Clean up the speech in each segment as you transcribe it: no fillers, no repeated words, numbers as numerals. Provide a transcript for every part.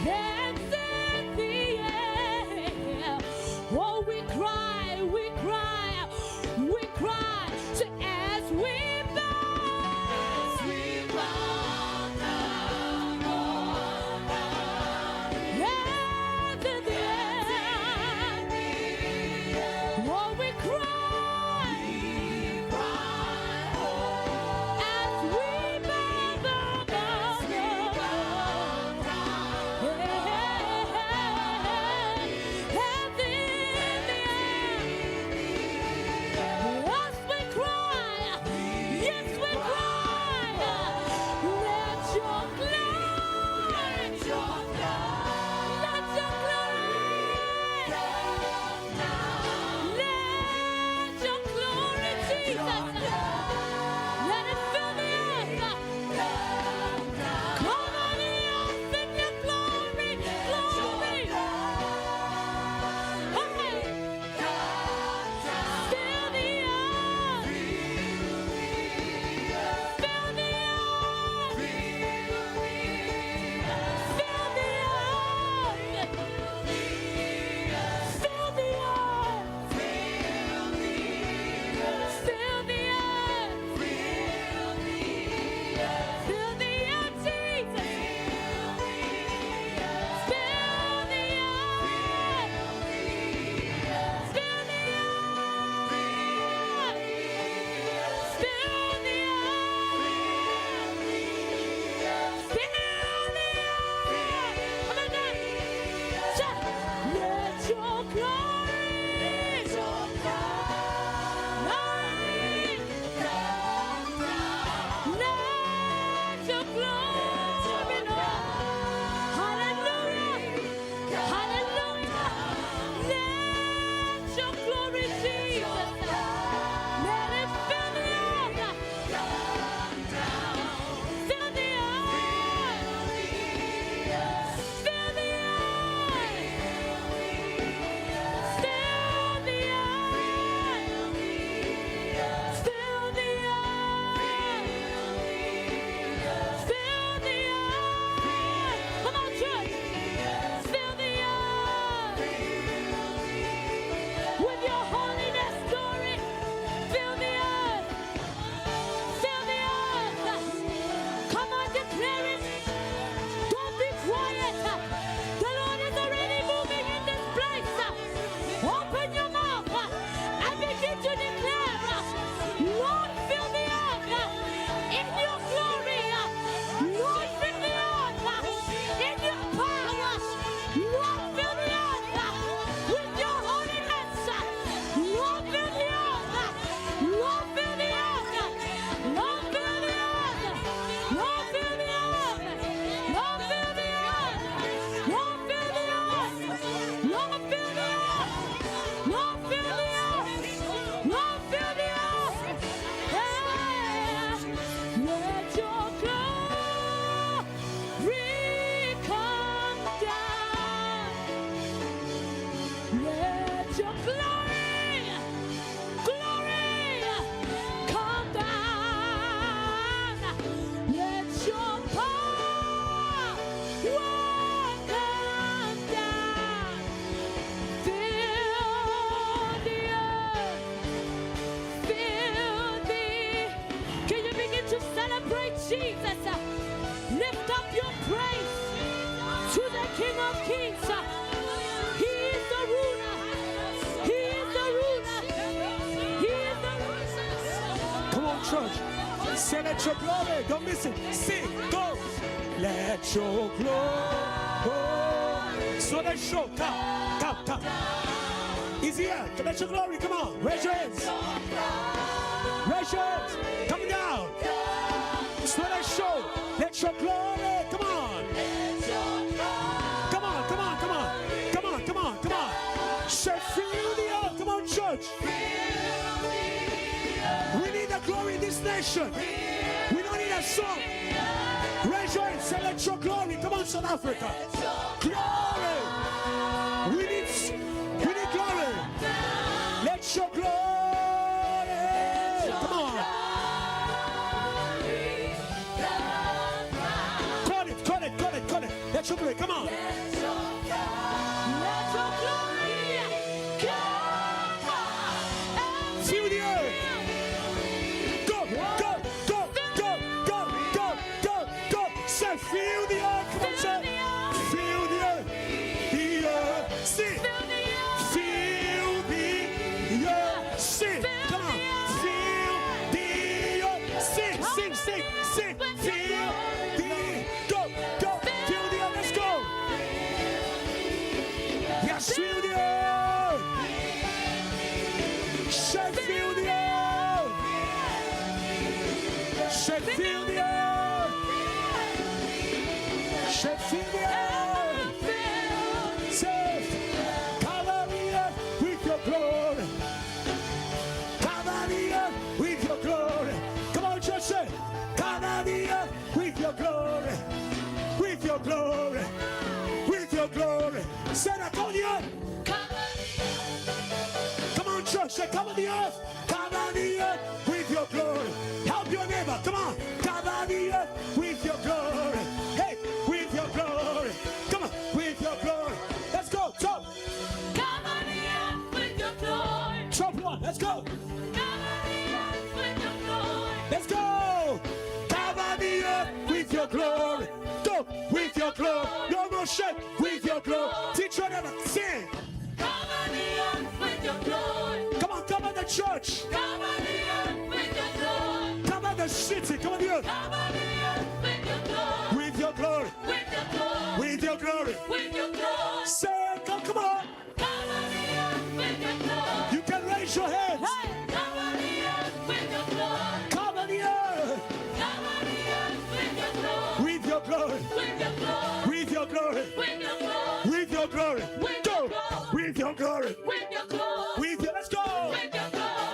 hands in the air. Oh, we cry, we cry, we cry. So as we bow, down on hands in the air. Oh, we cry, as we bow, hands in the church. Say let your glory. Don't miss it. Sing, go. Let your glory. So let's show. Come. He's here. Let your glory. Come on. Raise your hands. Raise your hands. Come down. So let's show. Let your glory. Come on. Come on. Say fill the earth. Come on, church. We need the glory in this nation. We don't need a song. Raise your hands. Say let your glory. Come on, South Africa. Glory. We need glory. Let your glory. Come on. Call it. Let your glory. Come on. Feel the earth. Go, go, go, go, go, go, go, go. Say, feel the earth. Come on, say, feel the earth. The earth. Sing. Feel the earth. Sing. Come on. Feel the earth. Sing, sing, sing, sing. Feel the. Go, go. Feel the earth. Let's go. Yes, feel the earth. Say, feel the earth. Say, feel the earth. Say, feel the earth. Say, cover the earth with your glory. Cover the earth with your glory. Come on, church, say, cover the earth with your glory. With your glory. With your glory. Say that, cover the earth. Come on, church, say, cover the earth. Cover the earth with your glory. Help your neighbor. Come on. Cover the earth with your glory. Hey, with your glory. Come on, with your glory. Let's go. Top. Top one. Let's go. Let's go. Cover the earth with your glory. Go with your glory. No more shame with your glory. Teach your neighbor. Sing. Come on, cover the church. Cover the city. Cover the earth. With your glory. With your glory. Say, come on. You can raise your hands. Cover the earth. With your glory. With your glory. With your glory. Go. With your glory. With your, let's go.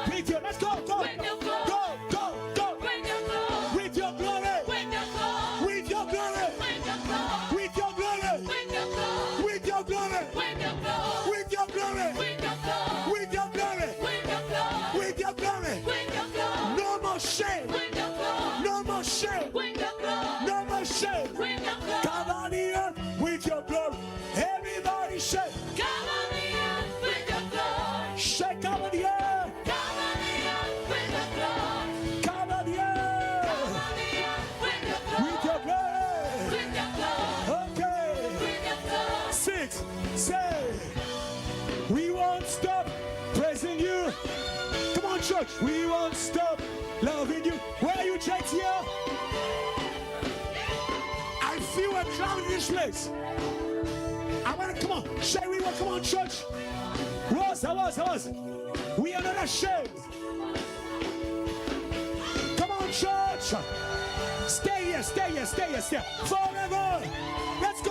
With your, let's go. Go. Go. Go. Go. With your glory. With your glory. With your glory. With your glory. With your glory. With your glory. With your glory. No more shame. No more shame. No more shame. Cover the earth with your glory. Everybody say, shake cover the earth. Cover the earth with your glory. Okay. 6. Say, we won't stop praising you. Come on, church. We won't stop loving you. Where are you, church here? I feel a cloud in this place. I want to, come on. Say we will. Come on, church. Was. We are not ashamed. Come on, church. Stay here. Forever. Let's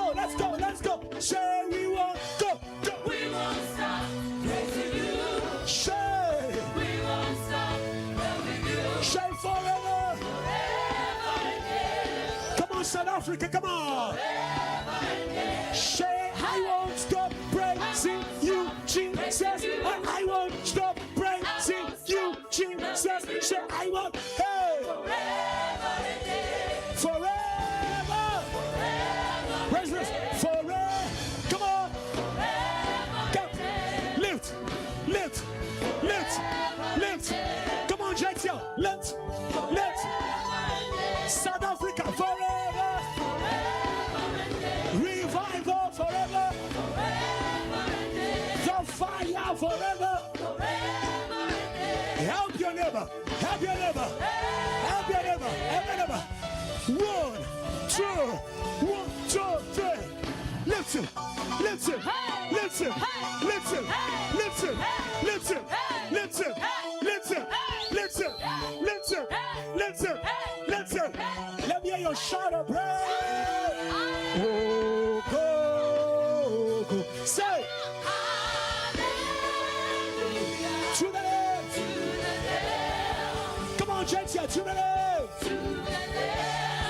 go. Say we won't go. We won't stop praising you. Say. We won't stop loving you. Say forever. Forever and ever. Come on, South Africa. Come on. Forever and ever. Say I won't stop praising you, Jesus. I won't stop praising you, Jesus. Say I won't. Hey. Forever and ever. Forever. Forever. Raise this. Forever. Come on. Come. Lift. Come on, Jatia. Lift. South Africa. Forever. Revival forever. The fire forever. Help your neighbor. 1, 2, 3. Lift him. Let me hear your shout of praise. Oh, go. Say. To the left. Come on, Jensia, to the left.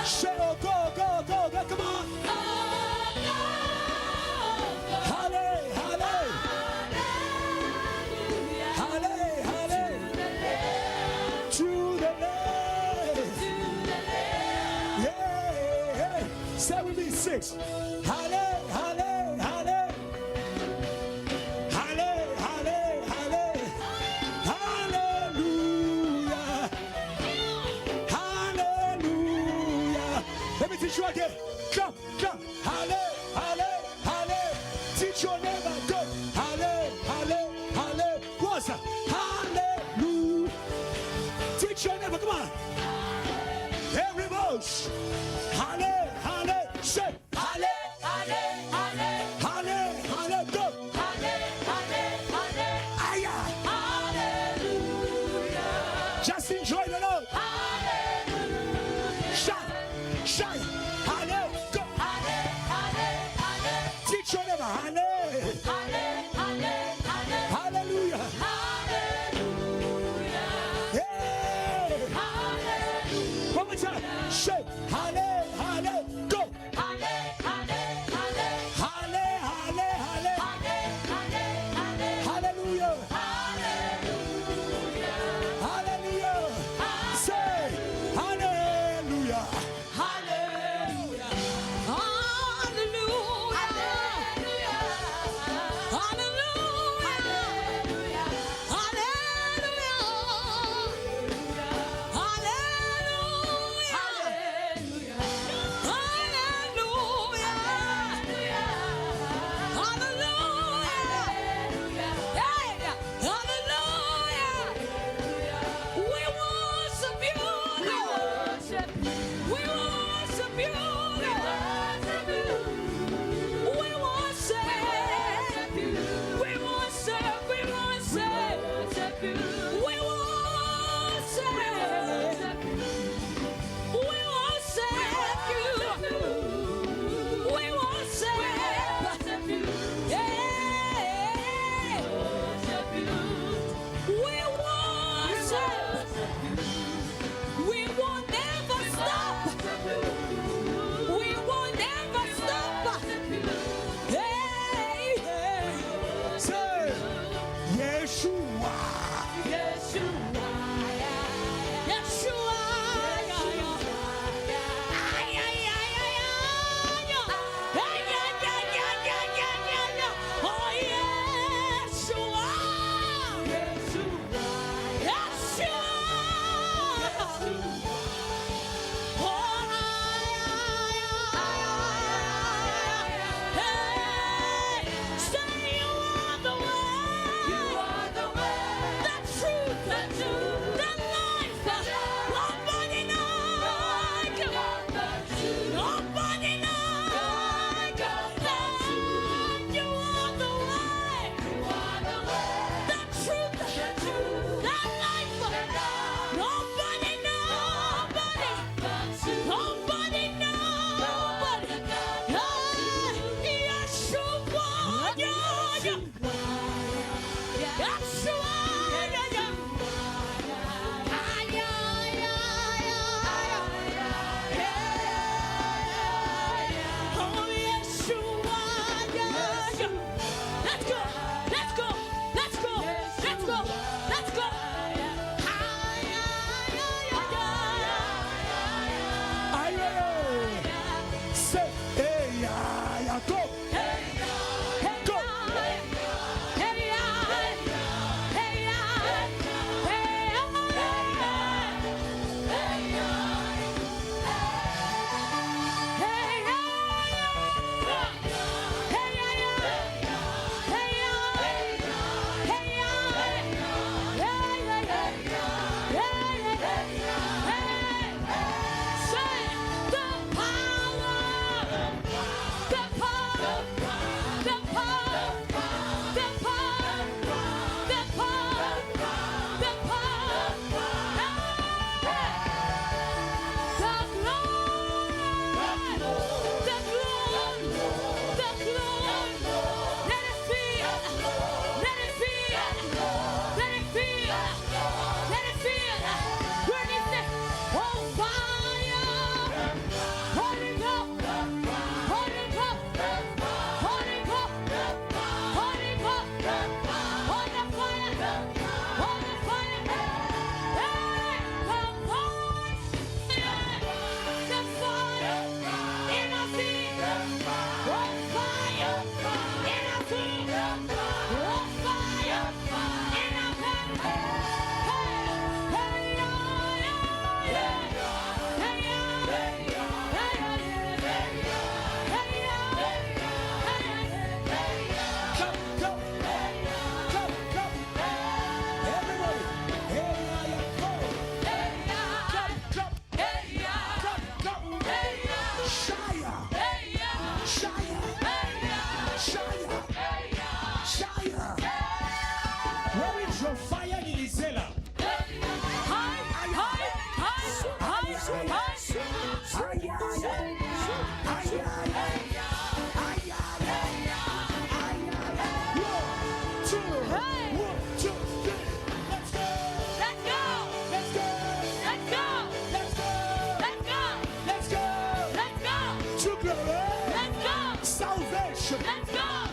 Say, oh, go. Come on. Say with me, 6. Hallelujah. you again. Come. Halle, halle, halle. Teach your neighbor. Go. Halle, halle, halle. What's that? Hallelujah. Teach your neighbor. Come on. Every voice. Halle, halle. Say. Halle, halle, halle. Halle, halle. Go. Halle, halle, halle. Aya. Hallelujah. Just enjoy the Lord. Hallelujah. Shine. Halle. Go. Halle, halle, halle. Teach your neighbor. Halle. Halle, halle, halle. Hallelujah. Hallelujah. Hey. Hallelujah. One more time. Say. Halle, halle. Go. Halle, halle, halle. Halle, halle, halle. Halle, halle, halle. Hallelujah. Hallelujah. Hallelujah. Say. Hallelujah. Hallelujah. Hallelujah.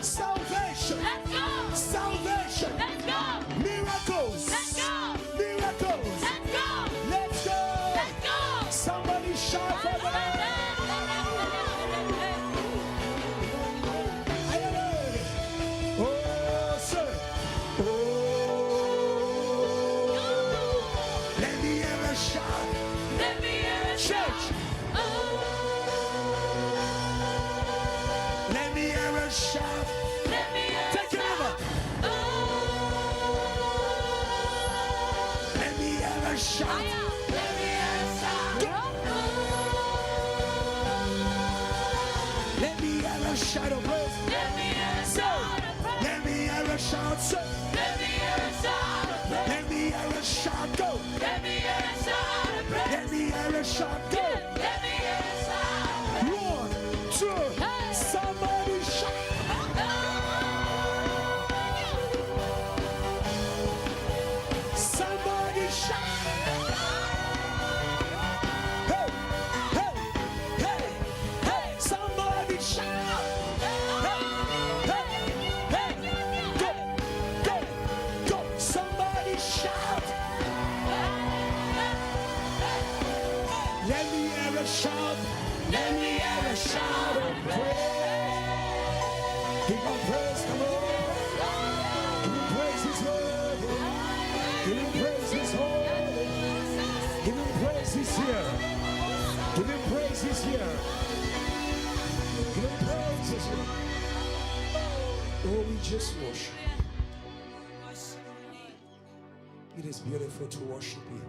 Salvation. Let's go. Salvation. Let's go. Miracles. Let's go. Miracles. Let's go. Let's go. Let's go. Somebody shout for the Lord. Oh, sir. Oh, let me hear a shout. Let me hear a Church. Oh, Let me hear a shout. let me hear a Take it over. Oh, Let me hear a shout. let me hear a sound. Let me hear a shout of praise. Let me hear a sound of praise. Let me hear a shout, sir. Let me hear a sound of praise. Let me hear a shout, go. Let me hear a sound of praise. Let me hear a shout, go. Let me hear a sound. 1, 2, somebody shout. Somebody shout. Hey, hey, hey, hey, somebody shout. Hey, hey, hey, go, go, go, somebody shout. Let me hear a shout. Let me hear a shout of praise. Give him praise, come on. Give him praise, his word. Give him praise, his holy. Give him praise, he's here. Give him praise, he's here. Give him praise, he's here. Oh, we just worship. It is beautiful to worship you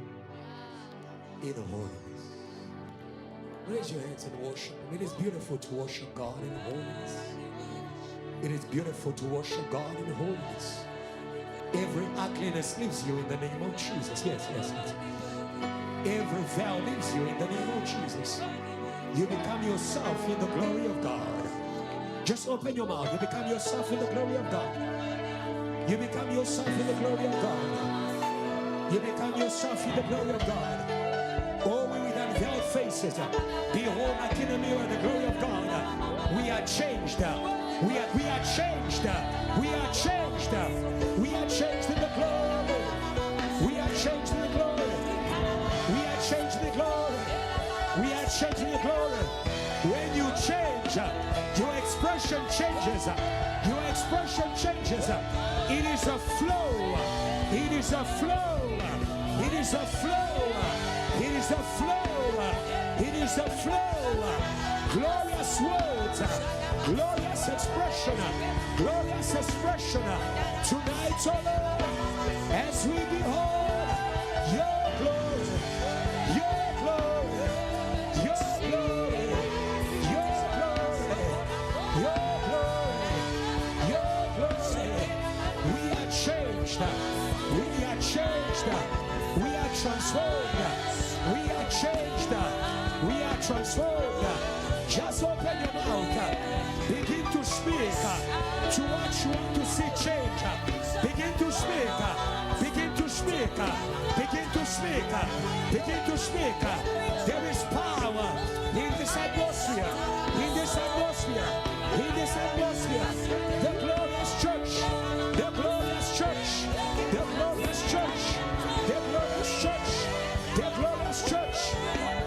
in holiness. Raise your hands and worship him. It is beautiful to worship God in holiness. It is beautiful to worship God in holiness. Every ugliness leaves you in the name of Jesus. Yes, yes, yes. Every veil leaves you in the name of Jesus. You become yourself in the glory of God. Just open your mouth. You become yourself in the glory of God. You become yourself in the glory of God. You become yourself in the glory of God. Oh, we with unveiled faces, behold like in a mirror the glory of God. We are changed. We are changed. We are changed. We are changed in the glory. We are changed in the glory. We are changed in the glory. We are changed in the glory. When you change, your expression changes. Your expression changes. It is a flow. It is a flow. It is a flow. It is a flow. It is a flow. Glorious words. Glorious expression. Glorious expression. Tonight, oh Lord, as we behold your glory. Your glory. Your glory. Your glory. Your glory. Your glory. We are changed. We are changed. We are transformed. We are changed. We are transformed. Just open your mouth. Begin to speak to what you want to see change. Begin to speak. Begin to speak. Begin to speak. Begin to speak. There is power in this atmosphere. In this atmosphere. In this atmosphere. The glorious church. The glorious church. The glorious church. The glorious church. The glorious church.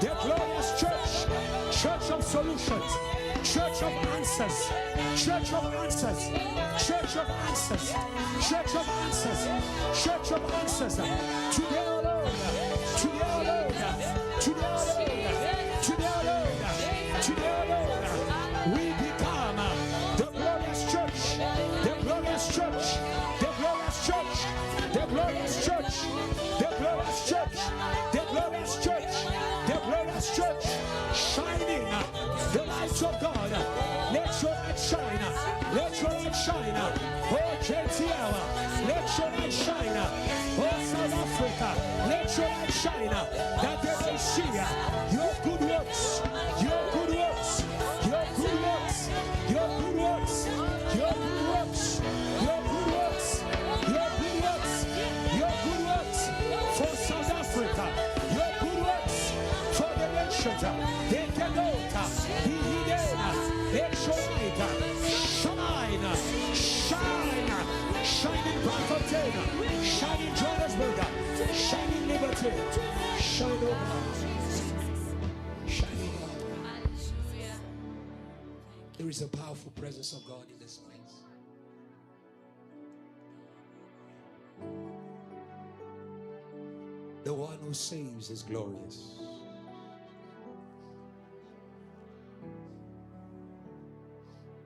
The glorious church. Church of solutions. Church of answers. Church of answers. Church of answers. Church of answers. Church of answers. To the Lord. To the Lord. To the Lord. To the Lord. To the Lord. We become the glorious church. The glorious church. The glorious church. The glorious church. The glorious church. The glorious church. The glorious church. Shining the light of God. Let your light shine. Let your light shine. Oh, JTL. Let your light shine. Oh, South Africa. Let your light shine. That they may see your good works. Your good works. Your good works. Your good works. Your good works. Your good works. Your good works. Your good works for South Africa. Your good works for the nations. They can go. Let your light shine. Bloemfontein, shine in Johannesburg, shine in Liberty, shine over us. Shine over us. There is a powerful presence of God in this place. The one who saves is glorious.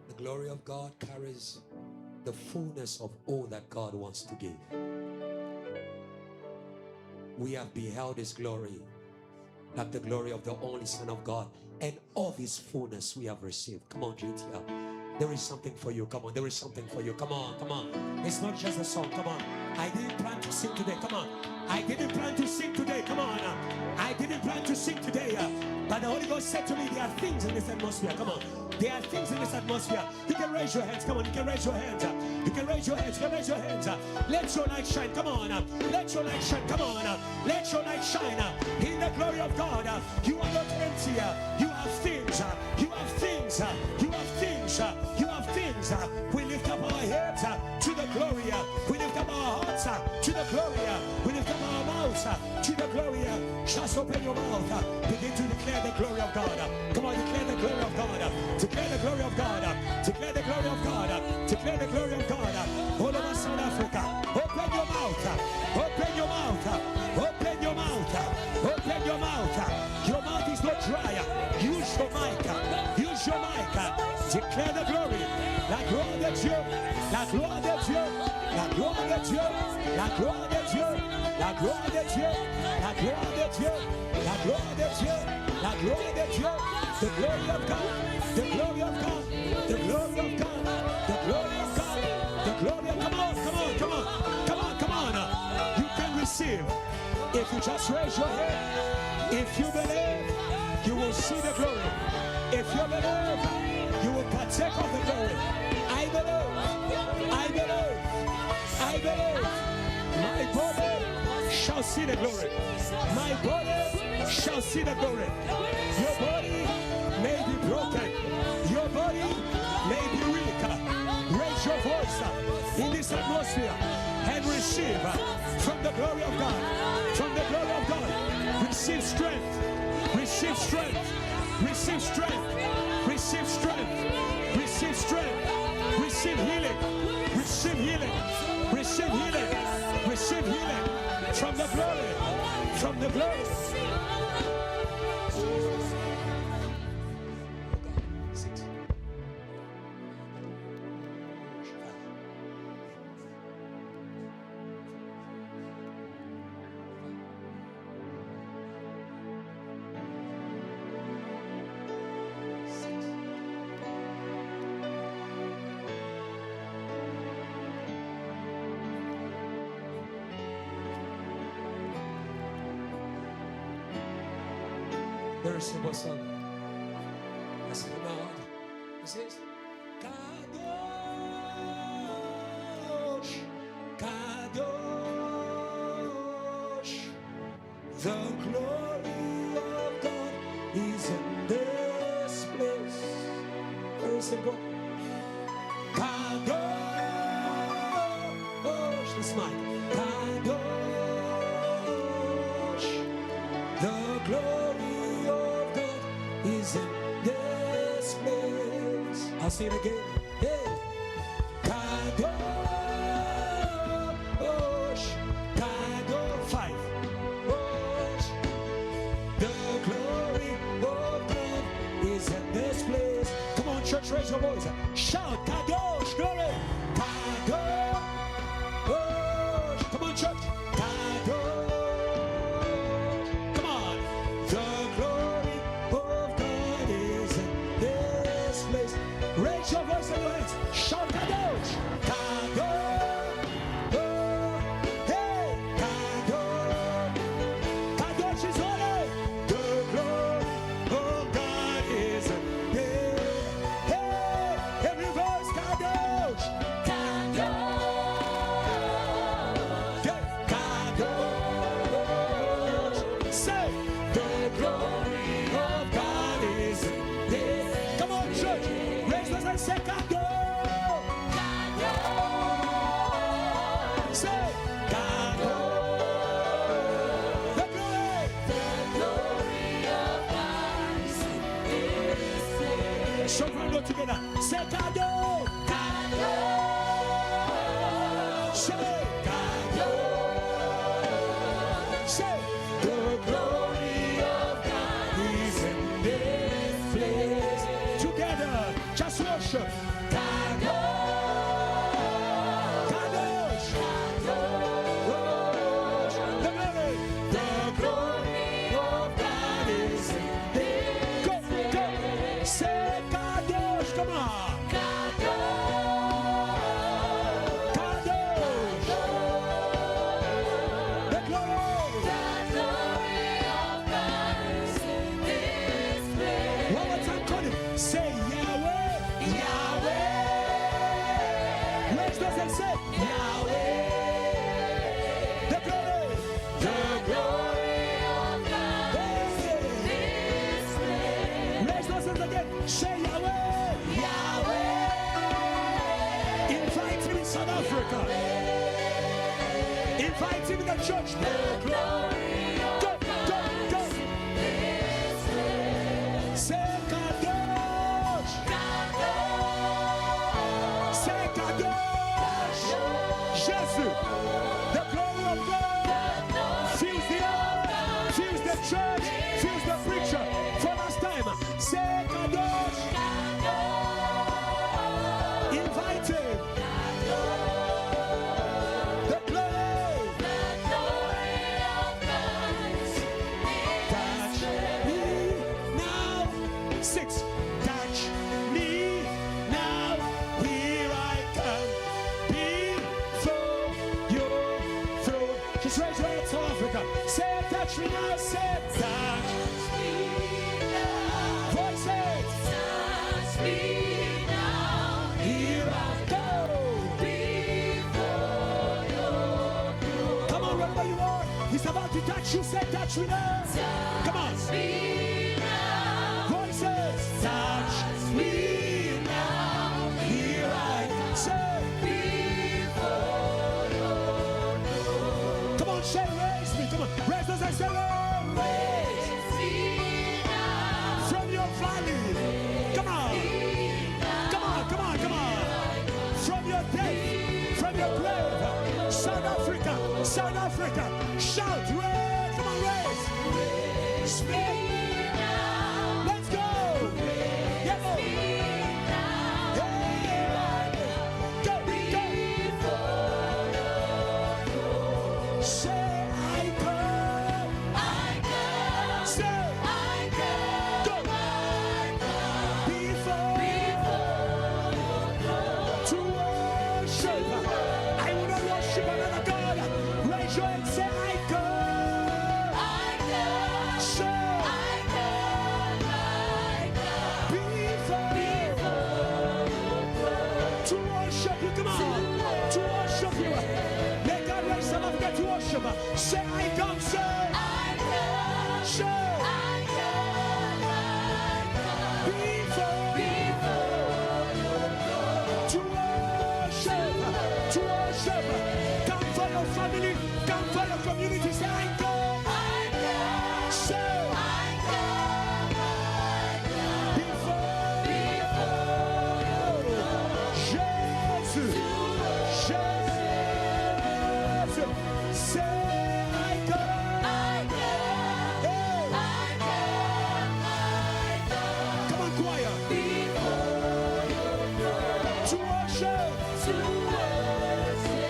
The glory of God carries the fullness of all that God wants to give. We have beheld His glory, like the glory of the only Son of God, and of His fullness we have received. Come on, JTL. There is something for you. Come on, there is something for you. Come on, come on. It's not just a song. Come on. I didn't plan to sing today. Come on. I didn't plan to sing today. Come on. I didn't plan to sing today. But the Holy Ghost said to me, there are things in this atmosphere. Come on. There are things in this atmosphere. You can raise your hands. Come on. You can raise your hands. You can raise your hands. You can raise your hands. Let your light shine. Come on. Let your light shine. Come on. Let your light shine. In the glory of God. You are not empty. You have things. You have things. You have things. You have things. We lift up our heads to the glory. We lift up our hearts to the glory. We lift up our mouths to the glory. Just open your mouth. Begin to declare the glory of God. Come on, declare the glory of God. Declare the glory of God. Declare the glory of God. Declare the glory of God. All over South Africa. Open your mouth. Open your mouth. Open your mouth. Open your mouth. Your mouth is not dry. Use your mic. Use your mic. Declare the glory. La gloire de Dieu. La gloire de Dieu. La gloire de Dieu. La gloire de Dieu. La gloire de Dieu. La gloire de Dieu. La gloire de Dieu. La gloire de Dieu. The glory of God. The glory of God. The glory of God. The glory of God. The glory of God. Come on, come on, come on. Come on, come on. You can receive. If you just raise your hand. If you believe, you will see the glory. If you believe, you will partake of the glory. I believe. I believe. I believe. My body shall see the glory. My body shall see the glory. Your body may be broken. Your body may be weak. Raise your voice in this atmosphere and receive from the glory of God. From the glory of God. Receive strength. Receive strength. Receive strength. Receive strength. Receive strength. Receive healing. Receive healing. Receive healing. Receive healing. From the glory. From the glory. Very simple song. Let's sing it out. This is Kadosh, Kadosh. The glory of God is in this place. Very simple. Kadosh. This mic. Kadosh. The glory is in this place. I'll say it again. Hey. Kadosh, Kadosh, 5. Osh. The glory of God is in this place. Come on, church, raise your voice. Shout, Kadosh, glory. Kadosh. Come on, church. Raise your voice and Raise those and say, Yahweh. The glory. The glory of God is this place. Raise those hands again. Say Yahweh. Yahweh. Invite him in South Africa. Invite him in the church. The glory of God is this place. Say Kadosh. Kadosh. Say Kadosh. Jesus. The glory of God fills the earth, fills the church, fills the preacher. For last time, say Kadosh. Invite him. The glory of God. Touch me now. 6. Touch me now. Here I come before your throne. Just raise your hands to Africa. Say, touch me now. Say, touch me now. Voices. Touch me now. Here I go before your throne. Come on, wherever you are. He's about to touch you. Say, touch me now. Come on. Touch me now. Voices. Touch me now. Here I say before your throne. Come on, say, raise me. Come on, raise those and say, raise me now. From your valley. Come on. Come on, come on, come on. From your death, from your grave. South Africa, South Africa. Shout, raise. Come on, raise. Raise me now. Let's go. Yes. Go, go. Say, I come. I come. Say, I come. Go. Before to worship. I will not worship another God. Raise your hand, say, I come. I come. Say, I come. Before to worship you. Come on. To worship you. Let God raise some of you to worship. Say, I come. Say, I come. Say, I come. Before to worship. To worship. Come for your family. Come for your community. Say, I come. I come. Say, I come. Before Jesus. Jesus. Say, I come. I come. Come on, choir. To worship.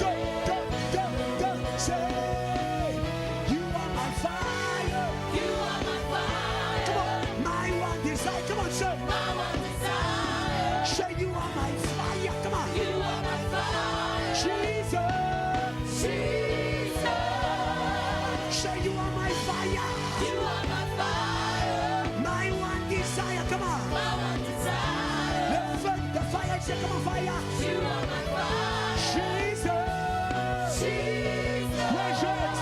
Go, go, go, go. Say, you are my fire. You are my fire. Come on, my one desire. Come on, say. My one desire. Say, you are my fire. Come on. You are my fire. Jesus. Jesus. Say, you are my fire. You are my fire. My one desire. Come on. My one desire. Let's fight the fire. Say, come on, fire. You are my fire. Jesus. Jesus. Raise your hands.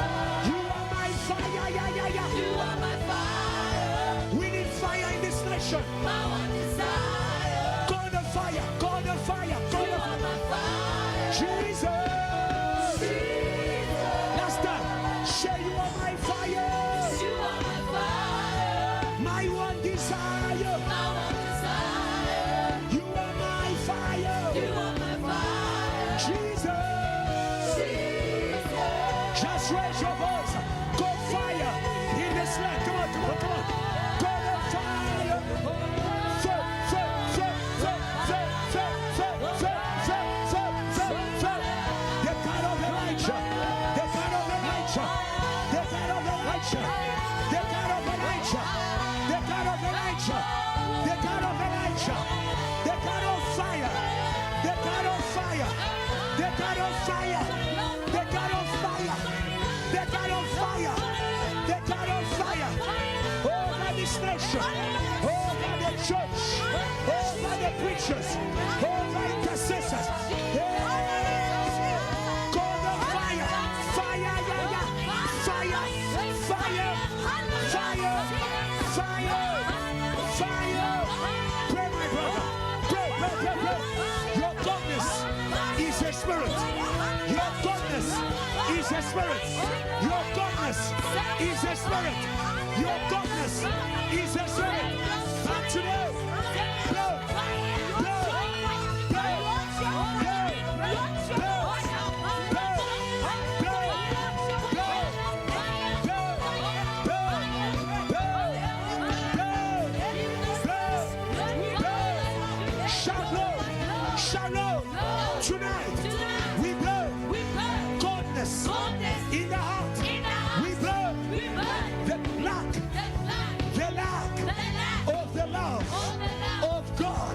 You are my fire. Yeah, yeah, yeah. You are my fire. We need fire in this nation. My one desire. Call the fire. Call the fire. Call the fire. Jesus. Last time. Say, you are my fire. You are my fire. My one desire. My one desire. You are my fire. You are my fire. Jesus. Just raise your voice. Go fire in this land. Come on, come on, come on. Go the fire. The God of Elijah. The God of Elijah. The God of Elijah. The God of Elijah. The God of Elijah. The God of Elijah. The God of fire. The God of fire. The God of fire. The God of fire. The God of fire. The God of fire. Over this nation. Over the church. Over the preachers. Over intercessors. Yeah. spirit. Your goodness is a spirit. Your goodness is a spirit. Your goodness is a spirit. But today, blow, blow, blow, tonight, we blow goodness in the heart. We blow the lack of the love of God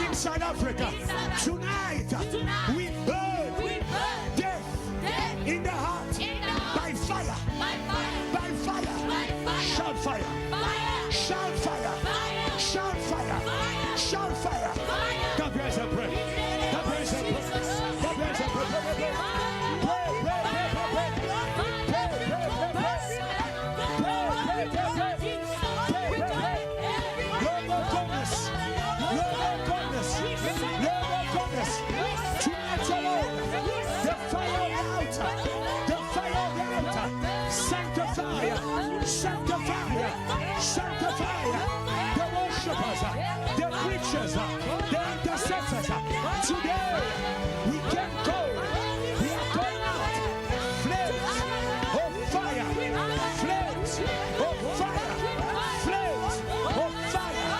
in South Africa. Tonight, we burn death in the heart by fire. By fire. Shout fire. Shout fire. Shout fire. Shout fire. God bless and pray. God bless and pray. God bless and pray. Tonight alone, the fire of the altar, the fire of the altar, sanctify, sanctify, sanctify the worshippers, the preachers, the intercessors. Today, we can go. We are going out. Flames of fire. Flames of fire. Flames of fire.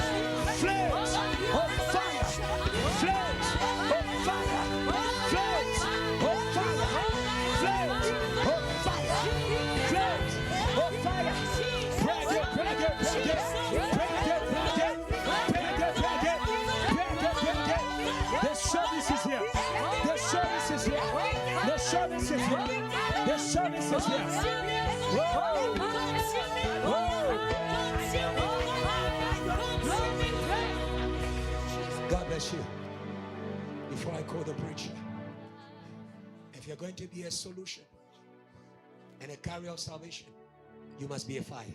Flames of fire. Flames of fire. Flames of fire. Flames of fire. Flames of fire. Pray again, pray again, pray again. Pray again, pray again. Pray again, pray again. Pray again, pray again. The service is here. The service is here. The service is here. The service is here. Whoa. God bless you. Before I call the preacher, if you're going to be a solution and a carrier of salvation, you must be a fire.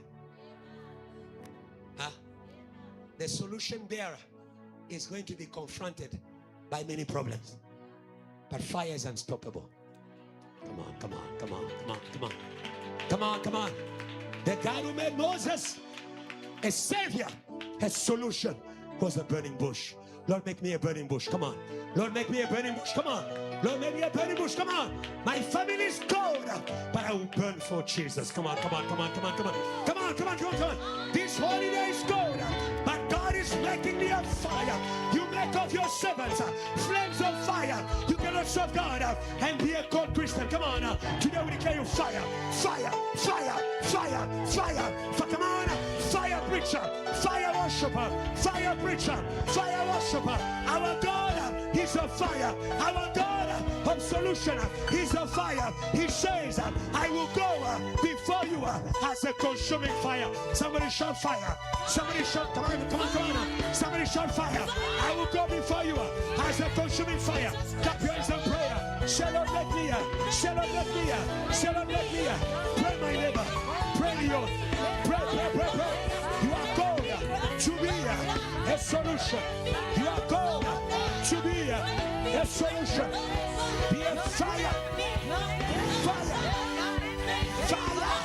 The solution bearer is going to be confronted by many problems, but fire is unstoppable. Come on, come on, come on, come on, come on, come on, come on. The God who made Moses a savior, a solution was a burning bush. Lord, make me a burning bush. Come on. Lord, make me a burning bush. Come on. Lord, make me a burning bush. Come on. My family is cold, but I will burn for Jesus. Come on, come on, come on, come on, come on. Come on, come on, come on, come on. This holiday is cold, but God is making me a fire. You make of your servants flames of fire. You cannot serve God and be a cold Christian. Come on. Today we declare you fire. Fire, fire, fire, fire. Come on. Fire preacher, fire worshiper, fire preacher, fire worshiper. Our God is a fire. Our God of solution is a fire. He says, I will go before you as a consuming fire. Somebody shout fire. Somebody shout, come on, come on, come on. Somebody shout fire. I will go before you as a consuming fire. Clap your hands and prayer. Celebrate me. Celebrate me. Celebrate me. Pray my neighbor. Pray the Lord. Pray, pray, pray, pray. You are called to be a solution. You are called to be a solution. Be a fire. Fire. Fire.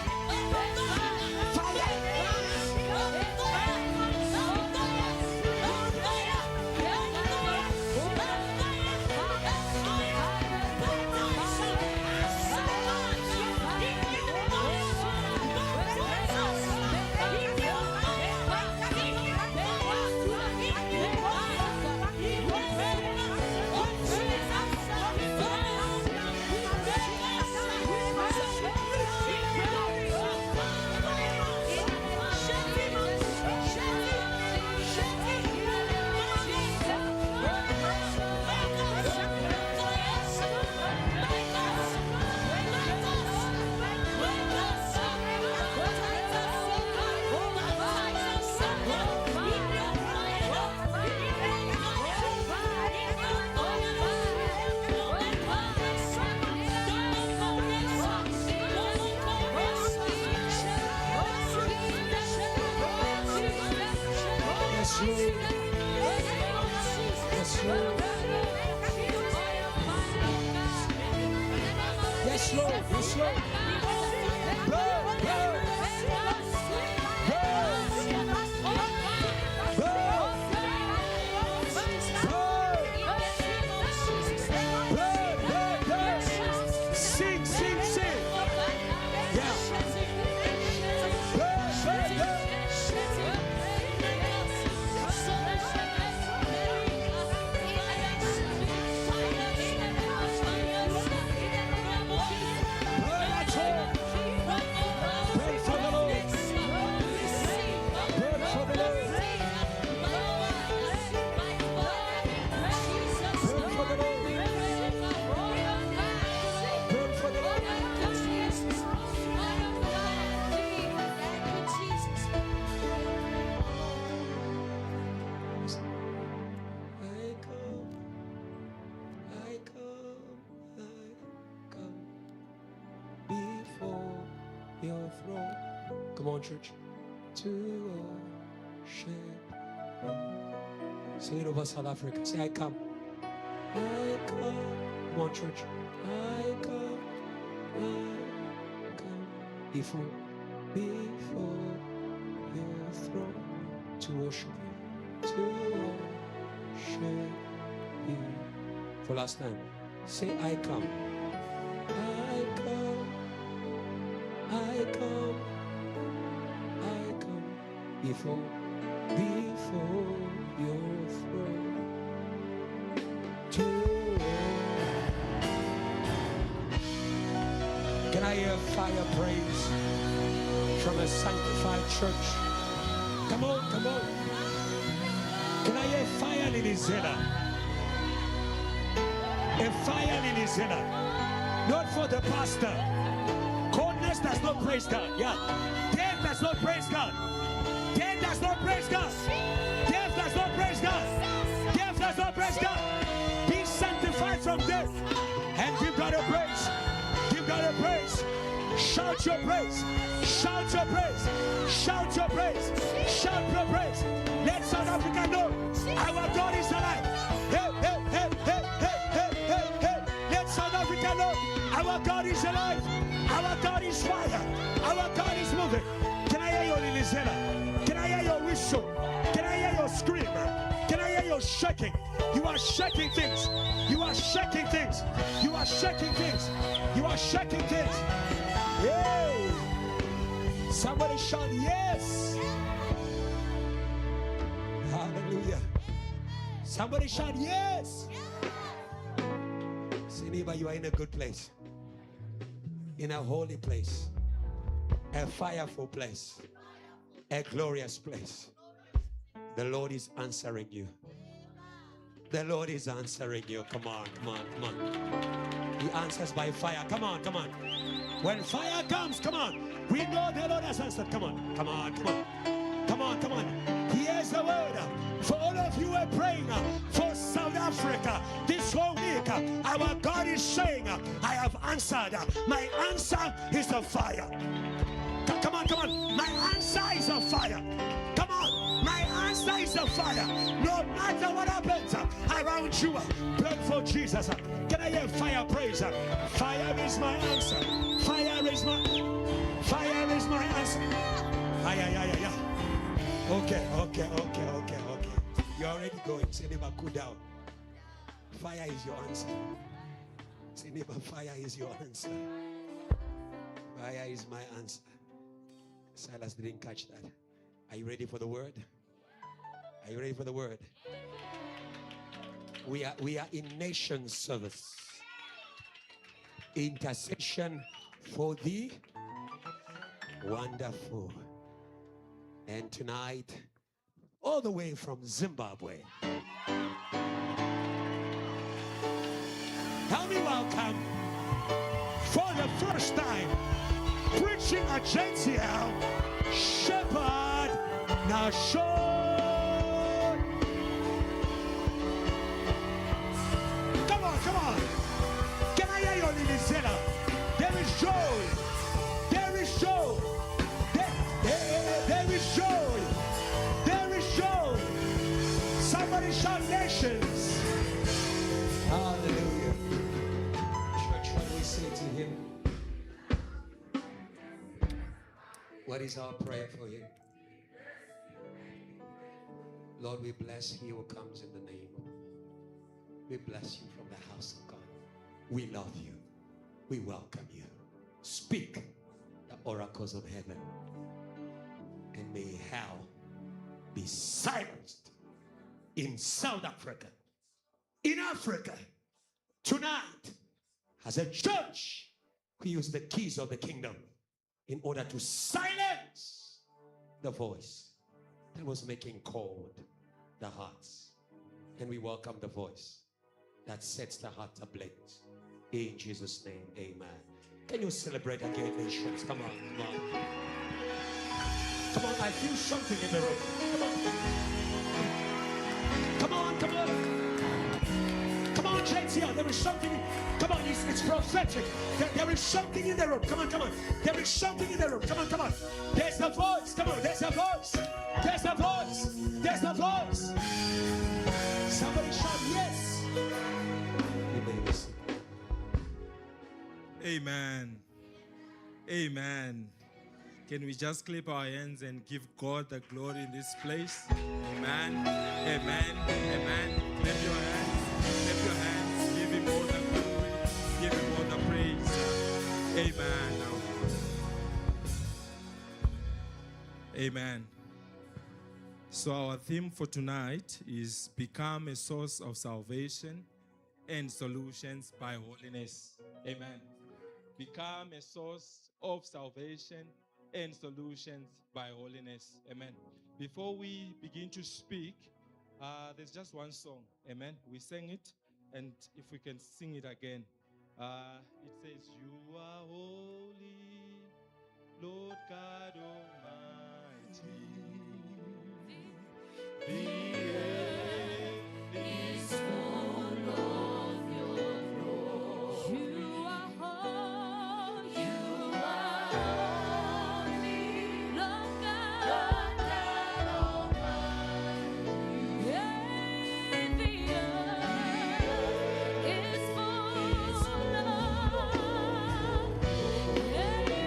slow, be slow. Burn, burn. Sing, sing, sing. Yeah. Burn, burn, burn. Burn at home. Burn for the Lord. Burn for the Lord. Burn for the Lord. Burn for the Lord. I come before your throne. Come on, church. To worship. Sing it over South Africa. Say, I come. I come. Come on, church. I come. Before your throne. To worship you. To worship you. For last time. Say, I come. I come. I come. I come before your throne. Can I hear fire praise from a sanctified church? Come on, come on. Can I hear fire in Izela? A fire in Izela. Not for the pastor. Holiness does not praise God. Yeah. Death does not praise God. Death does not praise God. Death does not praise God. Death does not praise God. Be sanctified from death and give God a praise. Give God a praise. Shout your praise. Shout your praise. Shout your praise. Shout your praise. Let South Africa know our God is alive. Hey, hey, hey, hey, hey, hey, hey, hey. Let South Africa know our God is alive. Our God is fire. Our God is moving. Can I hear your lilizela? Can I hear your whistle? Can I hear your scream? Can I hear your shaking? You are shaking things. You are shaking things. You are shaking things. You are shaking things. Yay! Somebody shout yes. Hallelujah. Somebody shout yes. Say, neighbor, you are in a good place. In a holy place. A fireful place. A glorious place. The Lord is answering you. The Lord is answering you. Come on, come on, come on. He answers by fire. Come on, come on. When fire comes, come on. We know the Lord has answered. Come on, come on, come on. Come on, come on. Here's the word. For all of you are praying for South Africa this whole week. Our God is saying, I have answered. My answer is the fire. Come on, come on. My answer is a fire. Come on. My answer is a fire. No matter what happens around you, burn for Jesus. Can I hear fire praise? Fire is my answer. Fire is my answer. Yeah. Okay. You're already going. Say neighbor, cool down. Fire is your answer. Say neighbor, fire is your answer. Fire is my answer. Silas didn't catch that. Are you ready for the word? Are you ready for the word? We are in nation service. Intercession for the wonderful. And tonight, all the way from Zimbabwe, help me welcome for the first time preaching agenda, Shepherd Nashon. Come on. Can I hear your Lilizela? There is joy. There is joy. There is joy. There is joy. Somebody shout nations. Hallelujah. Church, what do we say to him? What is our prayer for you? Lord, we bless he who comes in the name of the Lord. We bless you from the house of God. We love you. We welcome you. Speak the oracles of heaven. And may hell be silenced in South Africa, in Africa, tonight, as a church. We use the keys of the kingdom in order to silence the voice that was making cold the hearts. And we welcome the voice that sets the heart ablaze. In Jesus' name, amen. Can you celebrate again, nations? Come on, come on. Come on, I feel something in the room. Come on. Come on, come on. Come on, JTL, there is something. Come on, it's prophetic. There is something in the room. Come on, come on. There is something in the room. Come on, come on. There's a voice. Come on, there's a voice. There's a voice. There's a voice. Somebody shout yes. You may listen. Amen. Amen. Can we just clap our hands and give God the glory in this place? Amen. Amen. Amen. Clap your hands. Clap your hands. Give him all the glory. Give him all the praise. Amen. Amen. So our theme for tonight is become a source of salvation and solutions by holiness. Amen. Become a source of salvation and solutions by holiness. Amen. Before we begin to speak, there's just one song. Amen. We sang it, and if we can sing it again, it says, "You are holy, Lord God Almighty. The earth is full of your glory. You are holy, Lord God Almighty. Yeah, the earth is full of. Yeah, you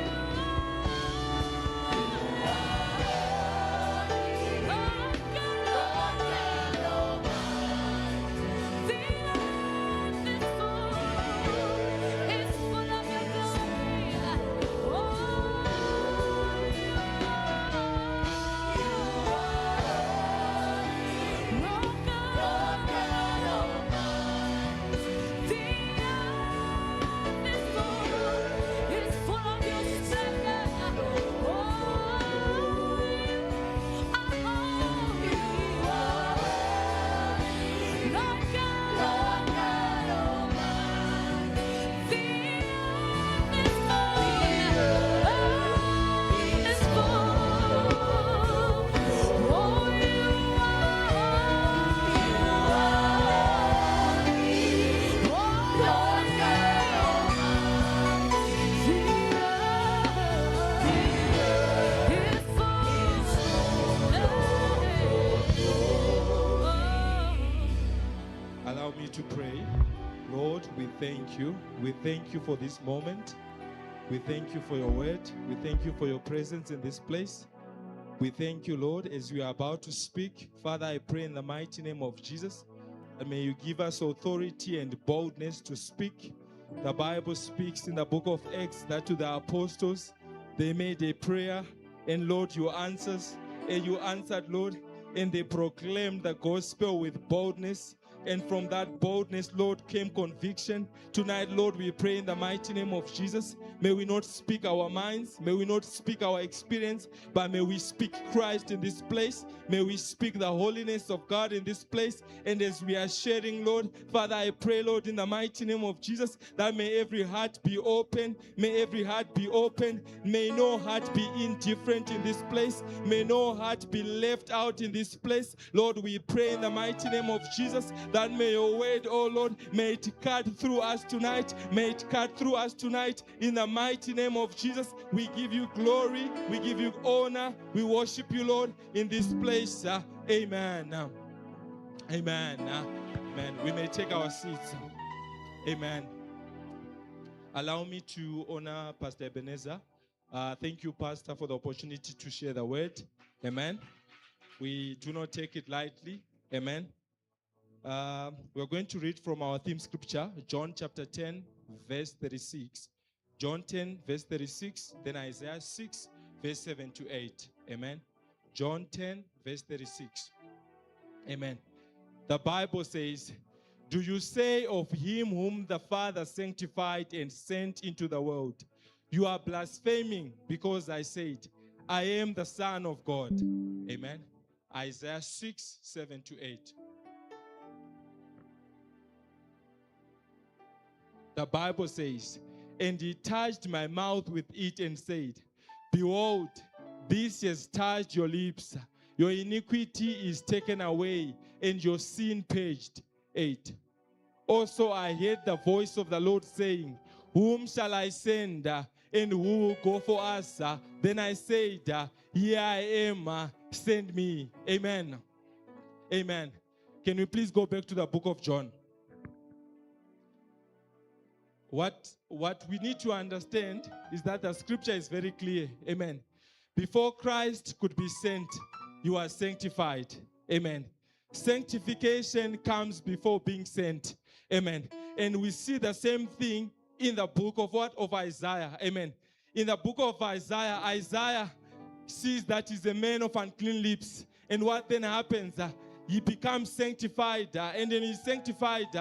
Allow me to pray. Lord, we thank you. We thank you for this moment. We thank you for your word. We thank you for your presence in this place. We thank you, Lord, as we are about to speak. Father, I pray in the mighty name of Jesus, and may you give us authority and boldness to speak. The Bible speaks in the book of Acts that to the apostles, they made a prayer, and Lord, you answered, Lord, and they proclaimed the gospel with boldness. And from that boldness, Lord, came conviction. Tonight, Lord, we pray in the mighty name of Jesus. May we not speak our minds. May we not speak our experience, but may we speak Christ in this place. May we speak the holiness of God in this place. And as we are sharing, Lord, Father, I pray, Lord, in the mighty name of Jesus, that may every heart be open. May every heart be open. May no heart be indifferent in this place. May no heart be left out in this place. Lord, we pray in the mighty name of Jesus that may your word, oh Lord, may it cut through us tonight. May it cut through us tonight. In the mighty name of Jesus, we give you glory. We give you honor. We worship you, Lord, in this place. Amen. Amen. Amen. We may take our seats. Amen. Allow me to honor Pastor Ebenezer Thank you, Pastor, for the opportunity to share the word. Amen. We do not take it lightly. Amen. We're going to read from our theme scripture, John chapter 10, verse 36. John 10, verse 36, then Isaiah 6, verse 7 to 8. Amen. John 10, verse 36. Amen. The Bible says, "Do you say of him whom the Father sanctified and sent into the world, you are blaspheming because I said, I am the Son of God." Amen. Isaiah 6, 7 to 8. The Bible says, "And he touched my mouth with it and said, Behold, this has touched your lips. Your iniquity is taken away, and your sin purged." 8. "Also I heard the voice of the Lord saying, Whom shall I send? And who will go for us? Then I said, Here I am, send me." Amen. Amen. Can we please go back to the book of John? What we need to understand is that the scripture is very clear. Amen. Before Christ could be sent, you are sanctified. Amen. Sanctification comes before being sent. Amen. And we see the same thing in the book of what? Of Isaiah. Amen. In the book of Isaiah, Isaiah sees that he's a man of unclean lips. And what then happens? He becomes sanctified. And then he's sanctified.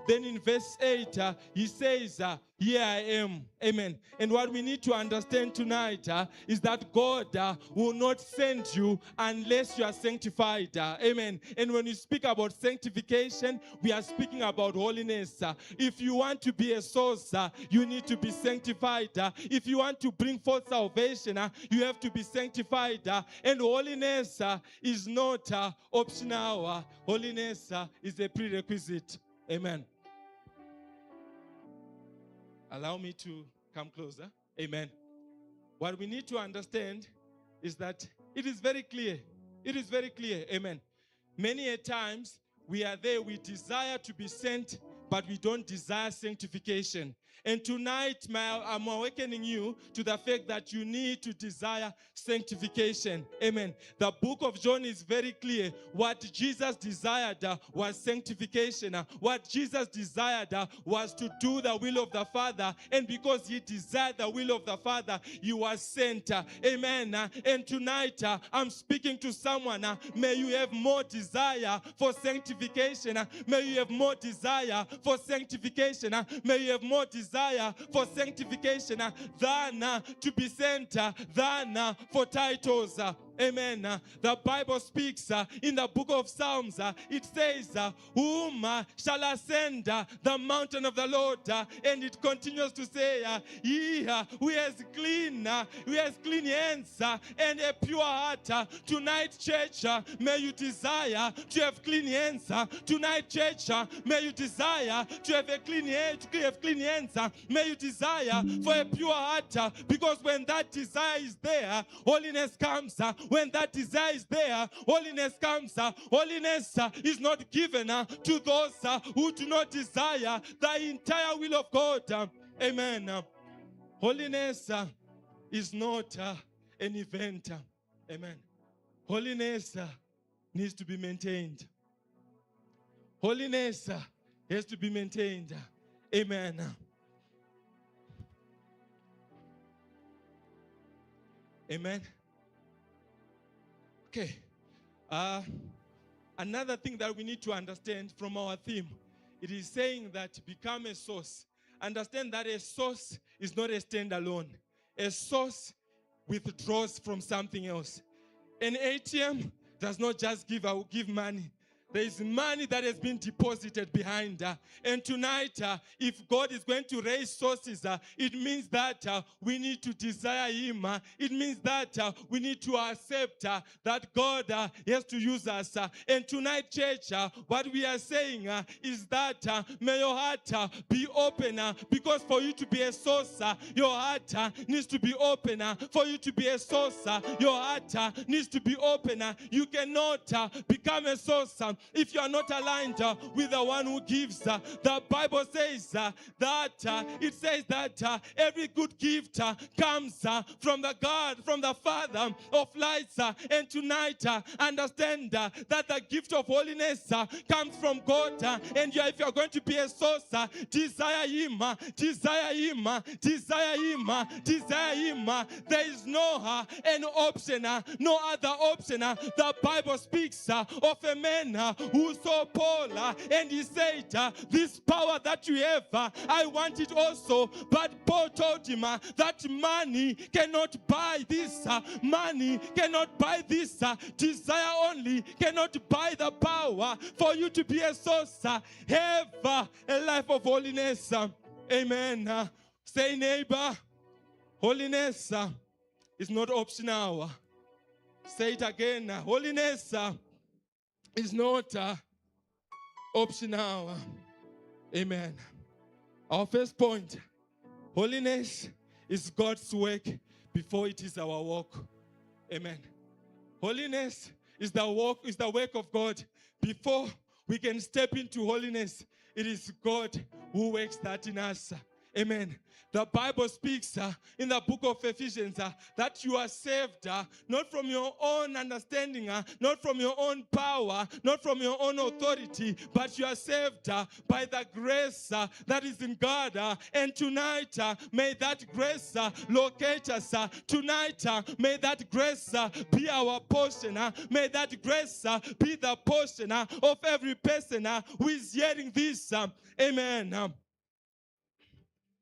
Then in verse 8, he says, "Here I am." Amen. And what we need to understand tonight is that God will not send you unless you are sanctified. Amen. And when we speak about sanctification, we are speaking about holiness. If you want to be a source, you need to be sanctified. If you want to bring forth salvation, you have to be sanctified. And holiness is not optional. Holiness is a prerequisite. Amen. Allow me to come closer. Amen. What we need to understand is that it is very clear. It is very clear. Amen. Many a times we are there, we desire to be sent, but we don't desire sanctification. And tonight, I'm awakening you to the fact that you need to desire sanctification. Amen. The book of John is very clear. What Jesus desired was sanctification. What Jesus desired was to do the will of the Father. And because he desired the will of the Father, he was sent. Amen. And tonight, I'm speaking to someone. May you have more desire for sanctification. May you have more desire for sanctification. May you have more desire for sanctification than to be sent, than for titles. Amen. The Bible speaks in the book of Psalms. It says, "Whom shall ascend the mountain of the Lord?" And it continues to say, "He who has clean hands and a pure heart." Tonight, church, may you desire to have clean hands. Tonight, church, may you desire to have a clean hands. May you desire for a pure heart, because when that desire is there, holiness comes. When that desire is there, holiness comes. Holiness is not given to those who do not desire the entire will of God. Amen. Holiness is not an event. Amen. Holiness needs to be maintained. Holiness has to be maintained. Amen. Amen. Okay. Another thing that we need to understand from our theme, it is saying that become a source. Understand that a source is not a standalone. A source withdraws from something else. An ATM does not just give money. There is money that has been deposited behind. And tonight, if God is going to raise sources, it means that we need to desire him. It means that we need to accept that God has to use us. And tonight, church, what we are saying is that may your heart be open, because for you to be a source, your heart needs to be open. For you to be a source, your heart needs to be open. You cannot become a source if you are not aligned with the one who gives. The Bible says that every good gift comes from the God, from the Father of lights. And tonight, understand that the gift of holiness comes from God. And if you are going to be a source, desire Him, desire Him, desire Him, desire Him. There is no an option, no other option. The Bible speaks of a man who saw Paul and he said, this power that you have, I want it also. But Paul told him that money cannot buy this. Money cannot buy this. Desire only cannot buy the power for you to be a source. Have a life of holiness. Amen. Say, neighbor, holiness is not optional. Say it again. Holiness is not optional. Amen. Our first point, holiness is God's work before it is our work. Amen. Holiness is the work of God. Before we can step into holiness, it is God who works that in us. Amen. The Bible speaks in the book of Ephesians that you are saved not from your own understanding, not from your own power, not from your own authority, but you are saved by the grace that is in God. And tonight, may that grace locate us. Tonight, may that grace be our portion. May that grace be the portion of every person who is hearing this. Amen.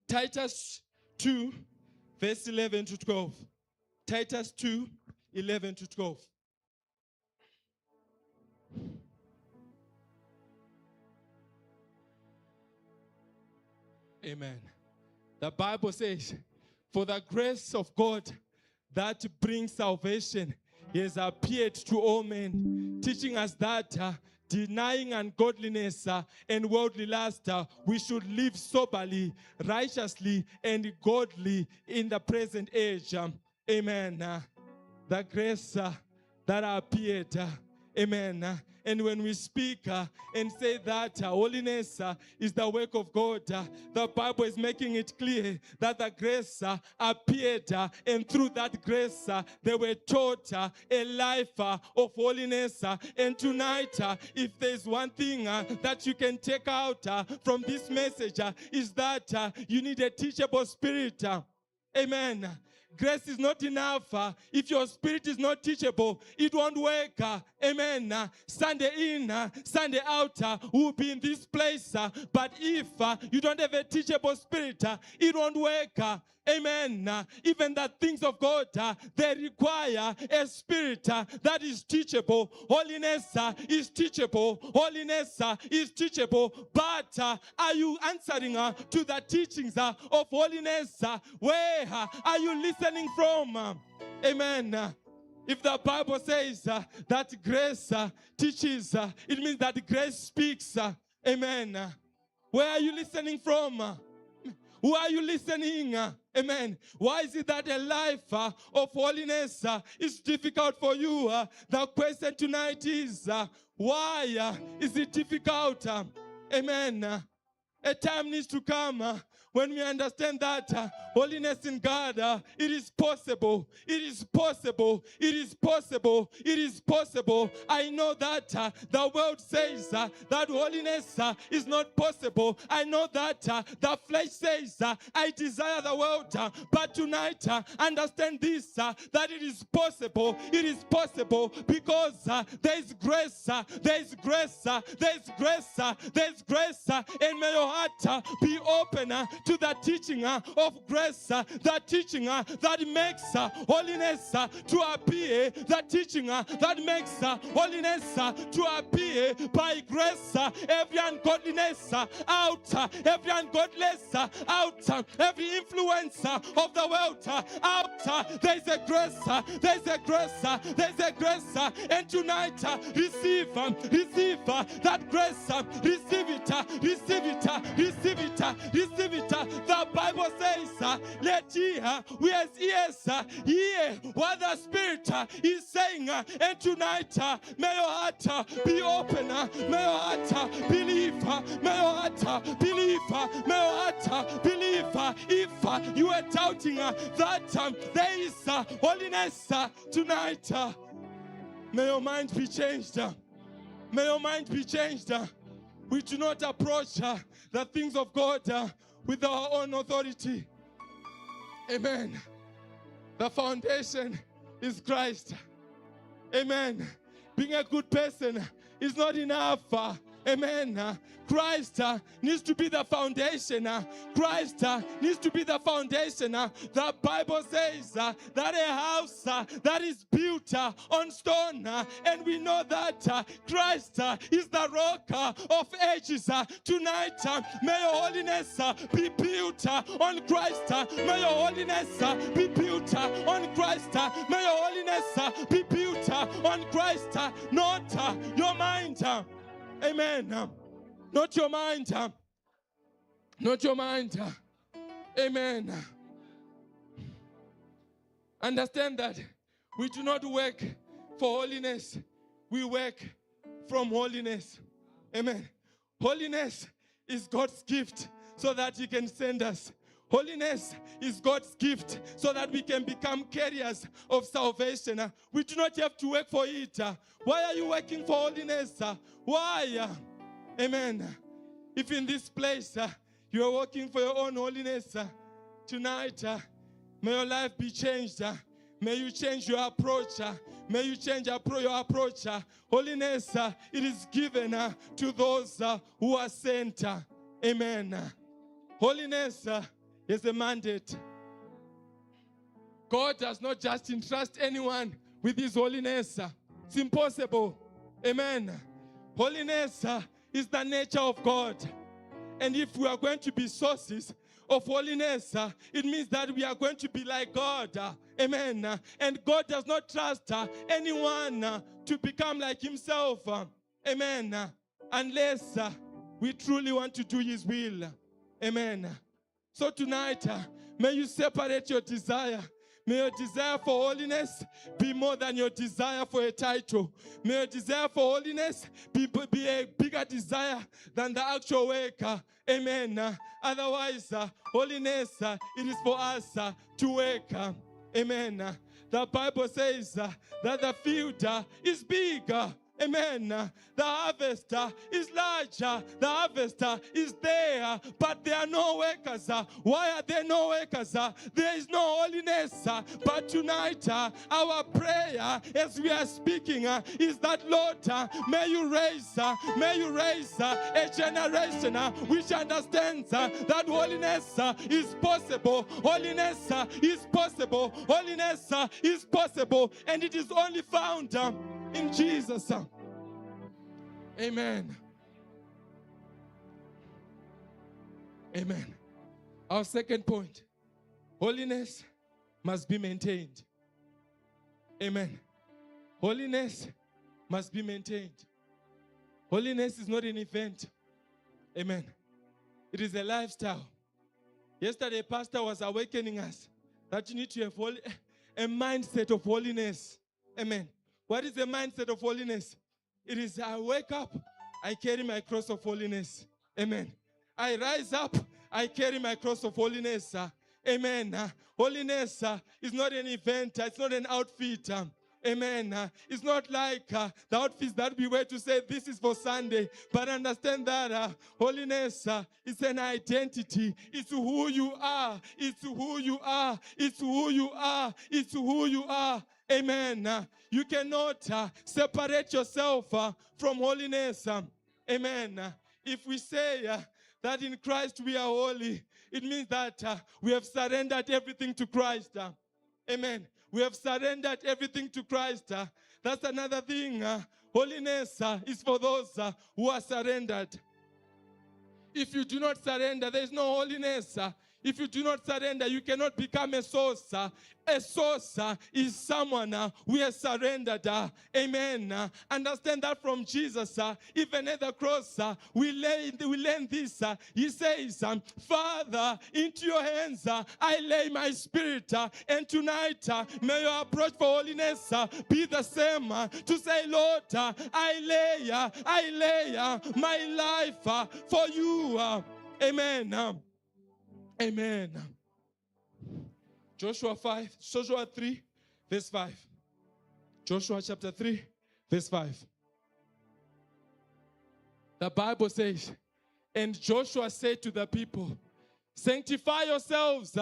Titus 2, verse 11 to 12. Titus 2, 11 to 12. Amen. The Bible says, for the grace of God that brings salvation has appeared to all men, teaching us that denying ungodliness and worldly lust, we should live soberly, righteously, and godly in the present age. Amen. The grace that appeared. Amen. And when we speak and say that holiness is the work of God, the Bible is making it clear that the grace appeared, and through that grace they were taught a life of holiness. And tonight, if there's one thing that you can take out from this message, is that you need a teachable spirit. Amen. Grace is not enough. If your spirit is not teachable, it won't work. Amen. Sunday in, Sunday out, we'll be in this place. But if you don't have a teachable spirit, it won't work. Amen. Even the things of God, they require a spirit that is teachable. Holiness is teachable. Holiness is teachable. But are you answering to the teachings of holiness? Where are you listening from? Amen. If the Bible says that grace teaches, it means that grace speaks. Amen. Where are you listening from? Who are you listening? Amen. Why is it that a life of holiness is difficult for you? The question tonight is, why is it difficult? Amen. A time needs to come when we understand that holiness in God, it is possible. It is possible. It is possible. It is possible. I know that the world says that holiness is not possible. I know that the flesh says I desire the world. But tonight, understand this, that it is possible. It is possible because there is grace. There is grace. There is grace. There is grace. And may your heart be open to the teaching of grace, the teaching that makes holiness to appear, the teaching that makes holiness to appear by grace. Every ungodliness out, every ungodliness out, every influence of the world out. There is a grace, there is a grace, there is a grace. And tonight, receive that grace, receive it, receive it, receive it, receive it. the Bible says, let ye who has ears hear what the Spirit is saying. And tonight, may your heart be open. May your heart believe. May your heart believe. May your heart believe. If you are doubting that there is holiness tonight, may your mind be changed. May your mind be changed. We do not approach the things of God with our own authority. Amen. The foundation is Christ. Amen. Being a good person is not enough. Amen. Christ needs to be the foundation. Christ needs to be the foundation. The Bible says that a house that is built on stone, and we know that Christ is the rock of ages. Tonight, may your holiness be built on Christ. May your holiness be built on Christ. May your holiness be built on Christ, not your mind. Amen. Not your mind. Not your mind. Amen. Understand that we do not work for holiness. We work from holiness. Amen. Holiness is God's gift so that He can send us. Holiness is God's gift so that we can become carriers of salvation. We do not have to work for it. Why are you working for holiness? Why? Amen. If in this place you are working for your own holiness, tonight may your life be changed. May you change your approach. May you change your approach. Holiness, it is given to those who are sent. Amen. Holiness is a mandate. God does not just entrust anyone with His holiness. It's impossible. Amen. Holiness is the nature of God. And if we are going to be sources of holiness, it means that we are going to be like God. Amen. And God does not trust anyone to become like Himself. Amen. Unless we truly want to do His will. Amen. So tonight, may you separate your desire. May your desire for holiness be more than your desire for a title. May your desire for holiness be a bigger desire than the actual work. Amen. Otherwise, holiness, it is for us to work. Amen. The Bible says that the field is big. Amen. The harvest is large. The harvest is there, but there are no workers. Why are there no workers? There is no holiness. But tonight, our prayer as we are speaking is that, Lord, may you raise a generation which understands that holiness is possible. Holiness is possible. Holiness is possible. And it is only found in Jesus. Amen. Amen. Our second point. Holiness must be maintained. Amen. Holiness must be maintained. Holiness is not an event. Amen. It is a lifestyle. Yesterday, Pastor was awakening us that you need to have a mindset of holiness. Amen. What is the mindset of holiness? It is I wake up, I carry my cross of holiness. Amen. I rise up, I carry my cross of holiness. Amen. Holiness is not an event. It's not an outfit. Amen. It's not like the outfits that we wear to say this is for Sunday. But understand that holiness is an identity. It's who you are. It's who you are. It's who you are. It's who you are. Amen. You cannot separate yourself from holiness. Amen. If we say that in Christ we are holy, it means that we have surrendered everything to Christ. Amen. We have surrendered everything to Christ. That's another thing. Holiness is for those who are surrendered. If you do not surrender, there is no holiness. If you do not surrender, you cannot become a source. A source is someone who has surrendered. Amen. Understand that from Jesus. Even at the cross, we learn this. He says, Father, into your hands I lay my spirit. And tonight, may your approach for holiness be the same. To say, Lord, I lay my life for you. Amen. Amen. Joshua 3, verse 5. Joshua chapter 3, verse 5. The Bible says, and Joshua said to the people, sanctify yourselves,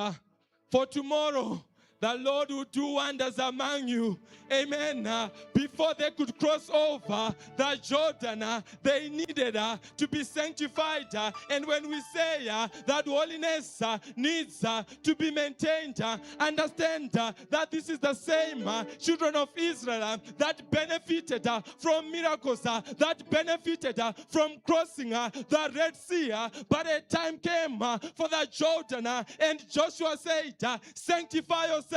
for tomorrow the Lord will do wonders among you. Amen. Before they could cross over the Jordan, they needed to be sanctified. And when we say that holiness needs to be maintained, understand that this is the same children of Israel that benefited from miracles, that benefited from crossing the Red Sea. But a time came for the Jordan, and Joshua said, sanctify yourself.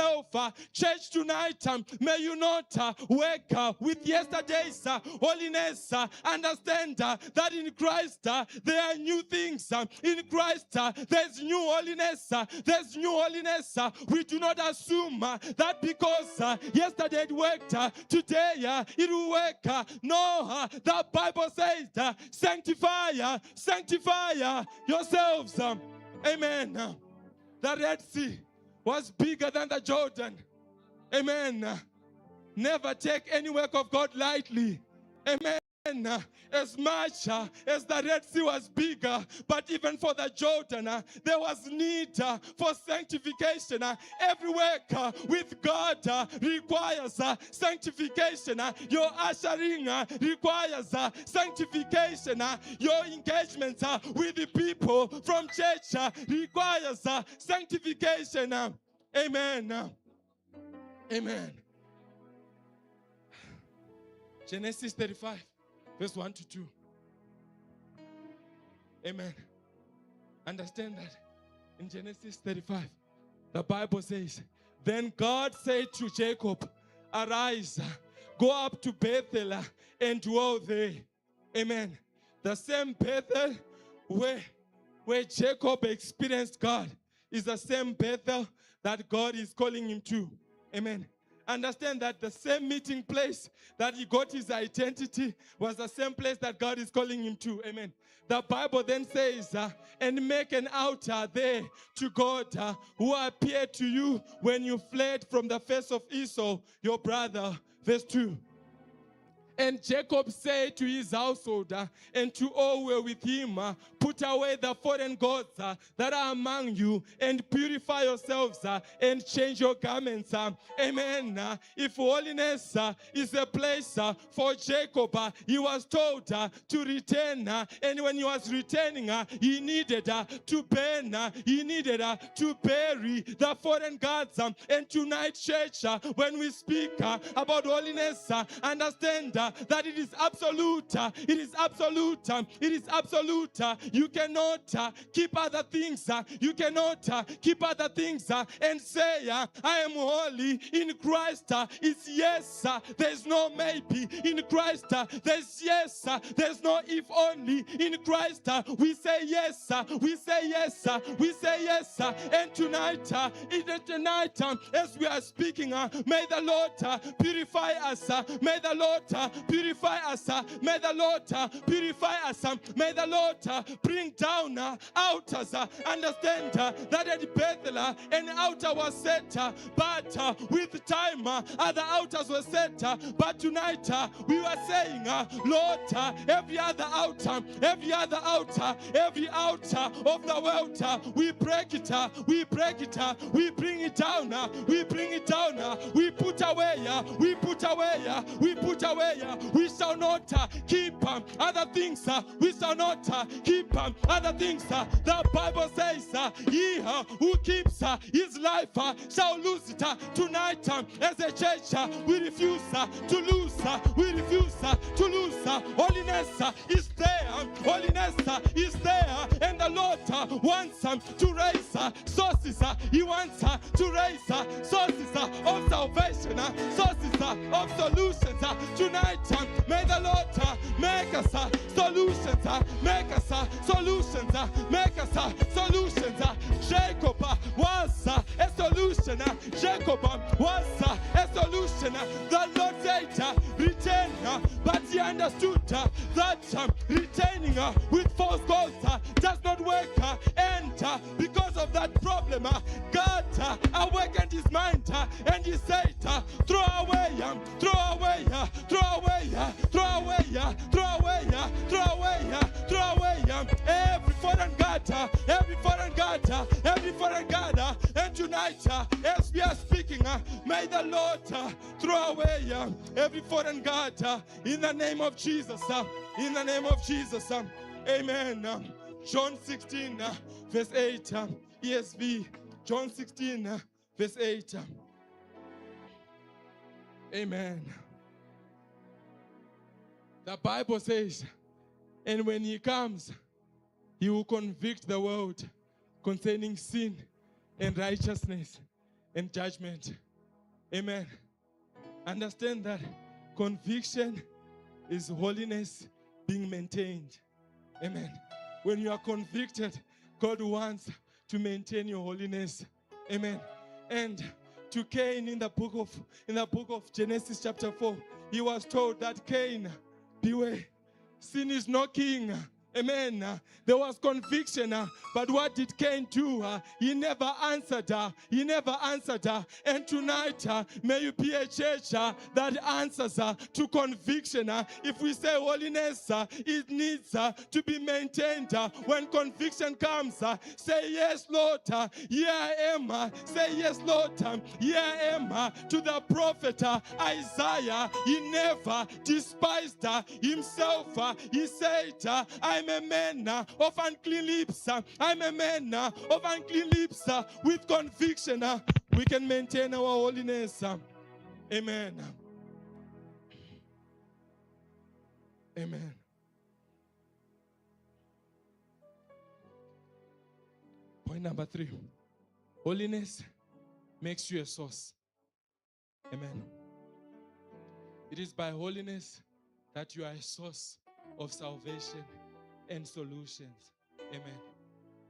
Church, tonight, may you not work with yesterday's holiness. Understand that in Christ there are new things. In Christ there's new holiness. There's new holiness. We do not assume that because yesterday it worked, today it will work. No, the Bible says, sanctify yourselves. Amen. The Red Sea was bigger than the Jordan. Amen. Never take any work of God lightly. Amen. As much as the Red Sea was bigger, but even for the Jordan, there was need for sanctification. Every work with God requires sanctification. Your ushering requires sanctification. Your engagement with the people from church requires sanctification. Amen. Amen. Genesis 35, verse 1 to 2. Amen. Understand that in Genesis 35, the Bible says, then God said to Jacob, arise, go up to Bethel and dwell there. Amen. The same Bethel where Jacob experienced God is the same Bethel that God is calling him to. Amen. Understand that the same meeting place that he got his identity was the same place that God is calling him to. Amen. The Bible then says, and make an altar there to God who appeared to you when you fled from the face of Esau, your brother. Verse 2. And Jacob said to his household and to all who were with him, put away the foreign gods that are among you and purify yourselves and change your garments. Amen. If holiness is a place for Jacob, he was told to return. And when he was returning, he needed to burn. He needed to bury the foreign gods. And tonight, church, when we speak about holiness, understand that it is absolute. It is absolute. It is absolute. You cannot keep other things. You cannot keep other things and say, I am holy. In Christ, it's yes. There's no maybe. In Christ, there's yes. There's no if only. In Christ, we say yes. We say yes. We say yes. And tonight, as we are speaking, may the Lord purify us. May the Lord purify us. May the Lord purify us. May the Lord bring down altars. Understand that at Bethel an altar was set, but with time other altars were set. But tonight we were saying, Lord, every other altar, every other altar, every altar of the world, we break it, we break it, we bring it down, we bring it down, we put away, we put away, we put away we shall not keep other things. We shall not keep other things. The Bible says, he who keeps his life shall lose it. Tonight, as a church, we refuse to lose. We refuse to lose. Holiness is there. Holiness is there. And the Lord wants to raise sources. He wants to raise sources of salvation, sources of solutions. Tonight, may the Lord make us solutions. Make us solutions. Make us solutions. Jacob was a solution. Jacob was a solution. The Lord said, return, but he understood that retaining with false gods does not work. And because of that problem, God awakened his mind and he said, throw away, throw away, throw away, throw away, throw away, throw away, throw away every foreign god, every foreign god, every foreign god. And tonight, as we are speaking, may the Lord throw away every foreign god in the name of Jesus. In the name of Jesus. Amen. John 16, verse 8, ESV. John 16, verse 8. Amen. The Bible says, and when he comes, he will convict the world concerning sin and righteousness and judgment. Amen. Understand that conviction is holiness being maintained. Amen. When you are convicted, God wants to maintain your holiness. Amen. And to Cain in the book of Genesis chapter 4, he was told that Cain, beware, sin is knocking. Amen. There was conviction, but what did Cain do? He never answered. He never answered. And tonight, may you be a church that answers to conviction. If we say holiness, it needs to be maintained. When conviction comes, say yes, Lord. Here I am. Say yes, Lord. Here I am. To the prophet Isaiah, he never despised himself. He said, I'm a man of unclean lips. I'm a man of unclean lips. With conviction, we can maintain our holiness. Amen. Amen. Point number 3. Holiness makes you a source. Amen. It is by holiness that you are a source of salvation and solutions. Amen.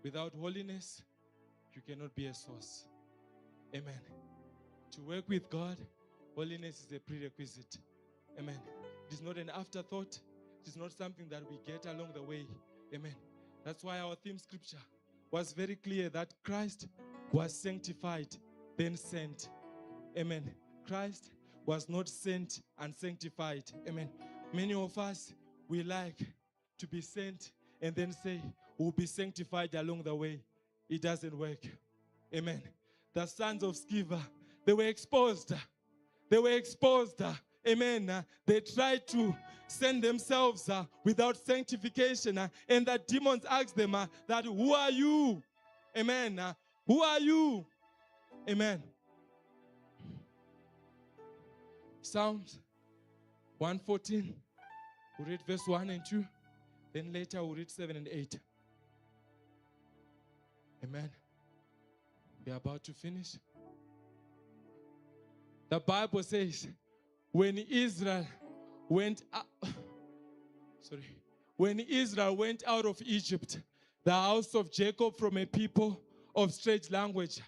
Without holiness, you cannot be a source. Amen. To work with God, holiness is a prerequisite. Amen. It is not an afterthought. It is not something that we get along the way. Amen. That's why our theme scripture was very clear that Christ was sanctified, then sent. Amen. Christ was not sent and sanctified. Amen. Many of us, we like to be sent and then say, we'll be sanctified along the way. It doesn't work. Amen. The sons of Sceva, they were exposed. They were exposed. Amen. They tried to send themselves without sanctification. And the demons asked them that, who are you? Amen. Who are you? Amen. Psalms 114. We'll read verse 1 and 2. Then later we'll read 7 and 8. Amen. We are about to finish. The Bible says, when Israel went out of Egypt, the house of Jacob from a people of strange language,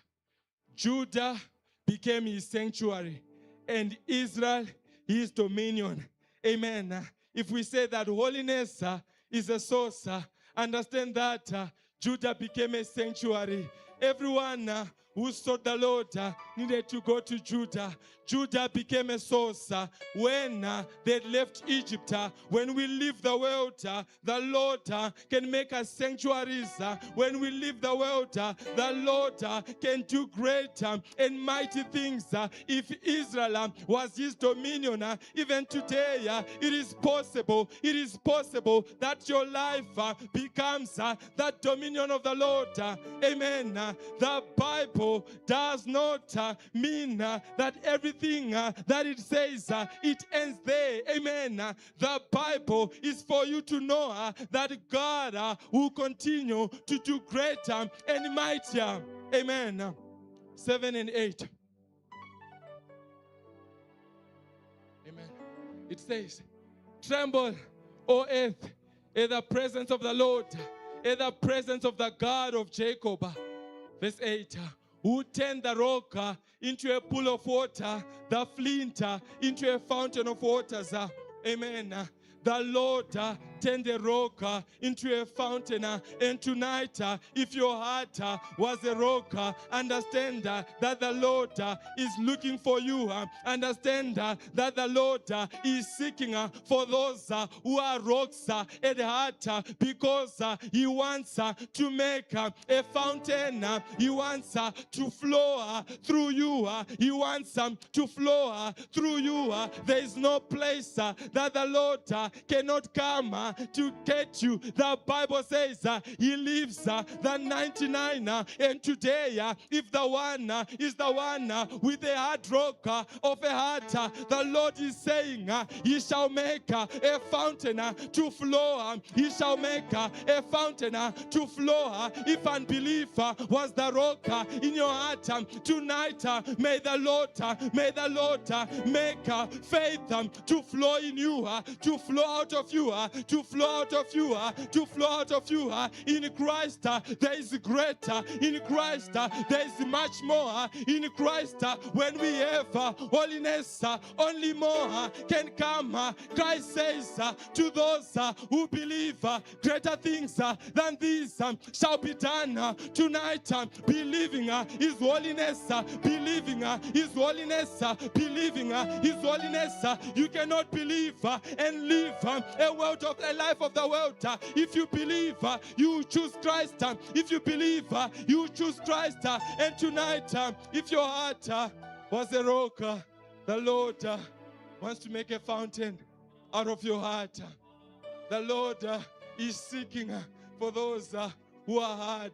Judah became his sanctuary, and Israel his dominion. Amen. If we say that holiness is a source, understand that Judah became a sanctuary. Everyone who sought the Lord needed to go to Judah. Judah became a source when they left Egypt. When we leave the world, the Lord can make us sanctuaries. When we leave the world, the Lord can do great and mighty things. If Israel was his dominion, even today it is possible. It is possible that your life becomes that dominion of the Lord. Amen. The Bible does not mean that everything that it says it ends there. Amen. The Bible is for you to know that God will continue to do greater and mightier. Amen. 7 and 8. Amen. It says, tremble, O earth, in the presence of the Lord, in the presence of the God of Jacob. Verse 8. Who turned the rock into a pool of water, the flint into a fountain of waters. Amen. The Lord turned the rock into a fountain. And tonight, if your heart was a rock, understand that the Lord is looking for you. Understand that the Lord is seeking for those who are rocks at heart, because He wants to make a fountain. He wants to flow through you. He wants to flow through you. There is no place that the Lord cannot come to get you. The Bible says He leaves the 99. And today, if the one is the one with a hard rock of a heart, the Lord is saying He shall make a fountain to flow. He shall make a fountain to flow. If unbelief was the rock in your heart, tonight may the Lord make faith to flow in you, to flow out of you, to flow out of you, to flow out of you. In Christ there is greater. In Christ there is much more. In Christ when we have holiness, only more can come. Christ says to those who believe, greater things than these shall be done. Tonight, believing His holiness, believing His holiness, believing His holiness. You cannot believe and live a life of the world. If you believe, you choose Christ. If you believe, you choose Christ. And tonight, if your heart was a rock, the Lord wants to make a fountain out of your heart. The Lord is seeking for those who are hard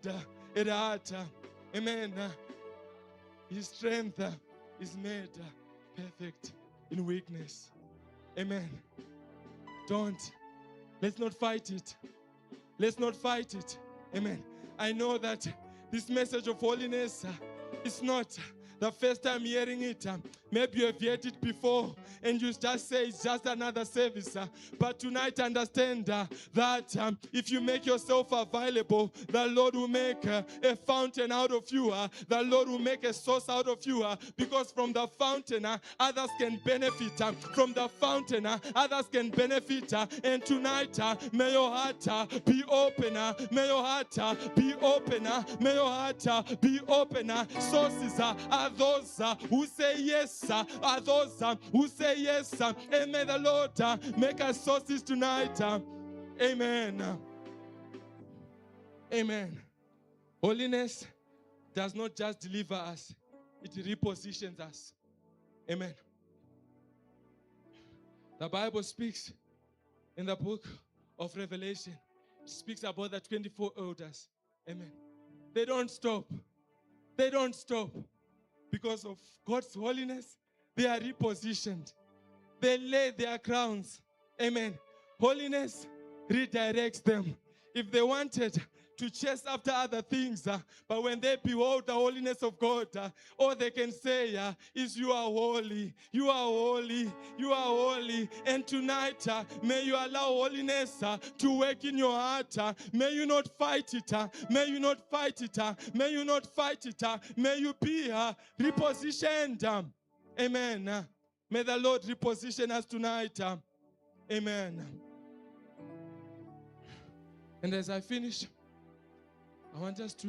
at heart. Amen. His strength is made perfect in weakness. Amen. Let's not fight it. Let's not fight it. Amen. I know that this message of holiness is not the first time hearing it. Maybe you have heard it before and you just say it's just another service. But tonight understand that if you make yourself available, the Lord will make a fountain out of you. The Lord will make a source out of you. Because from the fountain, others can benefit. From the fountain, others can benefit. And tonight, may your heart be open. May your heart be open. May your heart be open. Sources are those who say yes. Are those who say yes. And may the Lord make us sources tonight. Amen. Amen. Holiness does not just deliver us, it repositions us. Amen. The Bible speaks in the book of Revelation. It speaks about the 24 elders. Amen. They don't stop. They don't stop. Because of God's holiness, they are repositioned. They lay their crowns. Amen. Holiness redirects them. If they wanted to chase after other things, but when they behold the holiness of God, all they can say is, you are holy, you are holy, you are holy. And tonight, may you allow holiness to work in your heart. May you not fight it. May you not fight it. May you not fight it. May you be repositioned. Amen. May the Lord reposition us tonight. Amen. And as I finish, I want us to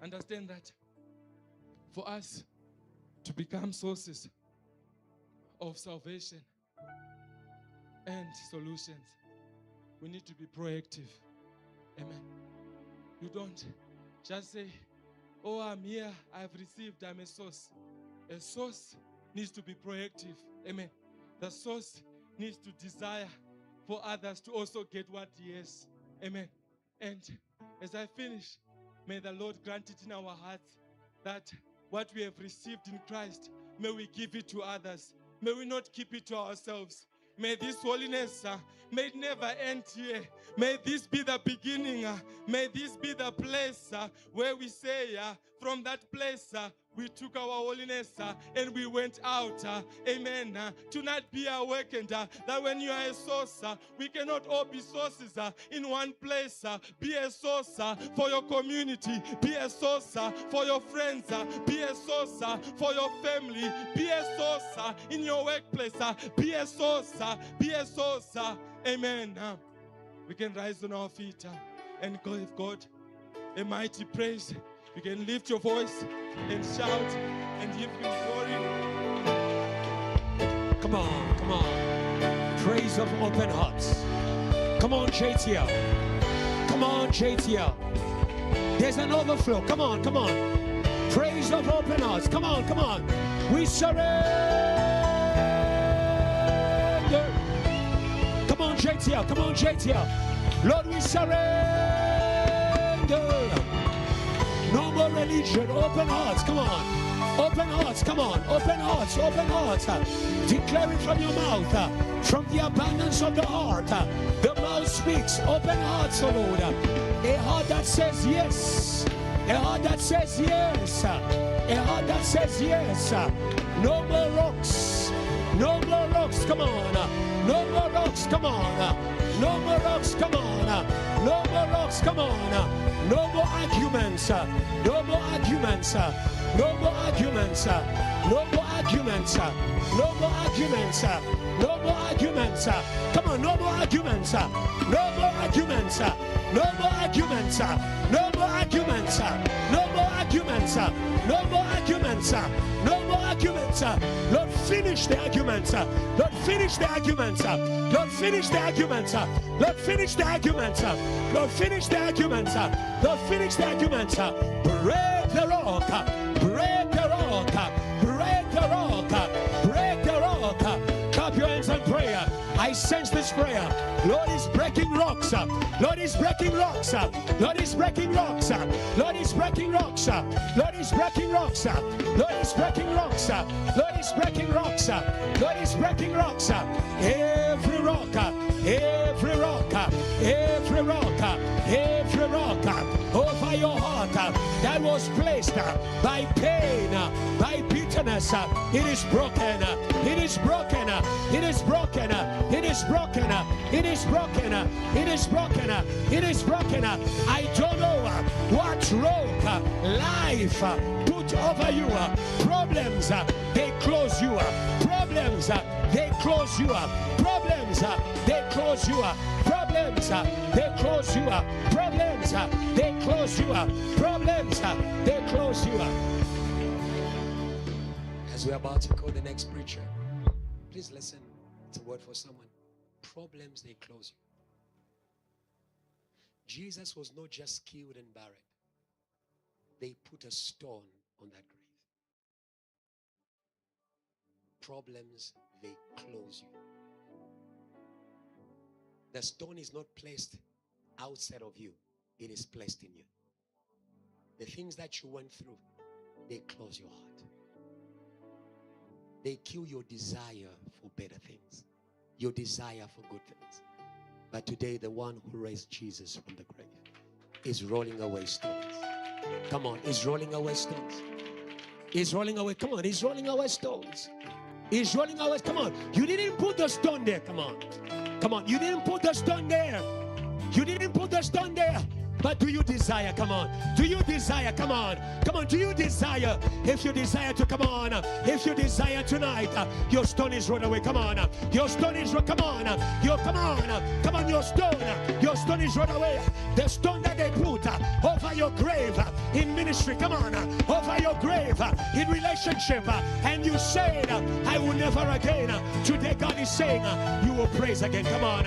understand that for us to become sources of salvation and solutions, we need to be proactive. Amen. You don't just say, oh, I'm here, I've received, I'm a source. A source needs to be proactive. Amen. The source needs to desire for others to also get what he has. Amen. And as I finish, may the Lord grant it in our hearts that what we have received in Christ, may we give it to others. May we not keep it to ourselves. May this holiness, may it never end here. May this be the beginning. May this be the place where we say, from that place, we took our holiness and we went out. Amen. To not be awakened that when you are a source, we cannot all be sources in one place. Be a source for your community. Be a source for your friends. Be a source for your family. Be a source in your workplace. Be a source. Be a source. Amen. We can rise on our feet and give God a mighty praise. You can lift your voice and shout and give him glory. Come on, come on. Praise of open hearts. Come on, JTL. Come on, JTL. There's an overflow. Come on, come on. Praise of open hearts. Come on, come on. We surrender. Come on, JTL. Come on, JTL. Lord, we surrender. No more religion. Open hearts. Come on. Open hearts. Come on. Open hearts. Open hearts. Declare it from your mouth. From the abundance of the heart, the mouth speaks. Open hearts, O Lord. A heart that says yes. A heart that says yes. A heart that says yes. No more rocks. No more rocks. Come on. No more rocks. Come on. No more rocks. Come on. No more rocks. Come on. No more arguments. No more arguments. No more arguments. No more arguments. No more arguments. No more arguments. Come on, no more arguments. No more arguments. No more arguments. No more arguments. No more arguments. No more arguments. No more arguments. Lord, finish the arguments. Lord, finish the arguments. Lord, finish the arguments. Lord, finish the arguments. Lord, finish the arguments. Lord, finish the arguments. Break the rock. Break the rock. Break the rock. Break the rock. Clap your hands and prayer. I sense this prayer. Lord is breaking rocks. Lord is breaking rocks. Lord is breaking rocks. Lord is breaking rocks. Lord is breaking rocks. Lord is breaking rocks. Lord is breaking rocks. Lord is breaking rocks. Every rock, every rock, every rock, every rock over your heart that was placed by pain, by bitterness, it is broken. It is broken. It is broken. It is broken. It is broken. It is broken. It is broken. I don't know what rope life put over you. Problems, they close you. Problems, they close you. Problems, they close you. Problems, they close you. Problems, they close you. Problems, they close you. As we're about to call the next preacher, please listen. It's a word for someone. Problems, they close you. Jesus was not just killed and buried. They put a stone on that grave. Problems, they close you. The stone is not placed outside of you. It is placed in you. The things that you went through, they close your heart. They kill your desire for better things, your desire for good things. But today, the one who raised Jesus from the grave is rolling away stones. Come on, he's rolling away stones. He's rolling away, come on, he's rolling away stones. He's rolling away, come on. You didn't put the stone there, come on. Come on, you didn't put the stone there. You didn't put the stone there. But do you desire? Come on. Do you desire? Come on. Come on. Do you desire? If you desire to come on. If you desire tonight, your stone is rolled away. Come on. Your stone is rolled. Come on. Come on. Come on. Your stone is rolled away. The stone that they put over your grave in ministry. Come on. Over your grave in relationship and you said, I will never again. Today God is saying, you will praise again. Come on.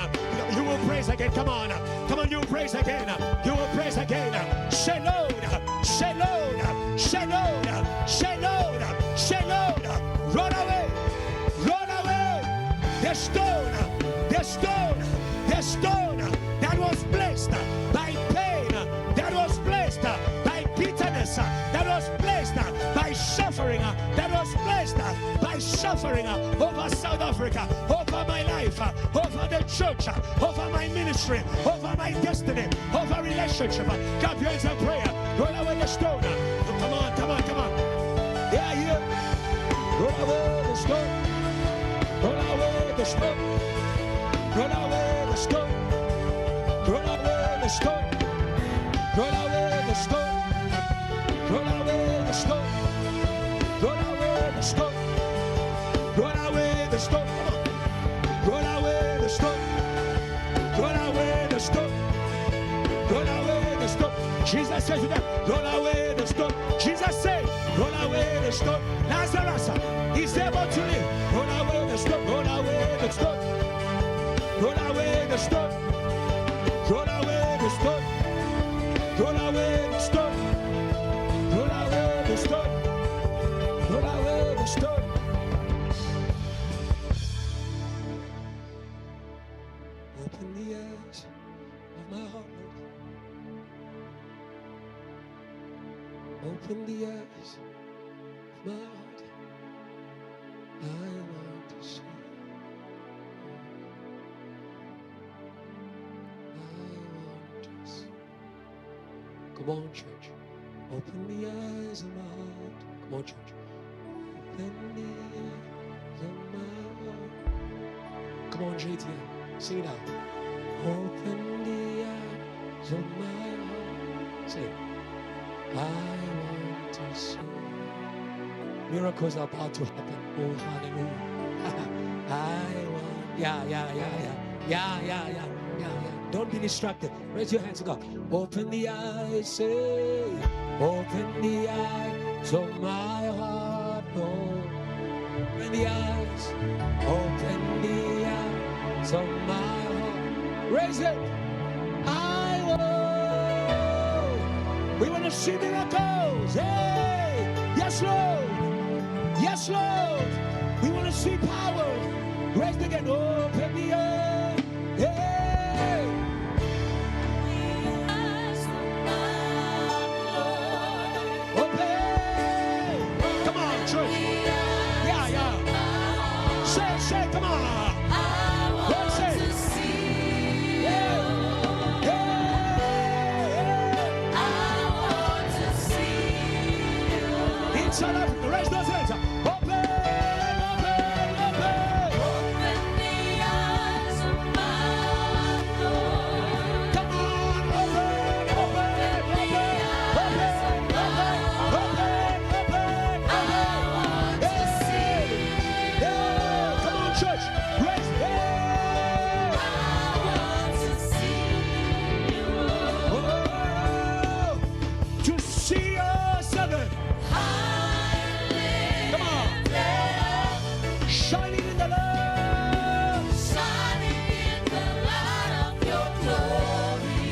You will praise again. Come on. Come on, you will praise again. You will praise again. Say Lord, say Lord, say Lord, say Lord, say Lord. Run away, run away. The stone, the stone, the stone that was placed by pain, that was placed by bitterness, that was placed by suffering, that was placed by suffering over South Africa, over my life, over the church, over my ministry, over my destiny, over relationship. Clap your hands and prayer. Roll away the stone. Come on, come on, come on. Yeah, yeah. Roll away the stone. Roll away the stone. Roll away the stone. Roll away the stone. Roll away the stone. Roll away the stone. Roll away the stone. Roll away the stone. Roll away the stone. Roll away the stone. Roll away the stone. Jesus said to them, roll away the stone. Jesus said, roll away the stone. Lazarus is able to live. Roll away the stone. Roll away the stone. Roll away the stone. Roll away the stone. Roll away the stone. Roll away the stone. Roll away the stone. Open the eyes of my heart, Lord. Open the eyes of my heart. I want to see. Come on, church. Open the eyes of my heart. Come on, church. Open the eyes of my heart. Come on, JTM. Sing it out. Open the eyes of my heart. Say it. I want to see. Miracles are about to happen. Oh, hallelujah. I want. Yeah. Don't be distracted. Raise your hands to God. Open the eyes, say, open the eyes of my heart, Lord. Open the eyes, open the eyes of my heart. Raise it. I want. We want to see miracles. Hey, yes, Lord. Yes, Lord. We want to see power. Raise it again. Open the eyes. Hey. Say, come on. I want to see you. I want to see you. Inside of the rest of the hands. Open, open, open. Open the eyes of my Lord. Come on, open, open, open, open. I want to see you. Come on, church. Raise it. I want to see you. Oh, to see yourself. Come on. Shining in the light. Shining in the light of your glory.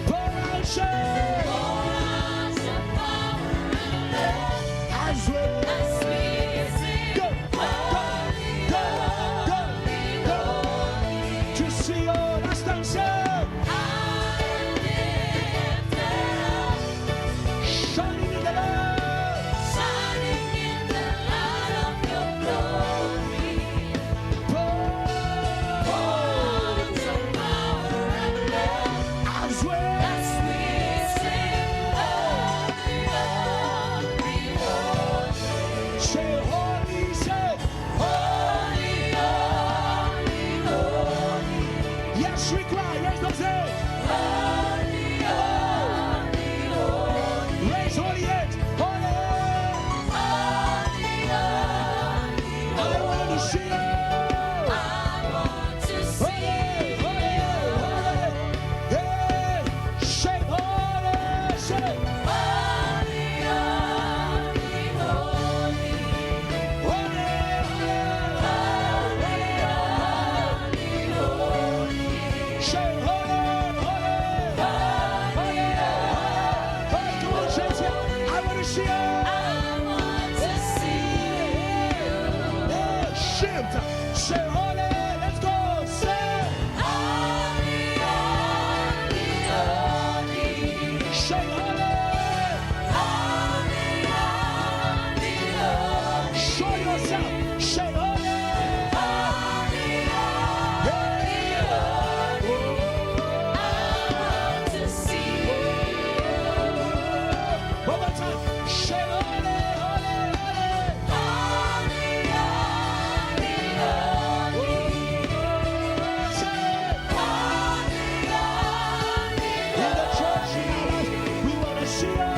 Pour out shine. Pour out your power and love As well. as we sing. Go, Holy, holy, holy. to see your last answer. I am lifted up, Shining in the light. shining in the light of your glory. see you. Shift. Say holy. Let's go. Say. Say holy. Show yourself. Say holy. One more time. Say holy, holy, in the church, we want to see you.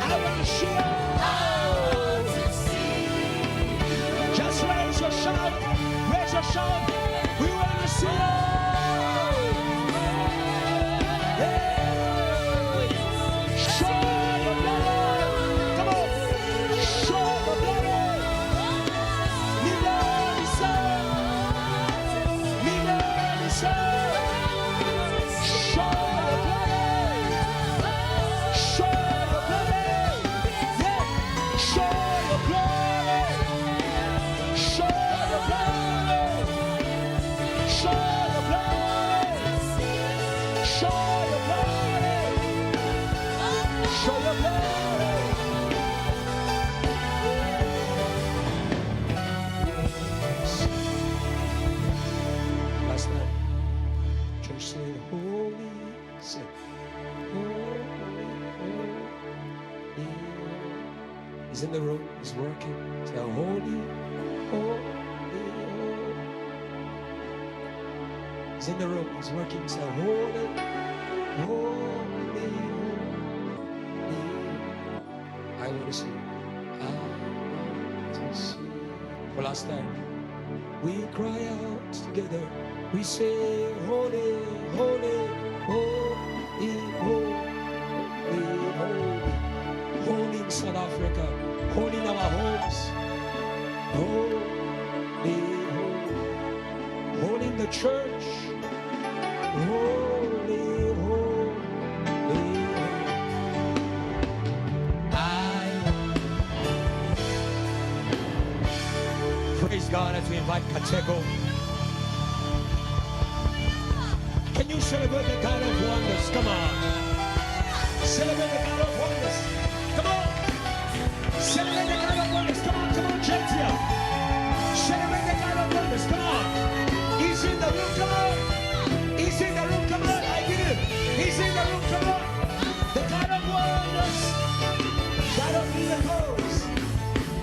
I want to see you. Just raise your shout. Raise your shout. We want to see you. Show your glory. Come on. Show your glory. Show your glory. Show your glory. Yeah. Show your glory. Show your glory. Show your glory. Show your glory. Show your glory. Last night, church said, holy, say, holy, holy. He's in the room, he's working. Say, holy, holy, holy. He's in the room, he's working. Say, holy, holy, holy. I want to see. I want to see. For last time, we cry out together. We say, holy, holy, holy, holy, holy. Holy in South Africa, holy in our homes, holy, holy, holy in the church, holy, holy, holy. Praise God as we invite Nkateko. Can you celebrate the God of wonders? Come on. Celebrate the God of wonders. Come on. Celebrate the God of wonders. Come on, JTL. Celebrate the God of wonders. Come on. He's in the room. Come on. He's in the room. Come on. I get it. He's in the room. Come on. The God of wonders. God of miracles.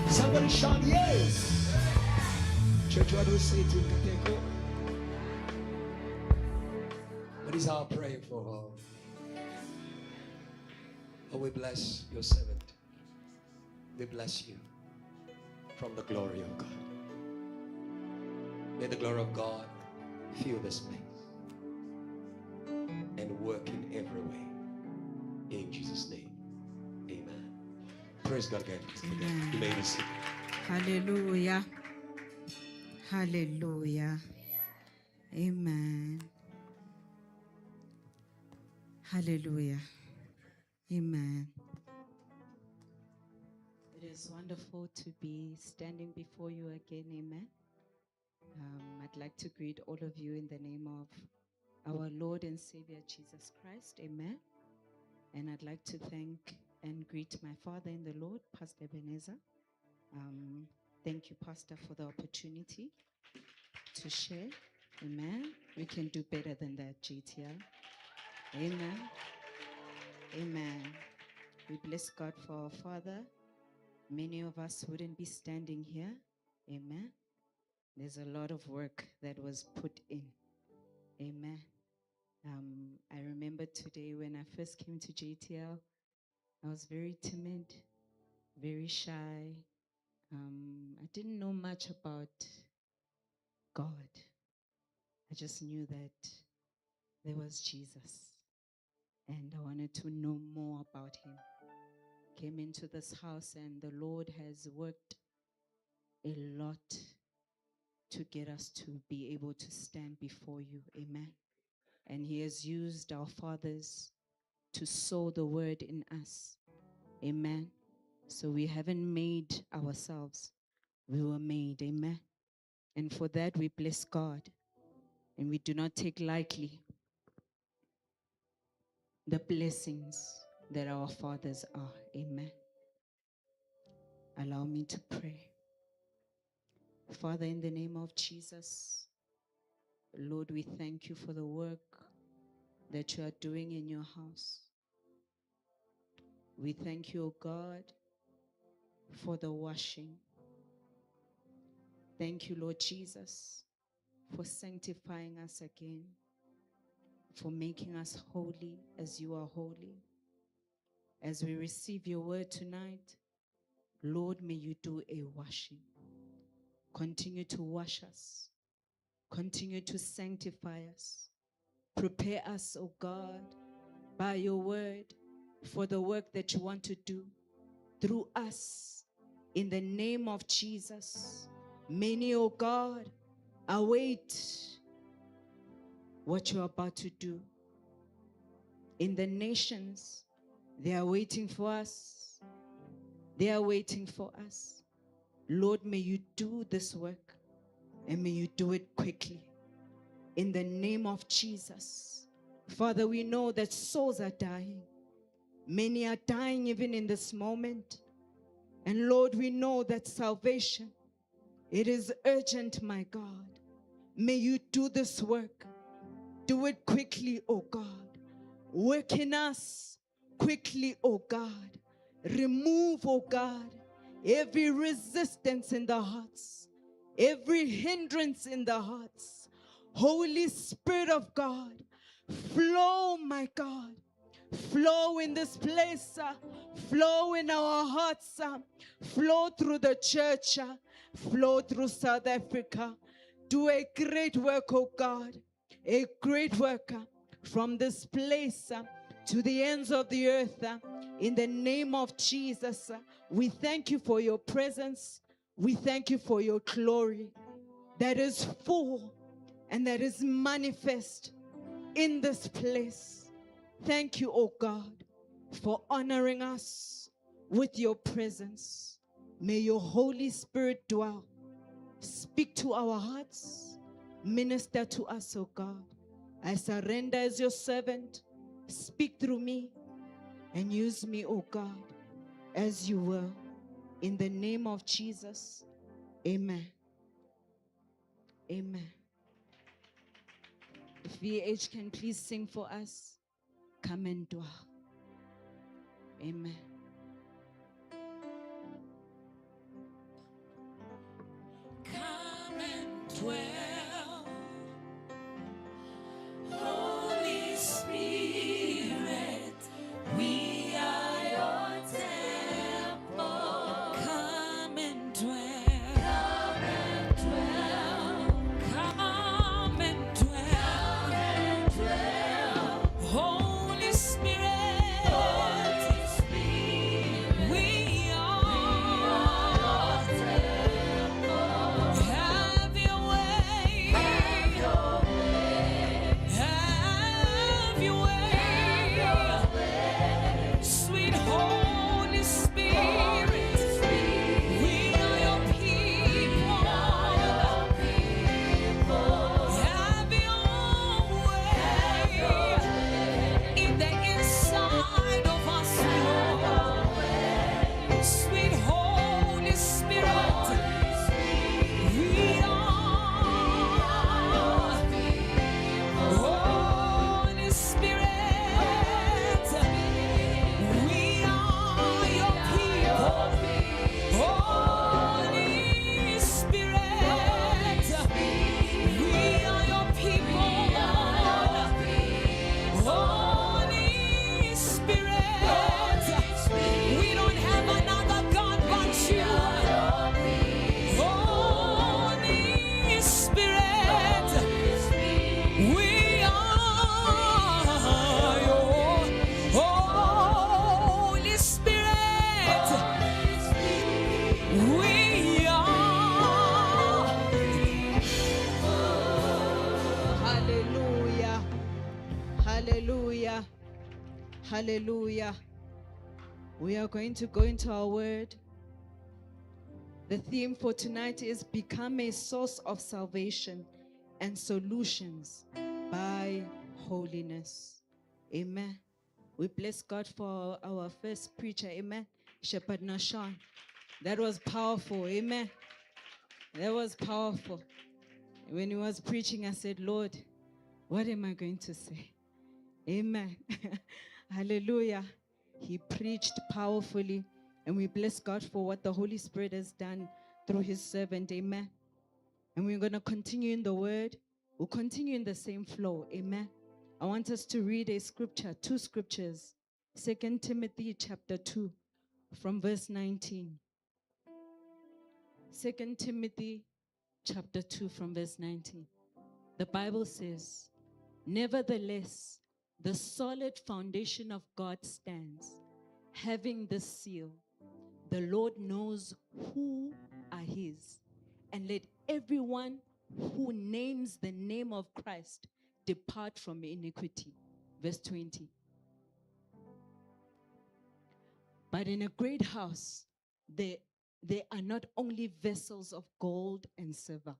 Somebody shout yes. Church, what do we say to Nkateko? What is our prayer for her? Oh, we bless your servant. We bless you from the glory of God. May the glory of God fill this place and work in every way. In Jesus' name, amen. Praise God, guys. You may be seated. Hallelujah. Hallelujah. Amen. Hallelujah. Amen. It is wonderful to be standing before you again. Amen. I'd like to greet all of you in the name of our Lord and Savior Jesus Christ. Amen. And I'd like to thank and greet my father in the Lord, Pastor Ebenezer. Thank you, Pastor, for the opportunity to share. Amen. We can do better than that, GTL. Amen. Amen. We bless God for our Father. Many of us wouldn't be standing here. Amen. There's a lot of work that was put in. Amen. I remember today when I first came to JTL, I was very timid, very shy. I didn't know much about God. I just knew that there was Jesus, and I wanted to know more about him. Came into this house, and the Lord has worked a lot to get us to be able to stand before you. Amen. And he has used our fathers to sow the word in us. Amen. So we haven't made ourselves. We were made. Amen. And for that we bless God. And we do not take lightly the blessings that our fathers are. Amen. Allow me to pray. Father, in the name of Jesus, Lord, we thank you for the work that you are doing in your house. We thank you, O God, for the washing. Thank you, Lord Jesus, for sanctifying us again, for making us holy as you are holy. As we receive your word tonight, Lord, may you do a washing. Continue to wash us. Continue to sanctify us. Prepare us, O God, by your word for the work that you want to do through us. In the name of Jesus, many, O God, await what you're about to do. In the nations, they are waiting for us. They are waiting for us. Lord, may you do this work and may you do it quickly. In the name of Jesus. Father, we know that souls are dying. Many are dying even in this moment. And Lord, we know that salvation, it is urgent, my God. May you do this work. Do it quickly, O God. Work in us quickly, O God. Remove, O God, every resistance in the hearts, every hindrance in the hearts. Holy Spirit of God, flow, my God. Flow in this place, flow in our hearts, flow through the church, flow through South Africa. Do a great work, oh God, a great work from this place to the ends of the earth. In the name of Jesus, we thank you for your presence. We thank you for your glory that is full and that is manifest in this place. Thank you, oh God, for honoring us with your presence. May your Holy Spirit dwell. Speak to our hearts. Minister to us, oh God. I surrender as your servant. Speak through me and use me, oh God, as you will. In the name of Jesus, amen. Amen. If VH can please sing for us. Come and dwell. Amen. Come and dwell, Holy Spirit, we are your temple. Come and dwell, come and dwell, come and dwell, come and dwell. Holy Spirit, Holy Spirit. Hallelujah. We are going to go into our word. The theme for tonight is become a source of salvation and solutions by holiness. Amen. We bless God for our first preacher. Amen. Shepherd Nashon. That was powerful. Amen. That was powerful. When he was preaching, I said, Lord, what am I going to say? Amen. Hallelujah. He preached powerfully, and we bless God for what the Holy Spirit has done through his servant. Amen. And we're going to continue in the word. We'll continue in the same flow. Amen. I want us to read a scripture, two scriptures. 2 Timothy chapter 2 from verse 19. 2 Timothy chapter 2 from verse 19. The Bible says, nevertheless, the solid foundation of God stands, having this seal. The Lord knows who are his, and let everyone who names the name of Christ depart from iniquity. Verse 20. But in a great house, there are not only vessels of gold and silver,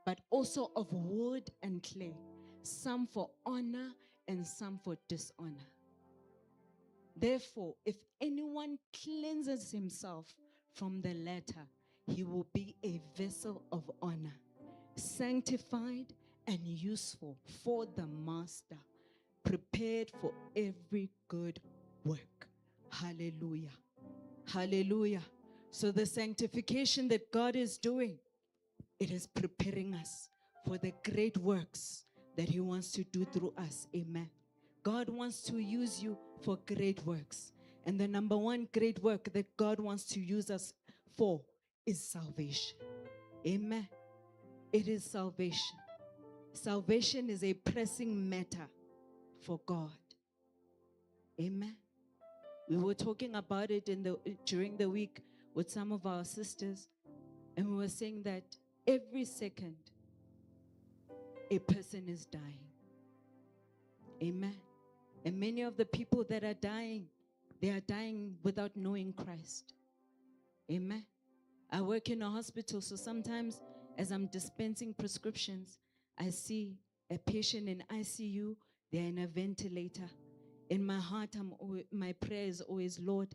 but also of wood and clay, some for honor and some for dishonor. Therefore, if anyone cleanses himself from the latter, he will be a vessel of honor, sanctified and useful for the master, prepared for every good work. Hallelujah. Hallelujah. So the sanctification that God is doing, it is preparing us for the great works that he wants to do through us. Amen. God wants to use you for great works. And the number one great work that God wants to use us for is salvation. Amen. It is salvation. Salvation is a pressing matter for God. Amen. We were talking about it during the week with some of our sisters, and we were saying that every second a person is dying. Amen. And many of the people that are dying, they are dying without knowing Christ. Amen. I work in a hospital, so sometimes as I'm dispensing prescriptions, I see a patient in ICU, they're in a ventilator. In my heart, my prayer is always, Lord,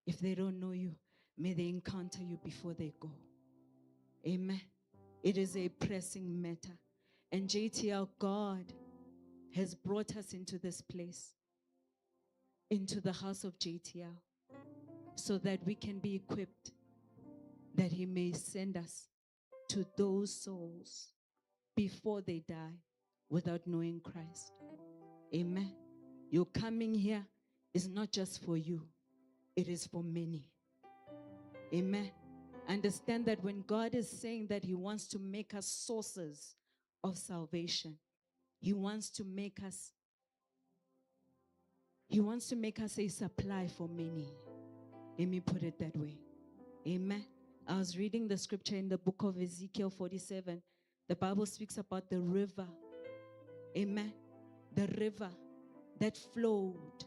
if they don't know you, may they encounter you before they go. Amen. It is a pressing matter. And JTL, God has brought us into this place, into the house of JTL, so that we can be equipped, that he may send us to those souls before they die without knowing Christ. Amen. Your coming here is not just for you, it is for many. Amen. Understand that when God is saying that he wants to make us sources of salvation, he wants to make us a supply for many. Let me put it that way. Amen. I was reading the scripture in the book of Ezekiel 47. The Bible speaks about the river. Amen. The river that flowed,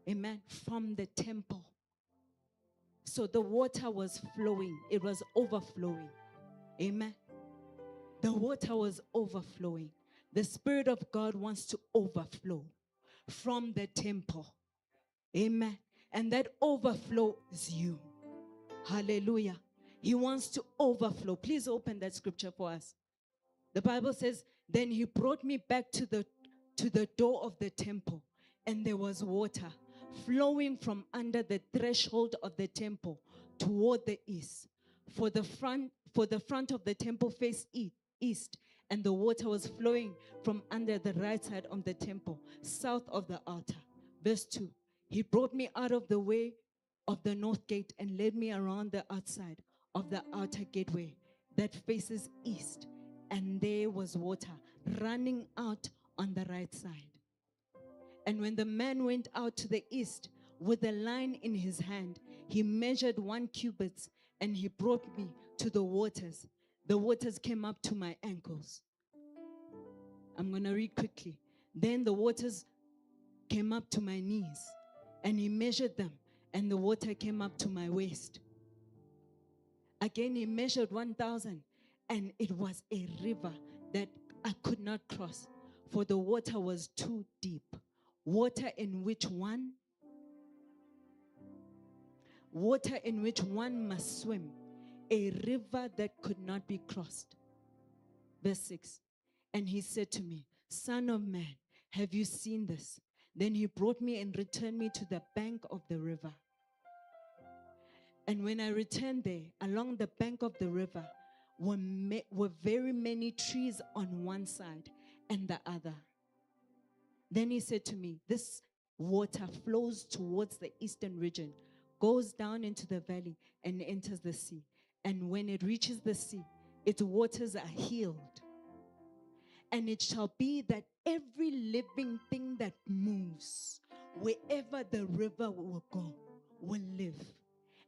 amen, from the temple. So the water was flowing. It was overflowing. Amen. The water was overflowing. The Spirit of God wants to overflow from the temple. Amen. And that overflow is you. Hallelujah. He wants to overflow. Please open that scripture for us. The Bible says, then he brought me back to the door of the temple, and there was water flowing from under the threshold of the temple toward the east. For the front of the temple faced east, and the water was flowing from under the right side of the temple, south of the altar. Verse 2, he brought me out of the way of the north gate and led me around the outside of the outer gateway that faces east, and there was water running out on the right side. And when the man went out to the east with a line in his hand, he measured 1 cubit, and he brought me to the waters. The waters came up to my ankles. I'm going to read quickly. Then the waters came up to my knees, and he measured them, and the water came up to my waist. Again, he measured 1,000, and it was a river that I could not cross, for the water was too deep. Water in which one must swim, a river that could not be crossed. Verse 6. And he said to me, Son of man, have you seen this? Then he brought me and returned me to the bank of the river. And when I returned there, along the bank of the river were very many trees on one side and the other. Then he said to me, this water flows towards the eastern region, goes down into the valley and enters the sea. And when it reaches the sea, its waters are healed. And it shall be that every living thing that moves, wherever the river will go, will live.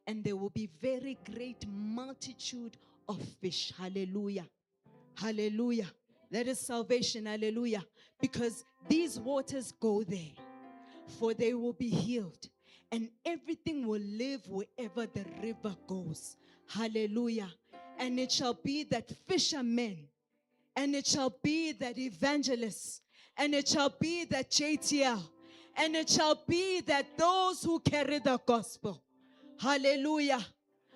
And there will be very great multitude of fish. Hallelujah. Hallelujah. That is salvation. Hallelujah. Because these waters go there, for they will be healed. And everything will live wherever the river goes. Hallelujah. And it shall be that fishermen, and it shall be that evangelists, and it shall be that JTL, and it shall be that those who carry the gospel, hallelujah,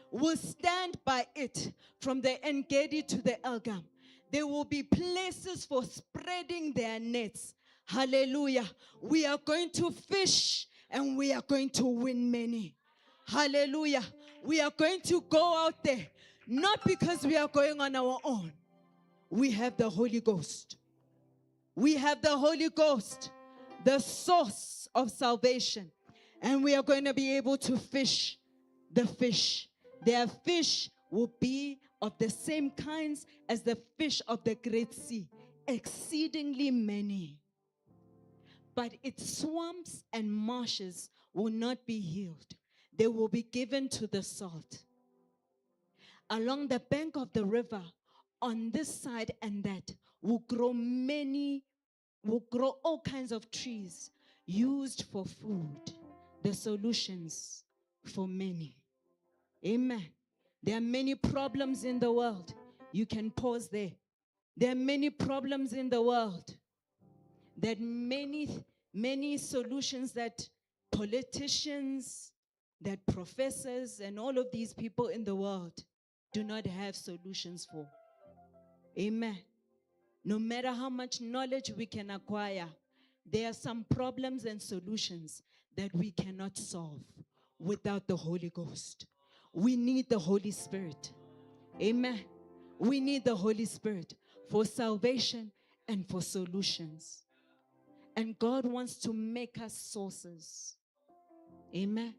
will stand by it from the Engedi to the Elgam. There will be places for spreading their nets. Hallelujah. We are going to fish and we are going to win many. Hallelujah. We are going to go out there, not because we are going on our own. We have the Holy Ghost. We have the Holy Ghost, the source of salvation. And we are going to be able to fish the fish. Their fish will be of the same kinds as the fish of the Great Sea, exceedingly many. But its swamps and marshes will not be healed. They will be given to the salt. Along the bank of the river, on this side and that, will grow all kinds of trees used for food, the solutions for many. Amen. There are many problems in the world. You can pause there. There are many problems in the world. That many solutions that politicians, that professors, and all of these people in the world do not have solutions for. Amen. No matter how much knowledge we can acquire, there are some problems and solutions that we cannot solve without the Holy Ghost. We need the Holy Spirit. Amen. We need the Holy Spirit for salvation and for solutions. And God wants to make us sources. Amen.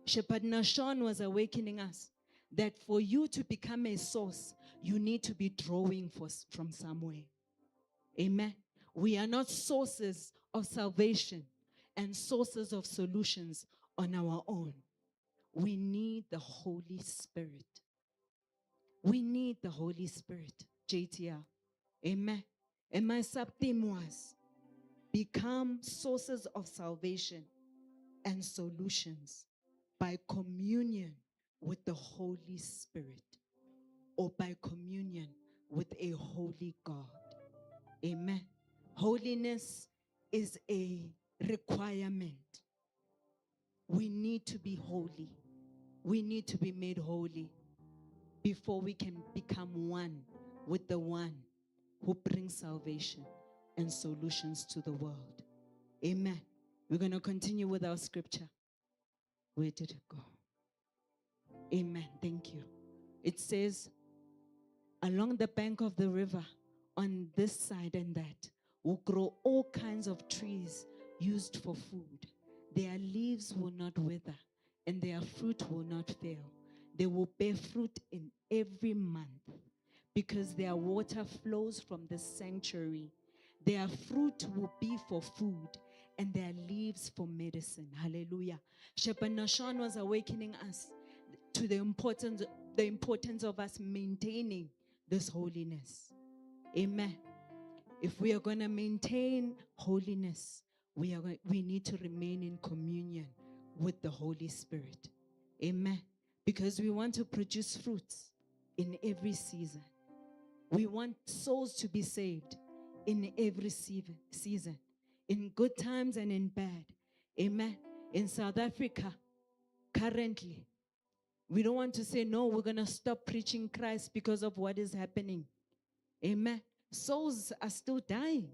Shepherd Nashon was awakening us that for you to become a source, you need to be drawing from somewhere. Amen. We are not sources of salvation and sources of solutions on our own. We need the Holy Spirit. We need the Holy Spirit. JTL. Amen. And my sub-theme was become sources of salvation and solutions by communion with the Holy Spirit, or by communion with a holy God. Amen. Holiness is a requirement. We need to be holy. We need to be made holy before we can become one with the one who brings salvation and solutions to the world. Amen. We're going to continue with our scripture. Where did it go? Amen. Thank you. It says, along the bank of the river, on this side and that, will grow all kinds of trees used for food. Their leaves will not wither, and their fruit will not fail. They will bear fruit in every month, because their water flows from the sanctuary. Their fruit will be for food, and their leaves for medicine. Hallelujah. Shepherd Nashon was awakening us to the importance of us maintaining this holiness. Amen. If we are going to maintain holiness, we need to remain in communion with the Holy Spirit. Amen. Because we want to produce fruits in every season. We want souls to be saved in every season, in good times and in bad. Amen. In South Africa, currently, we don't want to say, no, we're going to stop preaching Christ because of what is happening. Amen. Souls are still dying.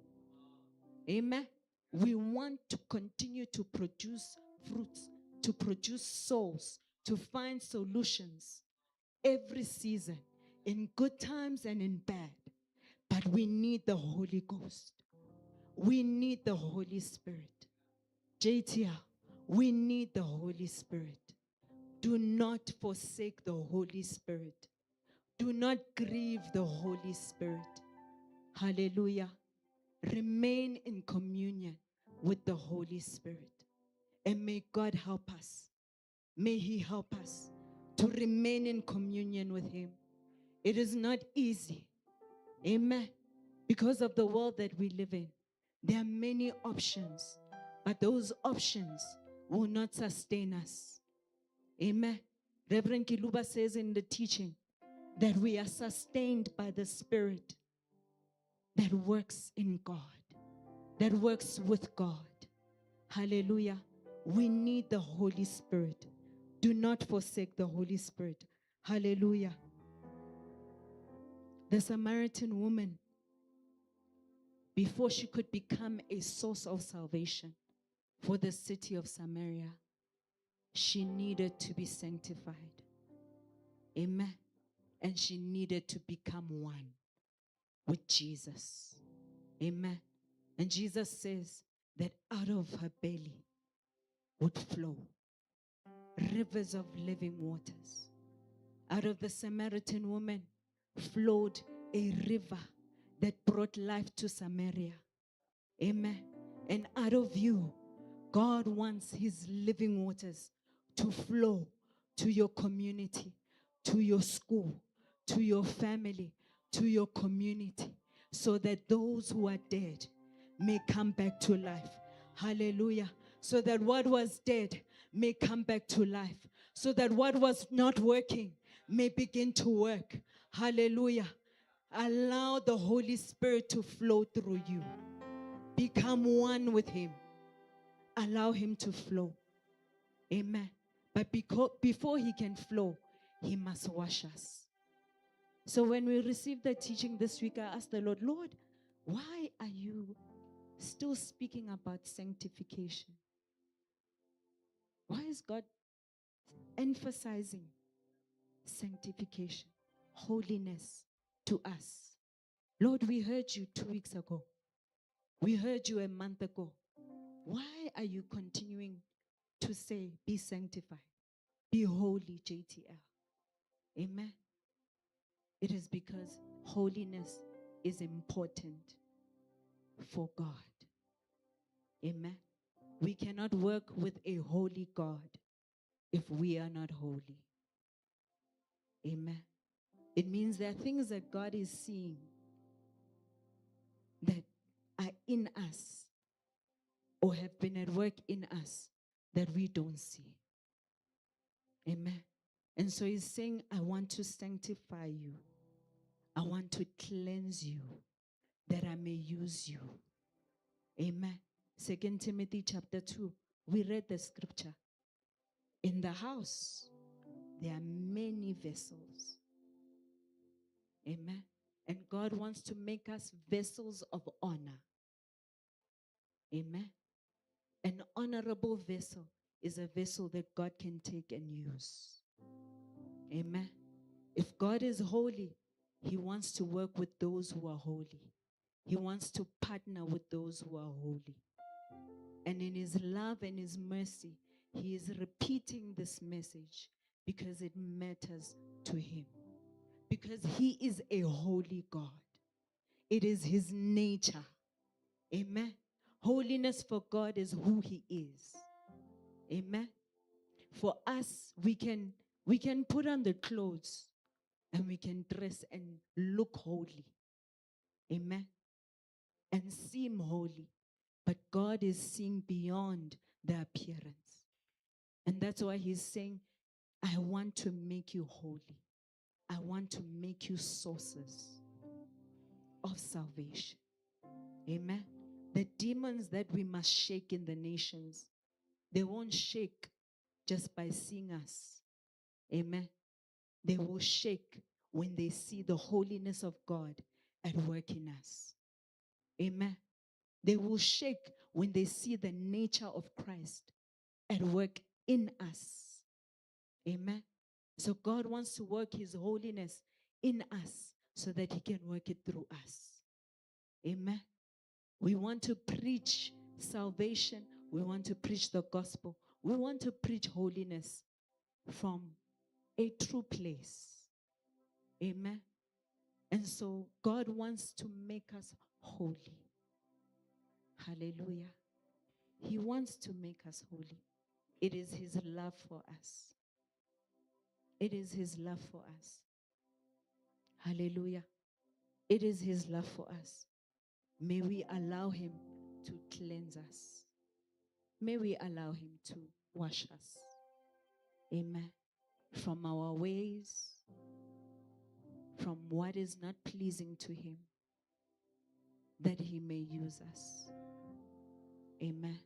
Amen. We want to continue to produce fruits, to produce souls, to find solutions every season, in good times and in bad. But we need the Holy Ghost. We need the Holy Spirit. JTR, we need the Holy Spirit. Do not forsake the Holy Spirit. Do not grieve the Holy Spirit. Hallelujah. Remain in communion with the Holy Spirit. And may God help us. May He help us to remain in communion with Him. It is not easy. Amen. Because of the world that we live in, there are many options, but those options will not sustain us. Amen. Reverend Kiluba says in the teaching that we are sustained by the Spirit that works in God, that works with God. Hallelujah. We need the Holy Spirit. Do not forsake the Holy Spirit. Hallelujah. The Samaritan woman, before she could become a source of salvation for the city of Samaria, she needed to be sanctified. Amen. And she needed to become one with Jesus. Amen. And Jesus says that out of her belly would flow rivers of living waters. Out of the Samaritan woman flowed a river that brought life to Samaria. Amen. And out of you, God wants His living waters to flow to your community, to your school, to your family, to your community, so that those who are dead may come back to life. Hallelujah. So that what was dead may come back to life. So that what was not working may begin to work. Hallelujah. Allow the Holy Spirit to flow through you. Become one with Him. Allow Him to flow. Amen. But before He can flow, He must wash us. So when we received the teaching this week, I asked the Lord, Lord, why are you still speaking about sanctification? Why is God emphasizing sanctification, holiness to us? Lord, we heard you 2 weeks ago. We heard you a month ago. Why are you continuing to say, be sanctified, be holy, JTL? Amen. It is because holiness is important for God. Amen. We cannot work with a holy God if we are not holy. Amen. It means there are things that God is seeing that are in us or have been at work in us that we don't see. Amen. And so He's saying, I want to sanctify you. I want to cleanse you that I may use you. Amen. 2 Timothy chapter 2, we read the scripture. In the house, there are many vessels. Amen. And God wants to make us vessels of honor. Amen. An honorable vessel is a vessel that God can take and use. Amen. If God is holy, He wants to work with those who are holy. He wants to partner with those who are holy. And in His love and His mercy, He is repeating this message because it matters to Him. Because He is a holy God. It is His nature. Amen. Holiness for God is who He is. Amen. For us, we can put on the clothes and we can dress and look holy. Amen. And seem holy. But God is seeing beyond the appearance. And that's why he's saying, I want to make you holy. I want to make you sources of salvation. Amen. The demons that we must shake in the nations, they won't shake just by seeing us. Amen. They will shake when they see the holiness of God at work in us. Amen. They will shake when they see the nature of Christ at work in us. Amen. So God wants to work his holiness in us so that he can work it through us. Amen. We want to preach salvation. We want to preach the gospel. We want to preach holiness from a true place. Amen. And so God wants to make us holy. Hallelujah. He wants to make us holy. It is his love for us. It is his love for us. Hallelujah. It is his love for us. May we allow him to cleanse us. May we allow him to wash us. Amen. From our ways, from what is not pleasing to him, that he may use us. Amen.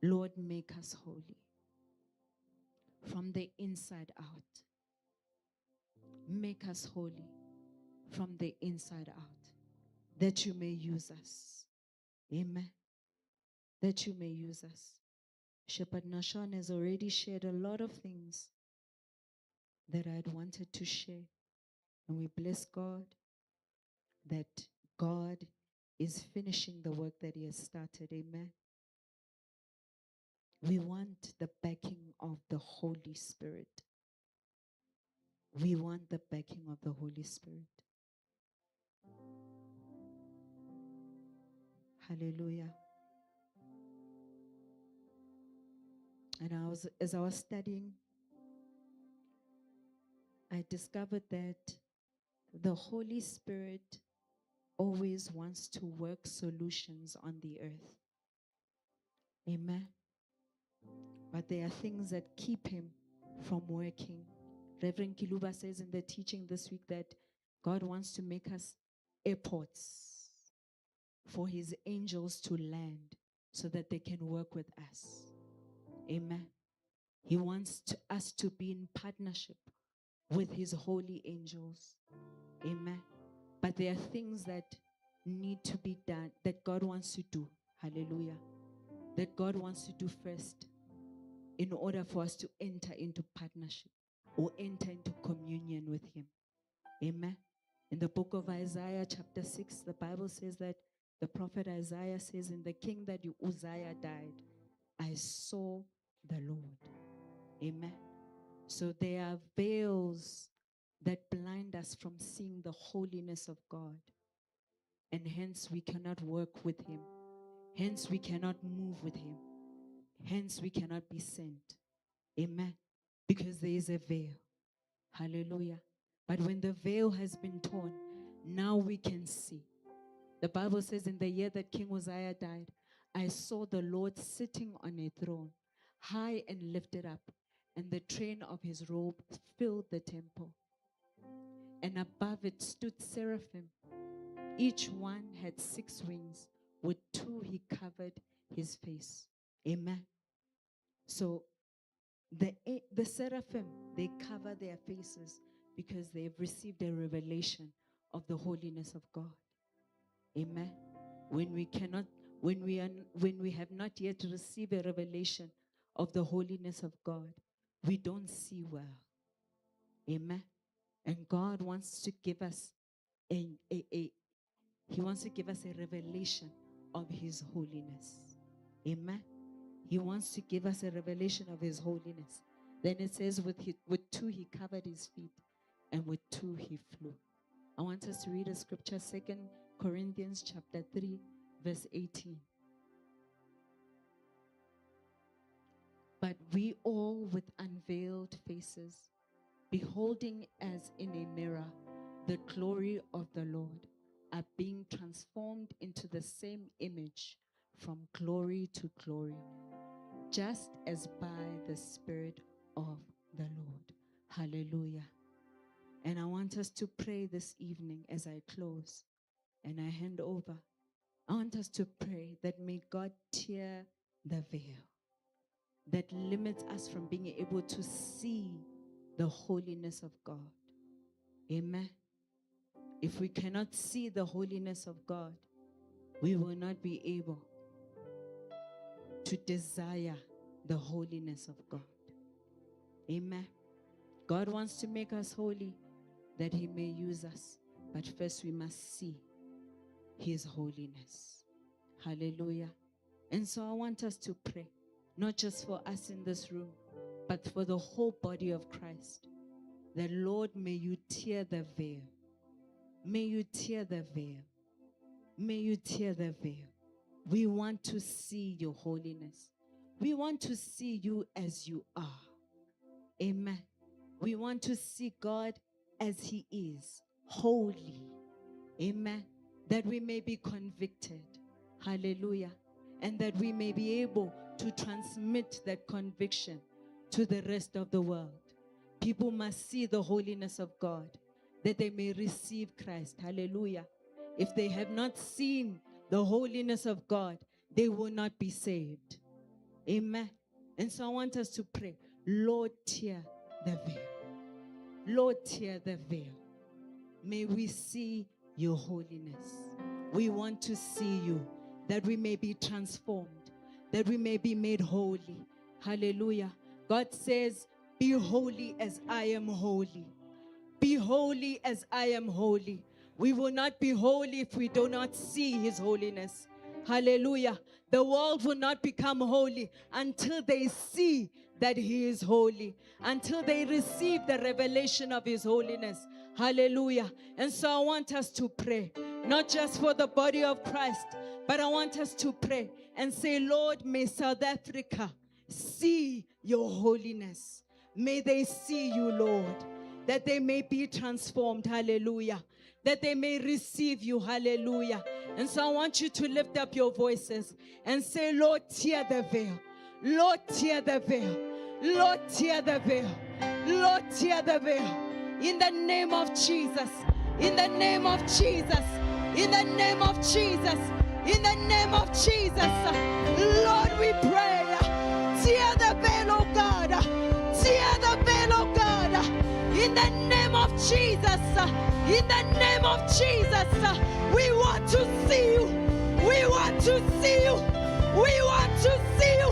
Lord, make us holy from the inside out. Make us holy from the inside out, that you may use us. Amen. That you may use us. Shepherd Nashon has already shared a lot of things that I had wanted to share. And we bless God that God is finishing the work that he has started. Amen. We want the backing of the Holy Spirit. We want the backing of the Holy Spirit. Hallelujah. And as I was studying, I discovered that the Holy Spirit always wants to work solutions on the earth. Amen. But there are things that keep him from working. Reverend Kiluba says in the teaching this week that God wants to make us airports for his angels to land so that they can work with us. Amen. He wants us to be in partnership with his holy angels. Amen. But there are things that need to be done, that God wants to do. Hallelujah. That God wants to do first in order for us to enter into partnership or enter into communion with him. Amen. In the book of Isaiah chapter 6, the Bible says that the prophet Isaiah says, in the king that Uzziah died, I saw the Lord. Amen. So there are veils that blind us from seeing the holiness of God. And hence we cannot work with him. Hence we cannot move with him. Hence we cannot be sent. Amen. Because there is a veil. Hallelujah. But when the veil has been torn, now we can see. The Bible says in the year that King Uzziah died, I saw the Lord sitting on a throne, high and lifted up, and the train of his robe filled the temple. And above it stood seraphim. Each one had 6 wings. With 2 he covered his face. Amen. So the seraphim, they cover their faces because they've received a revelation of the holiness of God. Amen. When we have not yet received a revelation of the holiness of God, we don't see well. Amen. And God wants to give us He wants to give us a revelation of his holiness. Amen. He wants to give us a revelation of his holiness. Then it says with 2 he covered his feet, and with 2 he flew. I want us to read a scripture, 2 Corinthians chapter 3, verse 18. But we all with unveiled faces, beholding as in a mirror the glory of the Lord, are being transformed into the same image from glory to glory, just as by the Spirit of the Lord. Hallelujah. And I want us to pray this evening as I close and I hand over. I want us to pray that may God tear the veil that limits us from being able to see the holiness of God. Amen. If we cannot see the holiness of God, we will not be able to desire the holiness of God. Amen. God wants to make us holy that He may use us. But first we must see His holiness. Hallelujah. And so I want us to pray, not just for us in this room, but for the whole body of Christ. That Lord, may you tear the veil. May you tear the veil. May you tear the veil. We want to see your holiness. We want to see you as you are. Amen. We want to see God as He is, holy. Amen. That we may be convicted. Hallelujah. And that we may be able to transmit that conviction to the rest of the world. People must see the holiness of God, that they may receive Christ. Hallelujah. If they have not seen the holiness of God, they will not be saved. Amen. And so I want us to pray, Lord, tear the veil. Lord, tear the veil. May we see your holiness. We want to see you, that we may be transformed, that we may be made holy. Hallelujah. God says, be holy as I am holy. Be holy as I am holy. We will not be holy if we do not see His holiness. Hallelujah. The world will not become holy until they see that He is holy, until they receive the revelation of His holiness. Hallelujah. And so I want us to pray, not just for the body of Christ, but I want us to pray and say, Lord, may South Africa see your holiness. May they see you, Lord, that they may be transformed. Hallelujah. That they may receive you. Hallelujah. And so I want you to lift up your voices and say, Lord, tear the veil. Lord, tear the veil. Lord, tear the veil. Lord, tear the veil. In the name of Jesus. In the name of Jesus. In the name of Jesus. In the name of Jesus. Lord, we pray. Tear the veil, oh God. Tear the veil, oh God. In the name of Jesus. In the name of Jesus. We want to see you. We want to see you. We want to see you.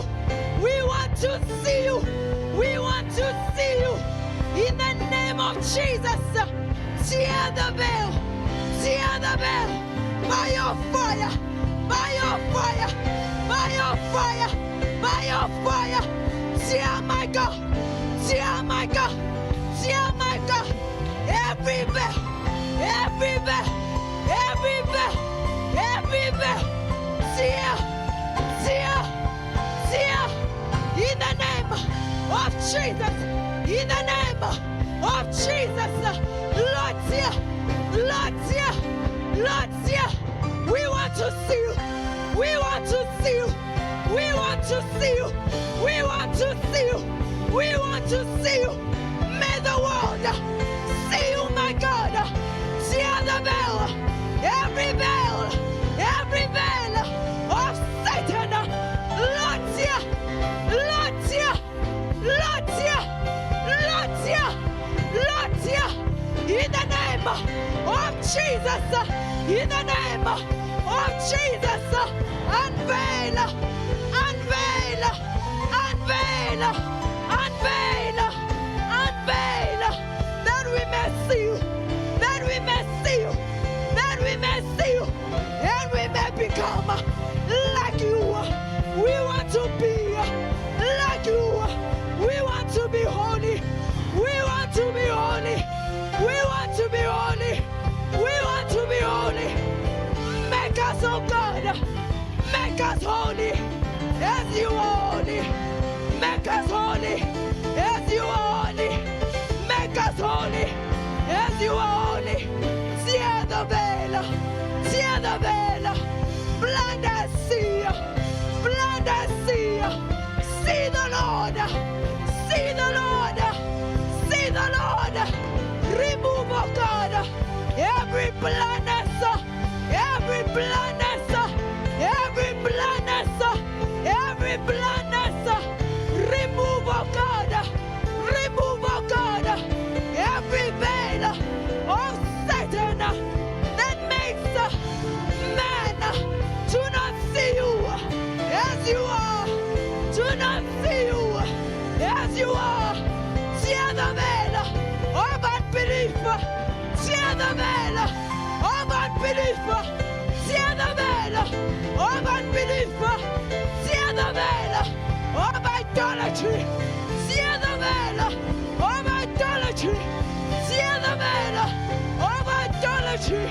We want to see you. We want to see you. In the name of Jesus. Tear the veil. Tear the veil. By your fire. By your fire. By your fire. By your fire. Tear my God. Tear my God. Tear my God. Every veil. Every veil. Every veil. Every veil. Tear. Tear. Tear. In the name of Jesus. In the name of Jesus. Lord, tear. Lord, tear. Lord, tear. We want to see you. We want to see you. We want to see you. We want to see you. We want to see you. May the world see you, my God. Tear the veil. Every veil. Every veil of Satan. Lord, tear. Lord, tear. Lord, tear. Lord, tear. Lord, tear. In the name of Jesus. In the name of Jesus. Unveil. Unveil. Unveil. Unveil. Unveil. That we may see you. That we may see you. That we may see you. And we may become like you. We want to be like you. We want to be holy. We want to be holy. We want to be holy. We want to be holy. Make us, oh God. Make us holy as you are holy. Make us holy as you are holy. Make us holy as you are holy. Tear the veil. Tear the veil. Blind us see. Let us see the Lord, see the Lord, see the Lord. Remove, oh God, every blindness, every blindness, every blindness, every blindness. Remove, oh God, remove, oh God, every veil of Satan that makes man do not see you as you are, do not see you as you are. Tear the veil of unbelief, tear the veil of unbelief, tear the veil of unbelief, tear the veil of idolatry, tear the veil of idolatry, tear the veil of idolatry.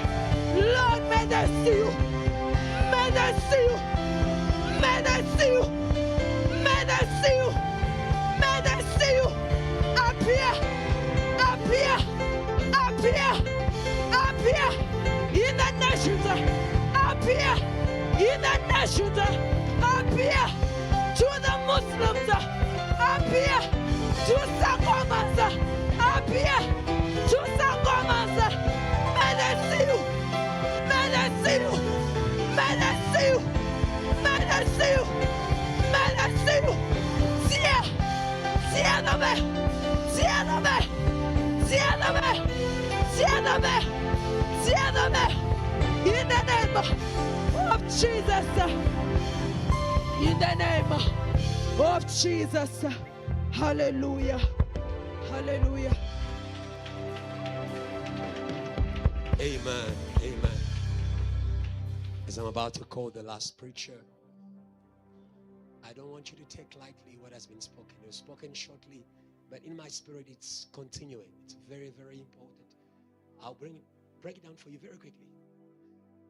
Lord, may they see you, may they see you, may they see you, may they see you, may they see you. Appear, appear, appear, appear in the nations, appear in the nations, appear to the Muslims, appear to Sangomas, appear to Sangomas. May they see you, may they see you, may they see you, may they see you, may they see you. Tear the veil, tear the veil, tear the veil, tear the veil, tear the veil. In the name of Jesus, in the name of Jesus. Hallelujah, hallelujah. Amen. Amen. As I'm about to call the last preacher, I don't want you to take lightly what has been spoken. It was spoken shortly, but in my spirit it's continuing. It's very, very important. I'll break it down for you very quickly.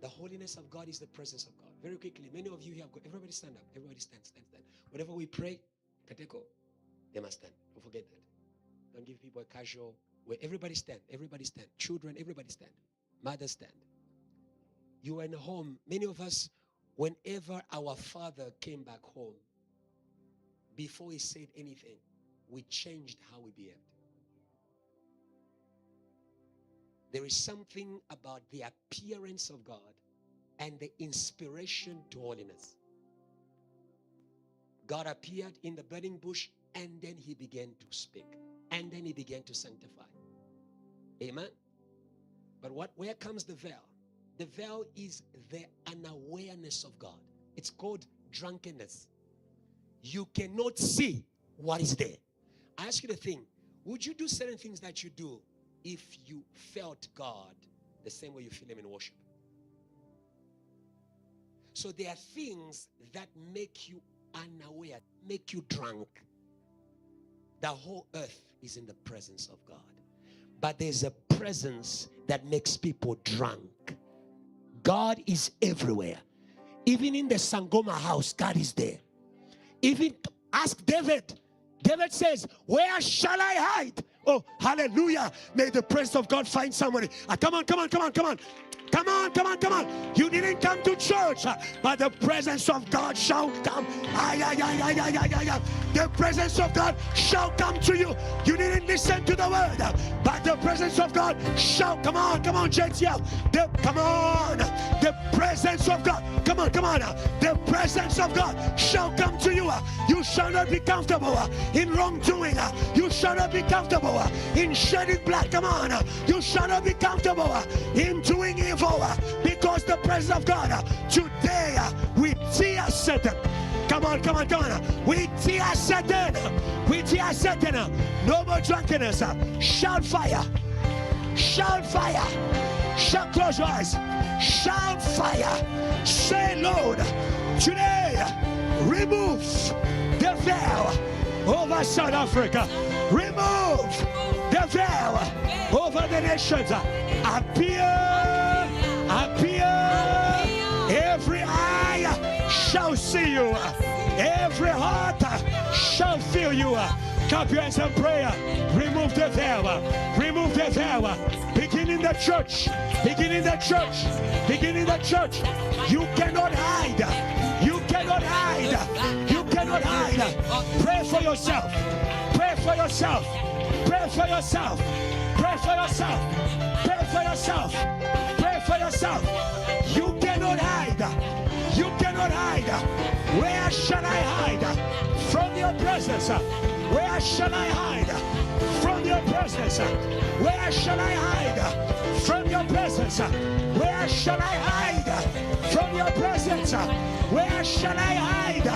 The holiness of God is the presence of God. Very quickly, many of you here have got, everybody stand up. Everybody stand. Whatever we pray, Nkateko, they must stand. Don't forget that. Don't give people a casual way. Everybody stand. Everybody stand. Children, everybody stand. Mothers stand. You are in a home. Many of us, whenever our father came back home, before he said anything, we changed how we behaved. There is something about the appearance of God and the inspiration to holiness. God appeared in the burning bush and then he began to speak. And then he began to sanctify. Amen? But where comes the veil? The veil is the unawareness of God. It's called drunkenness. You cannot see what is there. I ask you the thing, would you do certain things that you do if you felt God the same way you feel him in worship? So there are things that make you unaware, make you drunk. The whole earth is in the presence of God. But there's a presence that makes people drunk. God is everywhere. Even in the Sangoma house, God is there. Even ask David. David says, where shall I hide? Oh, hallelujah. May the presence of God find somebody. Come on. You didn't come to church, but the presence of God shall come. The presence of God shall come to you. You didn't listen to the word, but the presence of God shall come on, JTL. The presence of God. Come on. The presence of God shall come to you. You shall not be comfortable in wrongdoing. You shall not be comfortable in shedding blood. Come on. You shall not be comfortable in doing evil. Because the presence of God today we tear Satan. Come on. We tear Satan. No more drunkenness. Shout fire. Shout, close your eyes. Shout fire. Say, Lord, today remove the veil over South Africa. Remove the veil over the nations. Appear. Every eye shall see you. Every heart shall feel you. Clap your hands and prayer. Remove the veil. Begin in the church. You cannot hide. cannot hide. Pray for yourself. Pray for yourself. Pray for yourself. Pray for yourself. Pray for yourself. Pray for yourself. You cannot hide. You cannot hide. Where shall I hide? From your presence. Where shall I hide? From your presence. Where shall I hide? From your presence. Where shall I hide? From your presence. Where shall I hide?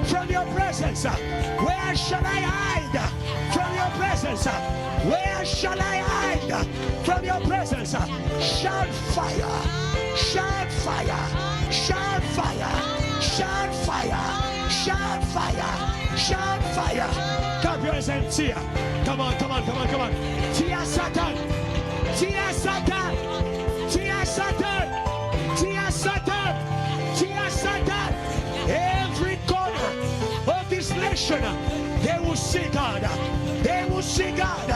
From your presence. Where shall I hide? From your presence. Where shall I hide? From your presence. Shout fire. Shout fire. Shout fire. Shout fire. Shout fire. Shout fire. Clap your hands and tear. Come on, come on, come on, come on. Tear Satan. Tear Satan. Tear Satan. Tear Satan. Tear Satan. Every corner of this nation, they will see God. They will see God.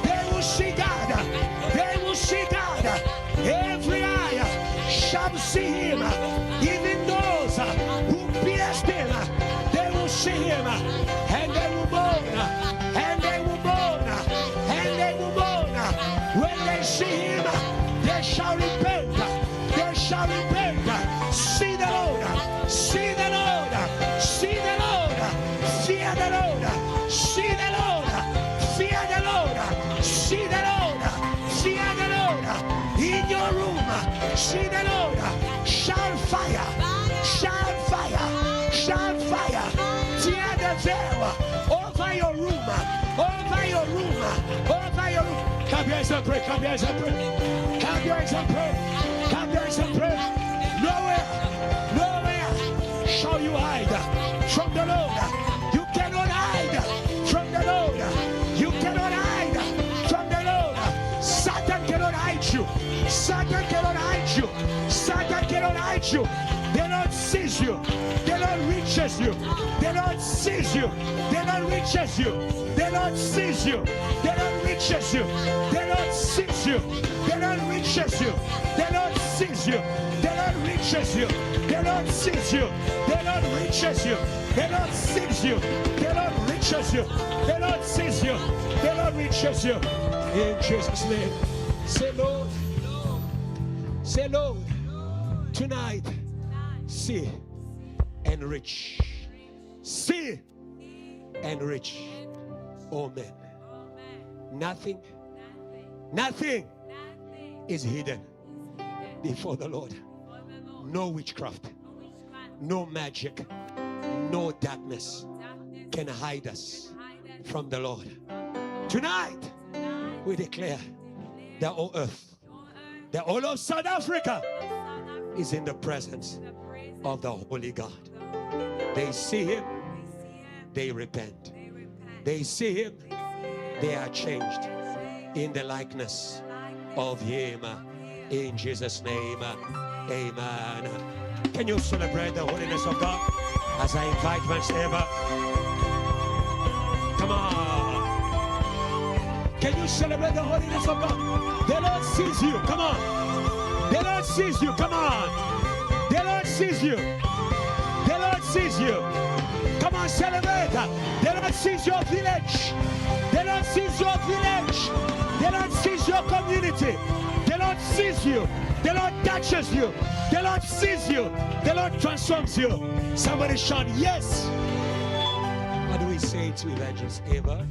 They will see God. They will see God. Every eye shall see him. Even those who pierced him, they will see him. And they will mourn. And they will mourn. And they will mourn. When they see him, they shall repent. They shall repent. See the Lord. See the Lord. See the Lord. Fear the Lord. See the Lord. Fear the Lord. See the Lord. Fear the Lord. In your room, see the Lord. Shout fire. Shout fire. Shout fire. Tear the veil over your room. Over your room. Over your room. Come here and pray. Come here and pray. Come here and pray. Come here and pray. Nowhere. Nowhere shall you hide from the Lord. You cannot hide from the Lord. You cannot hide from the Lord. Satan cannot hide you. Satan cannot hide you. Satan cannot hide you. The Lord sees you. The Lord reaches you. The Lord sees you. The Lord reaches you. The Lord sees you. The Lord reaches you. The Lord sees you. The Lord reaches you. The Lord sees you. The Lord reaches you. The Lord sees you. The Lord reaches you. The Lord sees you. The Lord reaches you. The Lord sees you. The Lord reaches you. In Jesus' name. Say, Lord. Say, Lord. Tonight. See and reach. See and reach. Amen. Nothing is hidden before the Lord. No witchcraft, no magic, no darkness can hide us from the Lord. Tonight, we declare that all earth, that all of South Africa is in the presence of the Holy God. They see him, they repent. They see him, they are changed in the likeness of him. In Jesus' name, amen. Can you celebrate the holiness of God as I invite my savior? Come on. Can you celebrate the holiness of God? The Lord sees you. Come on. The Lord sees you. Come on. The Lord sees you. The Lord sees you. Come on, celebrate. The Lord sees your village. The Lord sees your village. The Lord sees your community. The Lord sees you. The Lord touches you. The Lord sees you. The Lord transforms you. Somebody shout, yes. What do we say to Evangelist Eva?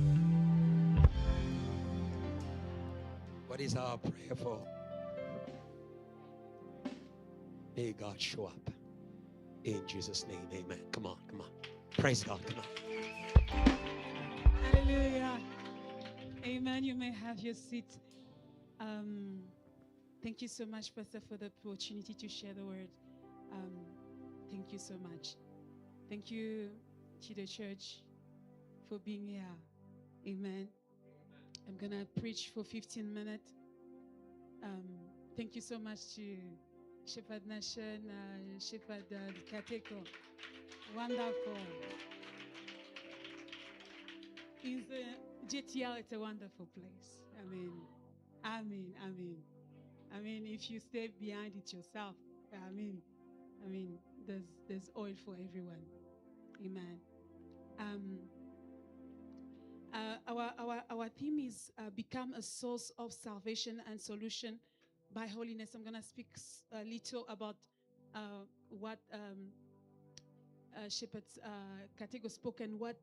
What is our prayer for? May God show up. In Jesus' name, amen. Come on, come on. Praise God, come on. Hallelujah. Amen. You may have your seat. Thank you so much, Pastor, for the opportunity to share the word. Thank you so much. Thank you to the church for being here. Amen. I'm going to preach for 15 minutes. Thank you so much to Shepherd Nashon, Shepherd Nkateko. Wonderful. In the JTL, it's a wonderful place. I mean, if you stay behind it yourself, there's oil for everyone. Amen. Um, our theme is become a source of salvation and solution by holiness. I'm going to speak a little about what Shepherd Nkateko spoke and what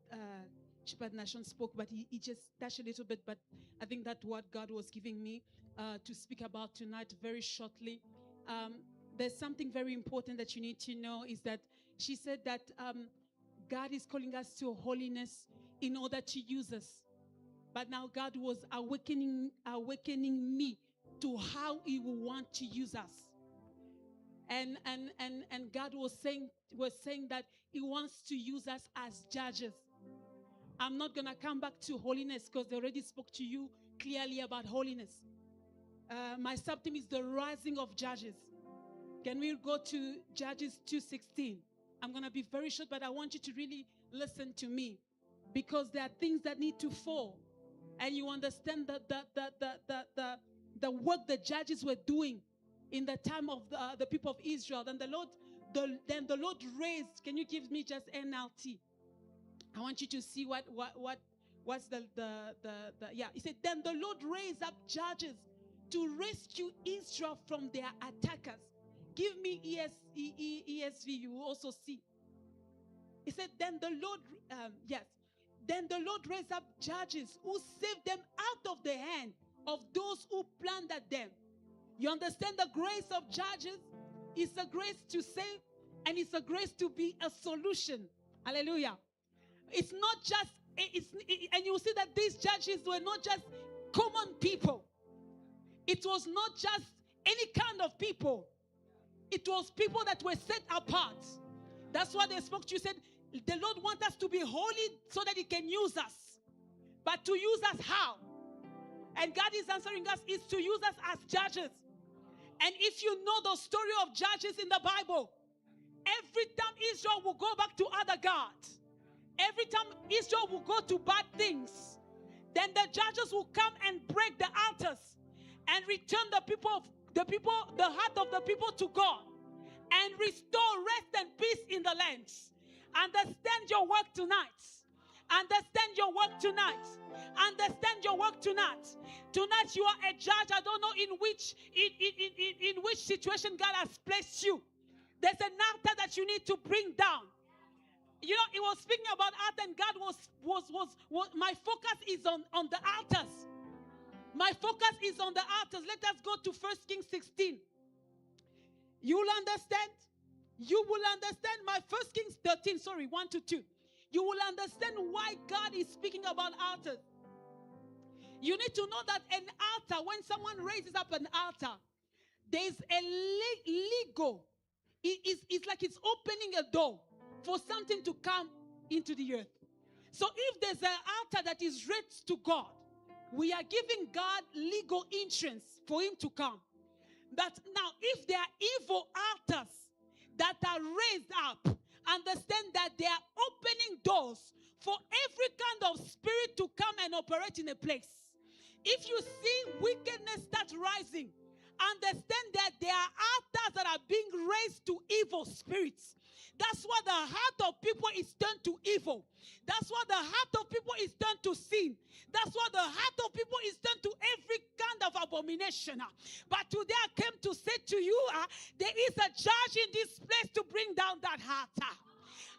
Shepherd Nashon spoke, but he just touched a little bit. But I think that's what God was giving me to speak about tonight very shortly. There's something very important that you need to know is that she said that God is calling us to holiness in order to use us. But now God was awakening me to how He will want to use us. And God was saying that He wants to use us as judges. I'm not gonna come back to holiness because they already spoke to you clearly about holiness. My subtheme is the rising of judges. Can we go to Judges 2:16? I'm gonna be very short, but I want you to really listen to me, because there are things that need to fall, and you understand that the work the judges were doing in the time of the people of Israel. Then the Lord raised. Can you give me just NLT? I want you to see what's the yeah. He said, then the Lord raised up judges to rescue Israel from their attackers. Give me ESV. You will also see. He said, then the Lord, then the Lord raised up judges who saved them out of the hand of those who plundered them. You understand the grace of judges? It's a grace to save, and it's a grace to be a solution. Hallelujah. It's not just, and you will see that these judges were not just common people. It was not just any kind of people. It was people that were set apart. That's why they spoke to you, said, the Lord wants us to be holy so that He can use us. But to use us how? And God is answering us is to use us as judges. And if you know the story of judges in the Bible, every time Israel will go back to other gods, every time Israel will go to bad things, then the judges will come and break the altars and return the heart of the people to God and restore rest and peace in the lands. Understand your work tonight. Understand your work tonight. Understand your work tonight. Tonight you are a judge. I don't know in which situation God has placed you. There's an altar that you need to bring down. You know, it was speaking about altar, and God was my focus is on the altars. My focus is on the altars. Let us go to 1 Kings 16. You will understand. You will understand. My 1 Kings 13, 1 to 2. You will understand why God is speaking about altars. You need to know that an altar, when someone raises up an altar, there's a legal. It's like it's opening a door for something to come into the earth. So if there's an altar that is raised to God, we are giving God legal entrance for Him to come. But now, if there are evil altars that are raised up, understand that they are opening doors for every kind of spirit to come and operate in a place. If you see wickedness start rising, understand that there are altars that are being raised to evil spirits. That's why the heart of people is turned to evil. That's why the heart of people is turned to sin. That's why the heart of people is turned to every kind of abomination. But today I came to say to you, there is a judge in this place to bring down that heart.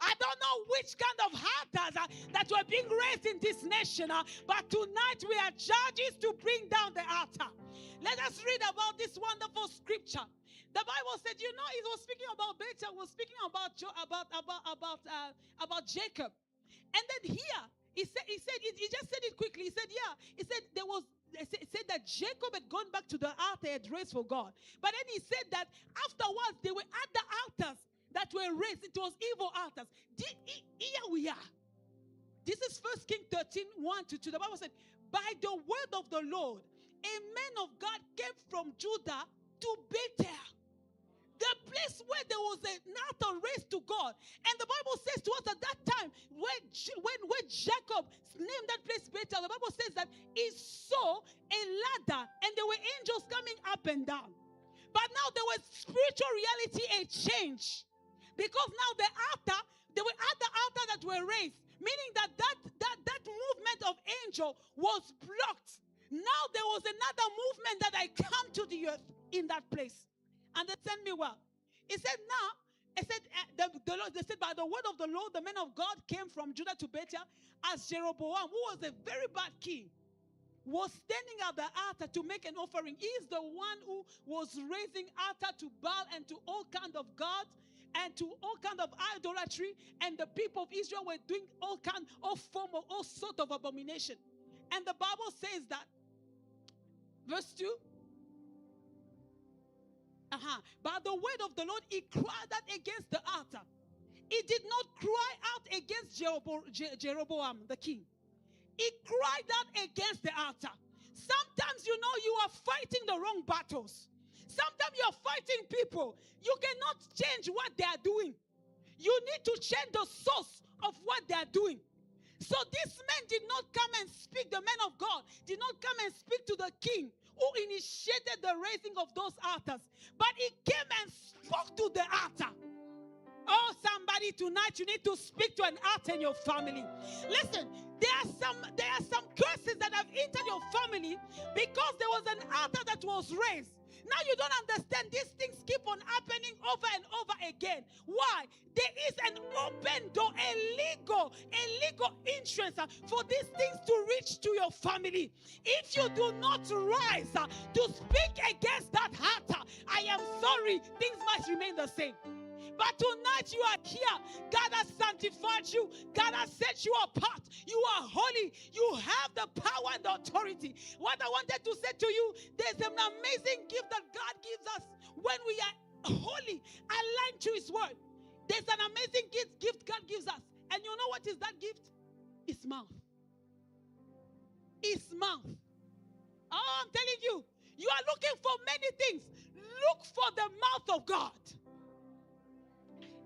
I don't know which kind of altars that were being raised in this nation, but tonight we are judges to bring down the altar. Let us read about this wonderful scripture. The Bible said, you know, it was speaking about Bethel, was speaking about Jacob. And then here, he just said it quickly. He said, he said it said that Jacob had gone back to the altar he had raised for God. But then he said that afterwards there were other altars that were raised. It was evil altars. Here we are. This is 1 Kings 13, 1 to 2. The Bible said, by the word of the Lord, a man of God came from Judah to Bethel, the place where there was an altar raised to God. And the Bible says to us at that time, when Jacob named that place Bethel, the Bible says that he saw a ladder and there were angels coming up and down. But now there was spiritual reality, a change. Because now there were other altars that were raised. Meaning that movement of angel was blocked. Now there was another movement that I come to the earth in that place. Understand me well. He said, now, it said, the Lord, they said, by the word of the Lord, the man of God came from Judah to Bethel as Jeroboam, who was a very bad king, was standing at the altar to make an offering. He is the one who was raising altar to Baal and to all kinds of gods and to all kinds of idolatry. And the people of Israel were doing all sort of abomination. And the Bible says that, verse 2, by the word of the Lord, he cried out against the altar. He did not cry out against Jeroboam, the king. He cried out against the altar. Sometimes, you are fighting the wrong battles. Sometimes you are fighting people. You cannot change what they are doing. You need to change the source of what they are doing. So this man did not come and speak, the man of God did not come and speak to the king who initiated the raising of those altars. But he came and spoke to the altar. Oh, somebody tonight, you need to speak to an altar in your family. Listen, there are some curses that have entered your family because there was an altar that was raised. Now you don't understand. These things keep on happening over and over again. Why? There is an open door, a legal entrance for these things to reach to your family. If you do not rise to speak against that altar, I am sorry, things must remain the same. But tonight you are here. God has sanctified you. God has set you apart. You are holy. You have the power and the authority. What I wanted to say to you, there's an amazing gift that God gives us when we are holy, aligned to His word. There's an amazing gift God gives us. And you know what is that gift? His mouth. His mouth. Oh, I'm telling you, you are looking for many things. Look for the mouth of God.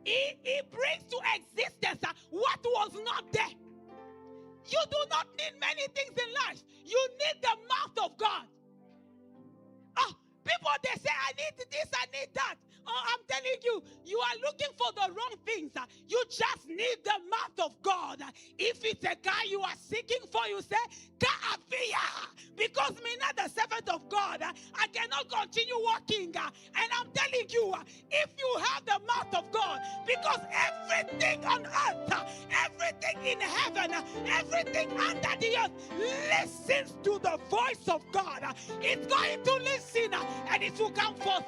He brings to existence what was not there. You do not need many things in life. You need the mouth of God. Oh, people, they say, I need this, I need that. Oh, I'm telling you, you are looking for the wrong things. You just need the mouth of God. If it's a guy you are seeking for, you say, Kaavia, because me not the servant of God. I cannot continue walking. And I'm telling you, if you have the mouth of God, because everything on earth, everything in heaven, everything under the earth listens to the voice of God. It's going to listen and it will come forth.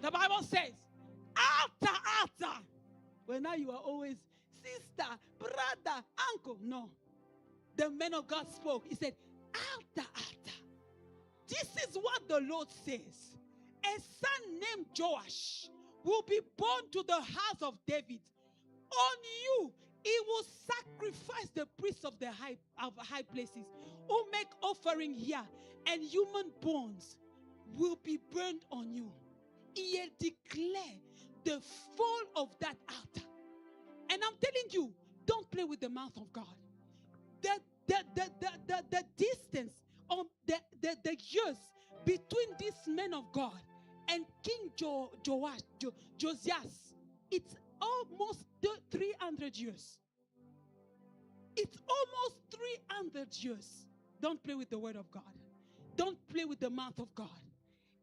The Bible says, altar. Well, now you are always sister, brother, uncle. No. The man of God spoke. He said, altar. This is what the Lord says. A son named Joash will be born to the house of David. On you, he will sacrifice the priests of the high places who make offering here, and human bones will be burned on you. He declared the fall of that altar. And I'm telling you, don't play with the mouth of God. The distance of the years between this man of God and King Josias, it's almost 300 years. It's almost 300 years. Don't play with the word of God. Don't play with the mouth of God.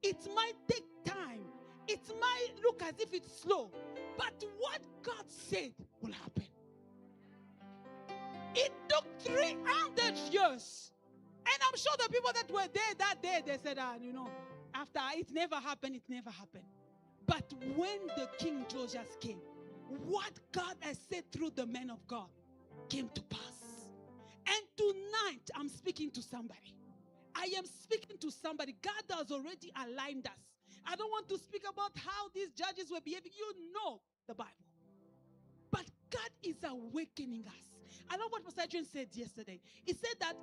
It might take time. It might look as if it's slow. But what God said will happen. It took 300 years. And I'm sure the people that were there that day, they said, after it never happened. But when the King Josias came, what God has said through the man of God came to pass. And tonight, I'm speaking to somebody. I am speaking to somebody. God has already aligned us. I don't want to speak about how these judges were behaving. You know the Bible. But God is awakening us. I love what Pastor Adrian said yesterday. He said that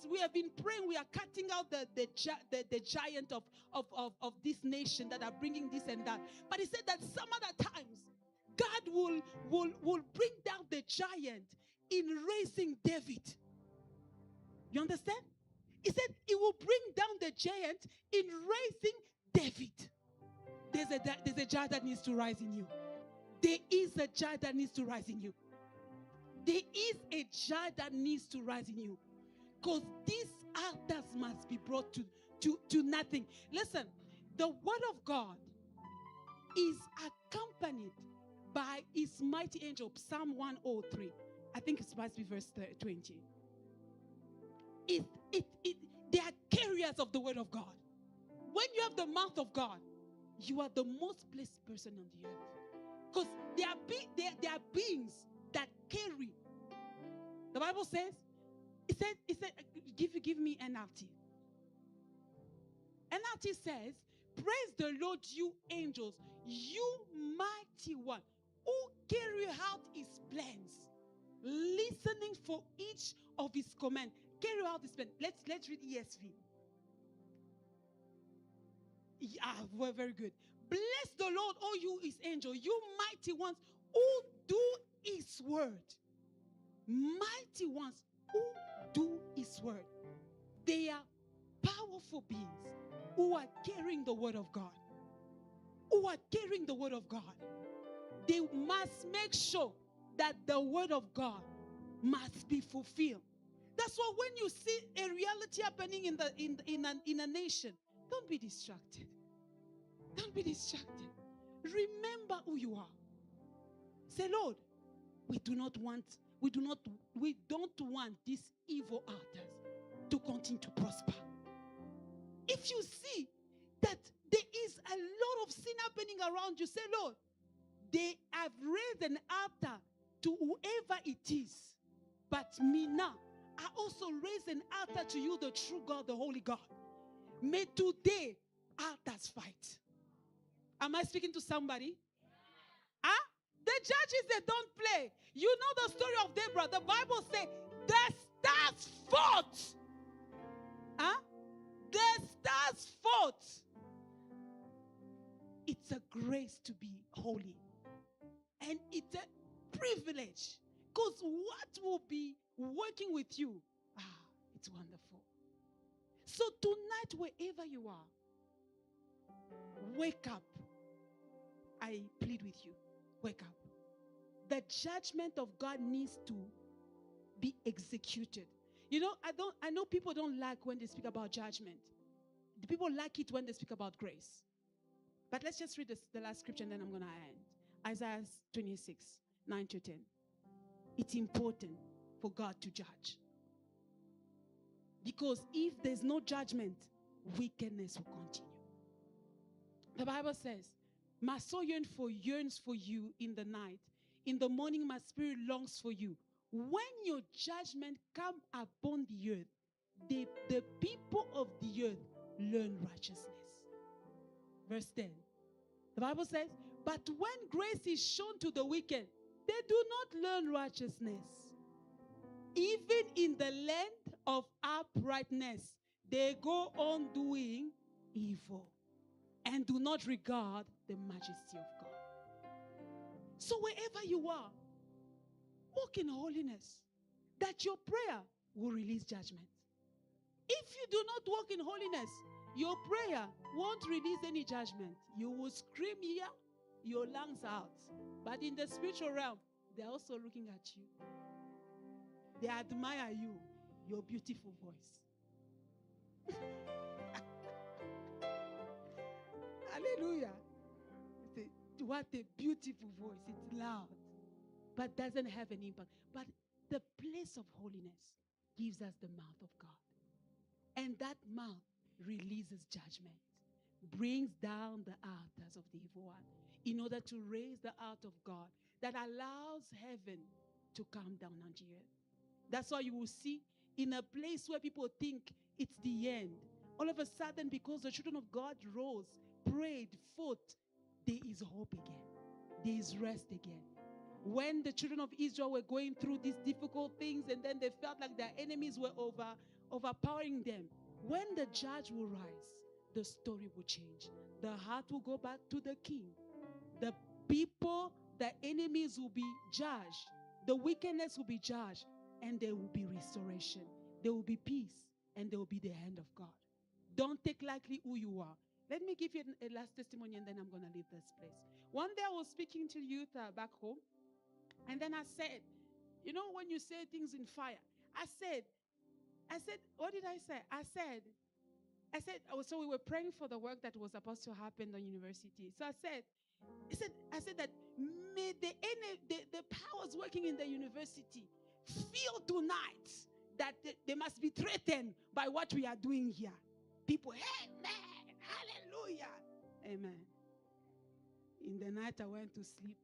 we have been praying. We are cutting out the giant of this nation that are bringing this and that. But he said that some other times, God will bring down the giant in raising David. You understand? He said he will bring down the giant in raising David. There's a giant that needs to rise in you. There is a child that needs to rise in you. There is a child that needs to rise in you. Because these altars must be brought to nothing. Listen, the word of God is accompanied by his mighty angel. Psalm 103. I think it must be verse 20. They are carriers of the word of God. When you have the mouth of God, you are the most blessed person on the earth. Because there are beings that carry. The Bible says, it said, give me NLT. NLT says, praise the Lord, you angels, you mighty one, who carry out his plans, listening for each of his command. Carry out his plan. Let's read ESV. Yeah, well, very good. Bless the Lord, all you his angels, you mighty ones who do his word. Mighty ones who do his word. They are powerful beings who are carrying the word of God. Who are carrying the word of God. They must make sure that the word of God must be fulfilled. That's why when you see a reality happening in a nation, don't be distracted. Don't be distracted. Remember who you are. Say, Lord, we don't want these evil altars to continue to prosper. If you see that there is a lot of sin happening around you, say, Lord, they have raised an altar to whoever it is. But me now, I also raise an altar to you, the true God, the holy God. May today altars fight. Am I speaking to somebody? Huh? The judges, they don't play. You know the story of Deborah. The Bible says the stars fought. Huh? The stars fought. It's a grace to be holy. And it's a privilege. Because what will be working with you? It's wonderful. So tonight, wherever you are, wake up. I plead with you. Wake up. The judgment of God needs to be executed. You know, I know people don't like when they speak about judgment. The people like it when they speak about grace. But let's just read the last scripture and then I'm going to end. Isaiah 26, 9 to 10. It's important for God to judge. Because if there's no judgment, wickedness will continue. The Bible says, my soul yearns for you in the night. In the morning, my spirit longs for you. When your judgment come upon the earth, the people of the earth learn righteousness. Verse 10. The Bible says, but when grace is shown to the wicked, they do not learn righteousness. Even in the land of uprightness, they go on doing evil and do not regard the majesty of God. So wherever you are, walk in holiness, that your prayer will release judgment. If you do not walk in holiness, your prayer won't release any judgment. You will scream here, your lungs out. But in the spiritual realm, they're also looking at you. They admire you, your beautiful voice. Hallelujah. What a beautiful voice. It's loud, but doesn't have an impact. But the place of holiness gives us the mouth of God. And that mouth releases judgment, brings down the altars of the evil one, in order to raise the altar of God that allows heaven to come down on the earth. That's why you will see in a place where people think it's the end, all of a sudden, because the children of God rose, prayed, fought, there is hope again. There is rest again. When the children of Israel were going through these difficult things and then they felt like their enemies were overpowering them, when the judge will rise, the story will change. The heart will go back to the king. The people, the enemies will be judged. The wickedness will be judged. And there will be restoration. There will be peace. And there will be the hand of God. Don't take lightly who you are. Let me give you a last testimony and then I'm going to leave this place. One day I was speaking to youth back home, and then I said, you know, when you say things in fire, I said, what did I say? I said, so we were praying for the work that was supposed to happen in the university. So I said that may the powers working in the university feel tonight that they must be threatened by what we are doing here. People, amen, hallelujah, amen. In the night I went to sleep.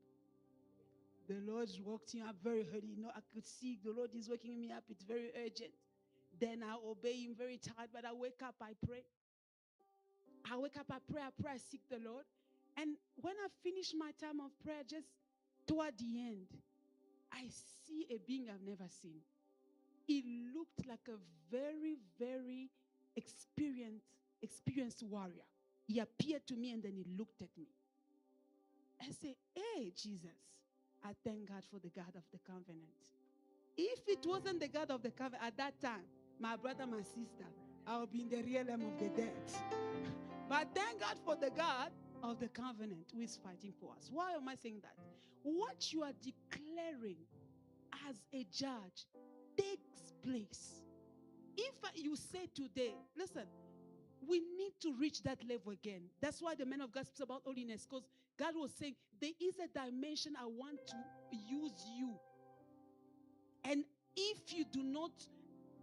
The Lord woke me up very early. You know, I could see the Lord is waking me up. It's very urgent. Then I obey him, very tired, but I wake up, I pray. I wake up, I pray, I seek the Lord. And when I finish my time of prayer, just toward the end, I see a being I've never seen. He looked like a very, very experienced warrior. He appeared to me and then he looked at me. I say, hey, Jesus, I thank God for the God of the covenant. If it wasn't the God of the covenant at that time, my brother, my sister, I would be in the realm of the dead. But thank God for the God of the covenant who is fighting for us. Why am I saying that? What you are declaring as a judge takes place. If you say today, listen, we need to reach that level again. That's why the man of God speaks about holiness, because God was saying, there is a dimension I want to use you. And if you do not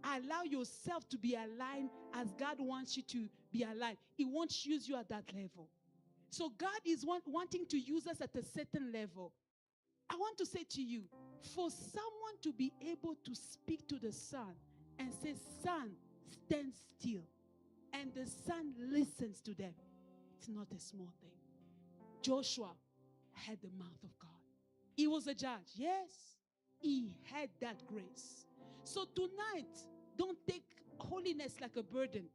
allow yourself to be aligned as God wants you to be aligned, He won't use you at that level. So God is wanting to use us at a certain level. I want to say to you, for someone to be able to speak to the sun and say, sun, stand still, and the sun listens to them, it's not a small thing. Joshua had the mouth of God. He was a judge. Yes, he had that grace. So tonight, don't take holiness like a burden,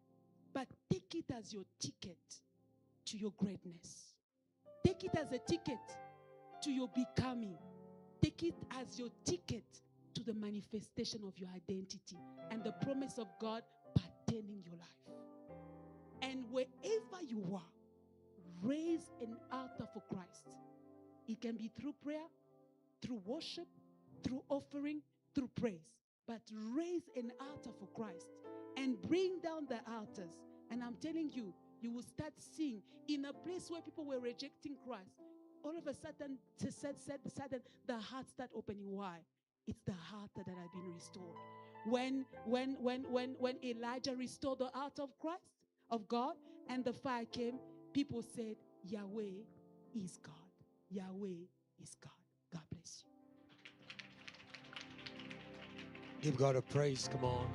but take it as your ticket to your greatness. Take it as a ticket to your becoming. Take it as your ticket to the manifestation of your identity and the promise of God pertaining your life. And wherever you are, raise an altar for Christ. It can be through prayer, through worship, through offering, through praise. But raise an altar for Christ and bring down the altars. And I'm telling you, you will start seeing in a place where people were rejecting Christ, all of a sudden, the heart start opening. Why? It's the heart that had been restored. When Elijah restored the altar of Christ, of God, and the fire came, people said, Yahweh is God. Yahweh is God. God bless you. Give God a praise. Come on.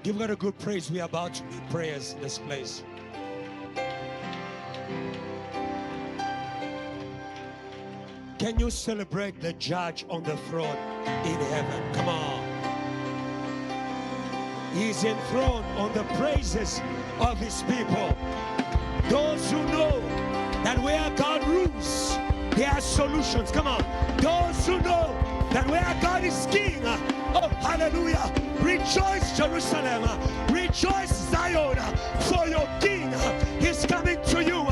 Give God a good praise. We are about to lead prayers in this place. Can you celebrate the judge on the throne in heaven? Come on. He's enthroned on the praises of his people. Those who know that where God rules, there are solutions. Come on. Those who know that where God is king, oh, hallelujah. Rejoice, Jerusalem. Rejoice, Zion, for your king is coming to you.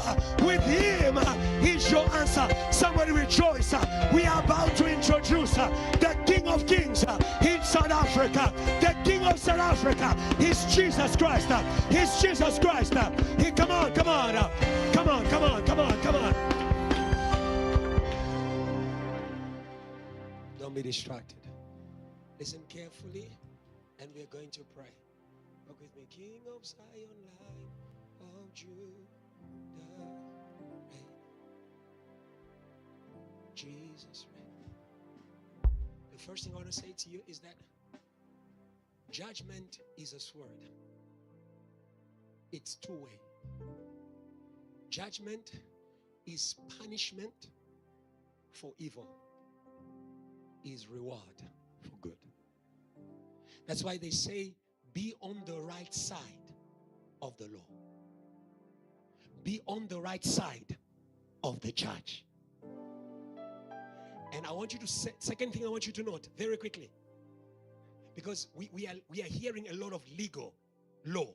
With him is your answer. Somebody rejoice. We are about to introduce the King of Kings in South Africa. The King of South Africa is Jesus Christ. He's Jesus Christ. Come on, come on. Come on, come on, come on, come on. Don't be distracted. Listen carefully, and we're going to pray. Walk with me. King of Zion, Lion of Judah, reign. Jesus reign. The first thing I want to say to you is that judgment is a sword. It's two-way. Judgment is punishment for evil, is reward for good. That's why they say, be on the right side of the law. Be on the right side of the judge. And I want you to say, second thing I want you to note very quickly. Because we are hearing a lot of legal, law.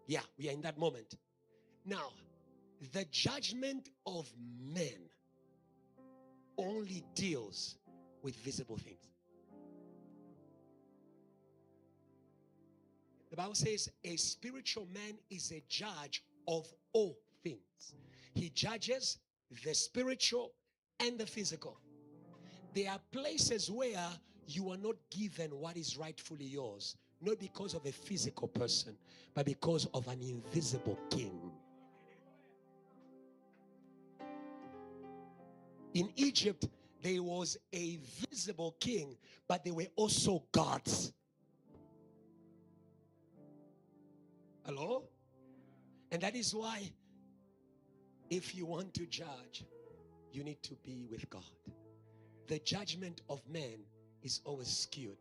Yeah, we are in that moment. Now, the judgment of men only deals with visible things. The Bible says a spiritual man is a judge of all things. He judges the spiritual and the physical. There are places where you are not given what is rightfully yours, not because of a physical person, but because of an invisible king. In Egypt, there was a visible king, but there were also gods. Hello? And that is why, if you want to judge, you need to be with God. The judgment of man is always skewed.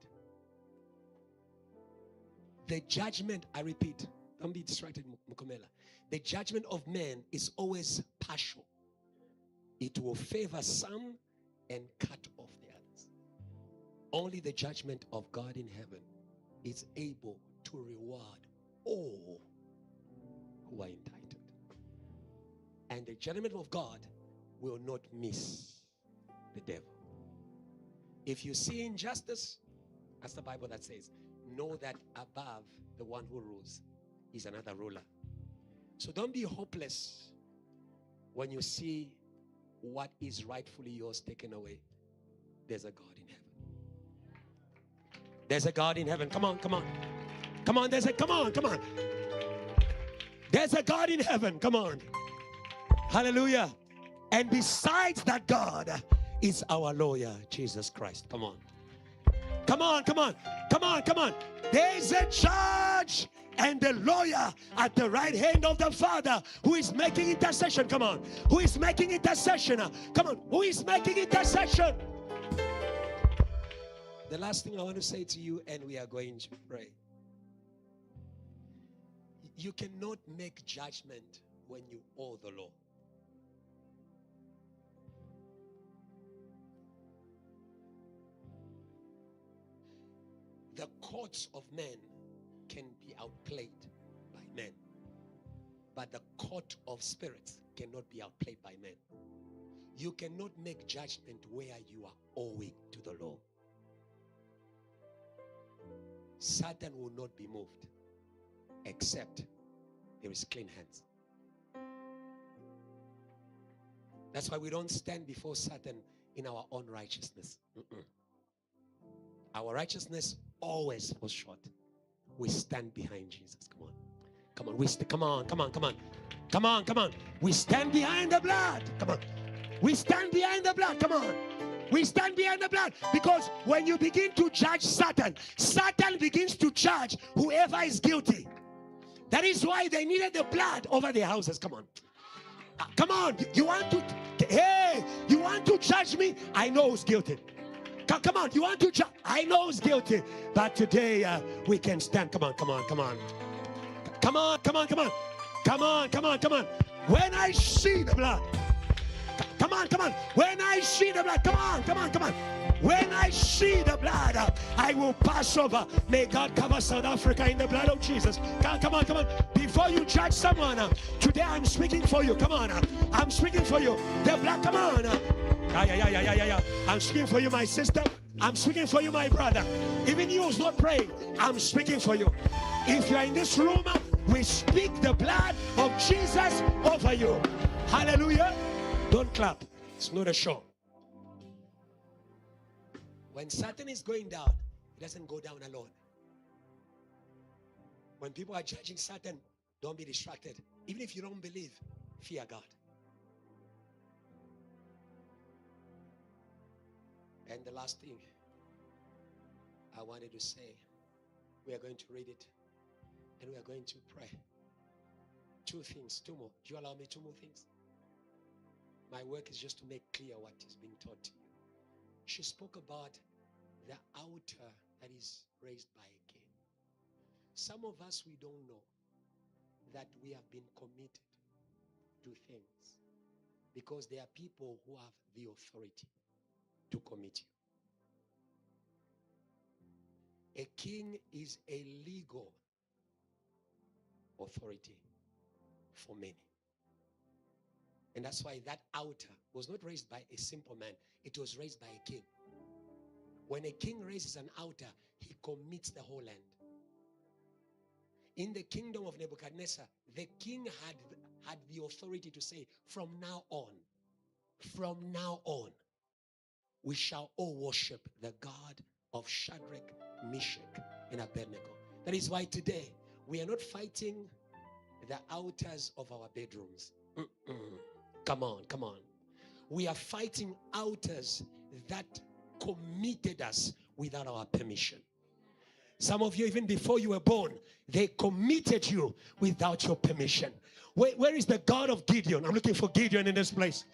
The judgment, I repeat, don't be distracted, Mukomela. The judgment of man is always partial. It will favor some and cut off the others. Only the judgment of God in heaven is able to reward all who are entitled. And the judgment of God will not miss the devil. If you see injustice, that's the Bible that says, know that above the one who rules is another ruler. So don't be hopeless when you see what is rightfully yours taken away. There's a God in heaven. There's a God in heaven. Come on, come on. Come on, come on, come on. There's a God in heaven. Come on. Hallelujah. And besides that God is our lawyer, Jesus Christ. Come on. Come on, come on. Come on, come on. There's a judge and a lawyer at the right hand of the Father who is making intercession. Come on. Who is making intercession? Come on. Who is making intercession? The last thing I want to say to you, and we are going to pray. You cannot make judgment when you owe the law. The courts of men can be outplayed by men, but the court of spirits cannot be outplayed by men. You cannot make judgment where you are owing to the law. Satan will not be moved except there is clean hands. That's why we don't stand before Satan in our own righteousness. Our righteousness always falls short. We stand behind Jesus. Come on. Come on. Come on. Come on. Come on. Come on. Come on. We stand behind the blood. Come on. We stand behind the blood. Come on. We stand behind the blood. Because when you begin to judge Satan, Satan begins to judge whoever is guilty. That is why they needed the blood over their houses. Come on. Come on. You want to judge me? I know who's guilty. Come on, you want to judge? I know who's guilty. But today we can stand. Come on, come on, come on. Come on, come on, come on. Come on, come on, come on. When I see the blood. Come on, come on. When I see the blood. Come on, come on, come on. When I see the blood, I will pass over. May God cover South Africa in the blood of Jesus. Come on, come on. Before you judge someone, today I'm speaking for you. Come on. I'm speaking for you. The blood, come on. Yeah. I'm speaking for you, my sister. I'm speaking for you, my brother. Even you who's not praying, I'm speaking for you. If you are in this room, we speak the blood of Jesus over you. Hallelujah. Don't clap. It's not a show. When Satan is going down, he doesn't go down alone. When people are judging Satan, don't be distracted. Even if you don't believe, fear God. And the last thing I wanted to say, we are going to read it and we are going to pray. Two things, two more. Do you allow me two more things? My work is just to make clear what is being taught to you. She spoke about the altar that is raised by a king. Some of us, we don't know that we have been committed to things because there are people who have the authority to commit A king is a legal authority for many. And that's why that altar was not raised by a simple man. It was raised by a king. When a king raises an altar, he commits the whole land. In the kingdom of Nebuchadnezzar, the king had the authority to say, from now on, we shall all worship the God of Shadrach, Meshach, and Abednego. That is why today we are not fighting the altars of our bedrooms. Come on. We are fighting altars that committed us without our permission. Some of you, even before you were born, they committed you without your permission. Where is the God of Gideon? I'm looking for Gideon in this place.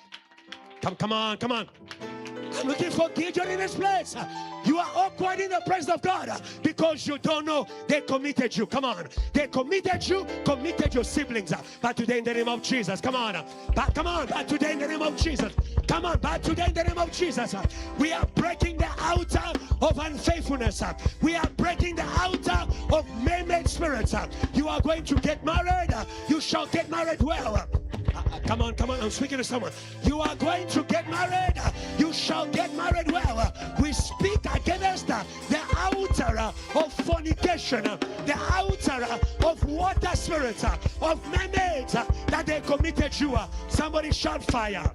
Come on. I'm looking for Gideon in this place. You are awkward in the presence of God because you don't know they committed you. Come on. They committed you, committed your siblings. But today in the name of Jesus, come on. But today in the name of Jesus. Come on, but today in the name of Jesus. We are breaking the altar of unfaithfulness. We are breaking the altar of man-made spirits. You are going to get married. You shall get married well. Come on, I'm speaking to someone. You are going to get married. You shall get married well. We speak against the altar of fornication, the altar of water spirits, of mermaids that they committed you. Somebody shout fire.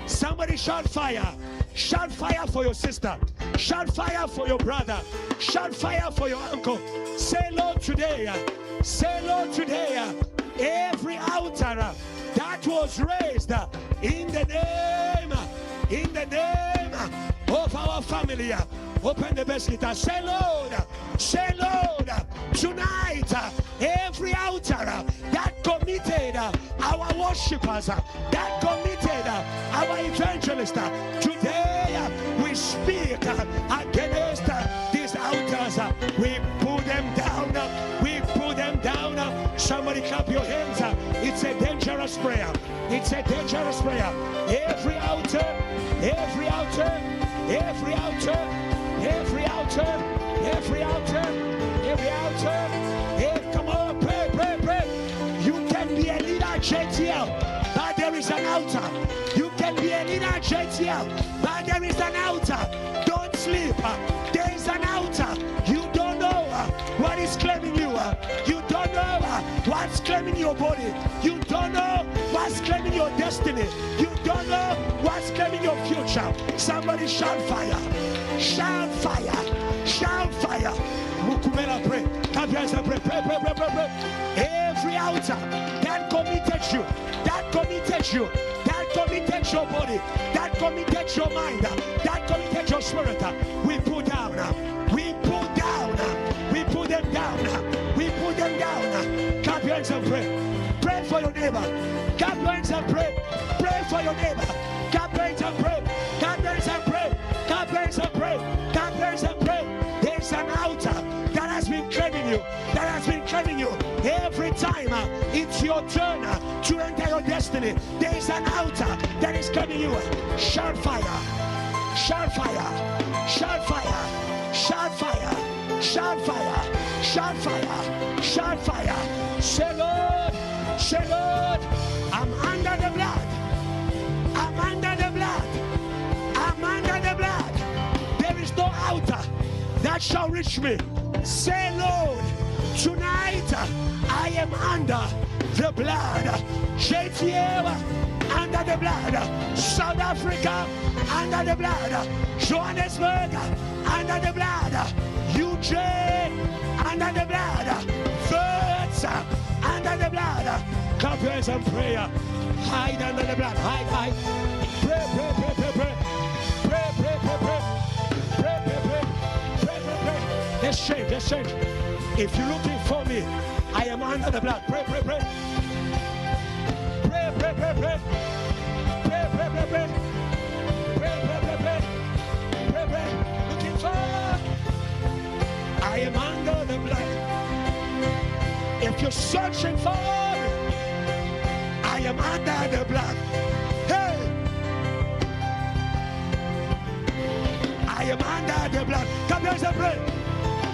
Somebody shout fire. Shout fire for your sister. Shout fire for your brother. Shout fire for your uncle. Say, Lord, today. Say, Lord, today. Every altar that was raised in the name of our family. Open the best guitar. Say, Lord, tonight, every altar that committed our worshippers, that committed our evangelists, today we speak against these altars. We pull them down. We pull them down. Somebody clap your hands. It's a dangerous prayer. It's a dangerous prayer. Every altar, every altar, every altar, every altar, every altar, every altar. Hey, come on, pray. You can be a leader, JTL, but there is an altar. You can be a leader, JTL, but there is an altar. Don't sleep. There is an altar. You don't know what is claiming you. You don't know what's claiming your body. You don't know what's claiming your destiny. You don't know what's claiming your future. Somebody shout fire. Shout fire. Shout fire. Mukumela pray. Pray. Every altar that committed you, that committed you, that committed your body, that committed your mind, that committed your spirit, we pull down. We pull down. We pull them down. We pull them down. Clap your hands and pray. Pray for your neighbor. Clap your hands and pray. Pray for your neighbor. Clap your hands and pray. Clap your hands and pray. Clap your hands and pray. Clap your hands and pray. There's an altar that has been claiming you. That has been claiming you. Every time it's your turn to enter your destiny, there is an altar that is claiming you. Shout fire. Shout fire. Shout fire. Shout fire. Shout fire. Shout fire. Shout fire. Say, Lord, I'm under the blood. I'm under the blood. I'm under the blood. There is no altar that shall reach me. Say, Lord, tonight I am under the blood. JTL, under the blood. South Africa, under the blood. Johannesburg, under the blood. UJ, under the blood. Birds, under the blood. Clap your hands and prayer. Hide under the blood. Hide. Pray. Let's change. If you're looking for me, I am under the blood. Pray. Pray. Looking for. I am under the blood. If you're searching for me, I am under the blood. Hey! I am under the blood. Come here and pray.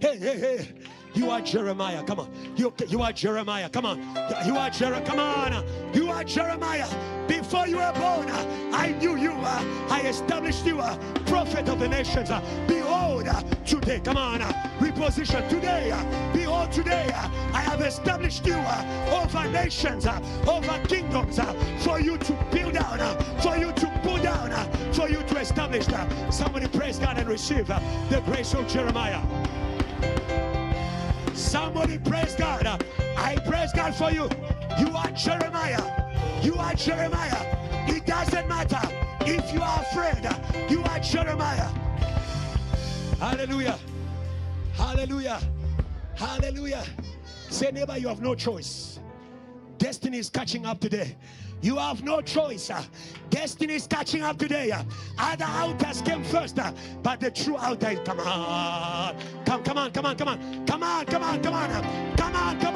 Hey, hey, hey. You are Jeremiah. Come on. You are Jeremiah. Come on. You are Jeremiah. Come on. You are Jeremiah. Before you were born, I knew you. I established you prophet of the nations. Behold, today. Come on. Reposition today. Behold, today. I have established you over nations, over kingdoms, for you to build down, for you to pull down, for you to establish. Somebody praise God and receive the grace of Jeremiah. Somebody praise God. I praise God for you. You are Jeremiah. You are Jeremiah. It doesn't matter if you are afraid. You are Jeremiah. Hallelujah. Hallelujah. Hallelujah. Say, neighbor, you have no choice. Destiny is catching up today. You have no choice. Destiny is catching up today. Other outers came first, but the true outer is come on. Come on. Come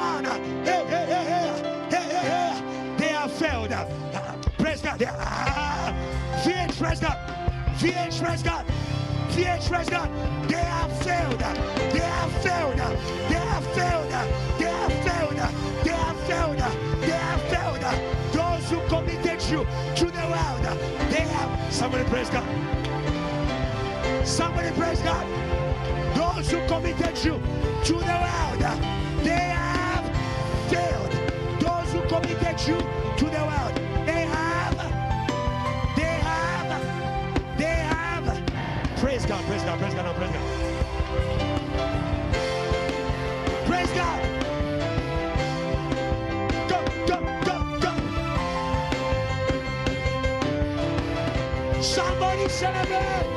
on. Hey. They have failed. Praise God. VH, praise God. VH, praise God. VH, praise God. They have failed. They have failed. They have failed. They have failed. They have failed. They have failed. Those who committed you to the world, they have. Somebody praise God. Somebody praise God. Those who committed you to the world, they have failed. Those who committed you to the world, they have. Praise God, praise God, praise God, no, praise God. Praise God. Go. Somebody celebrate.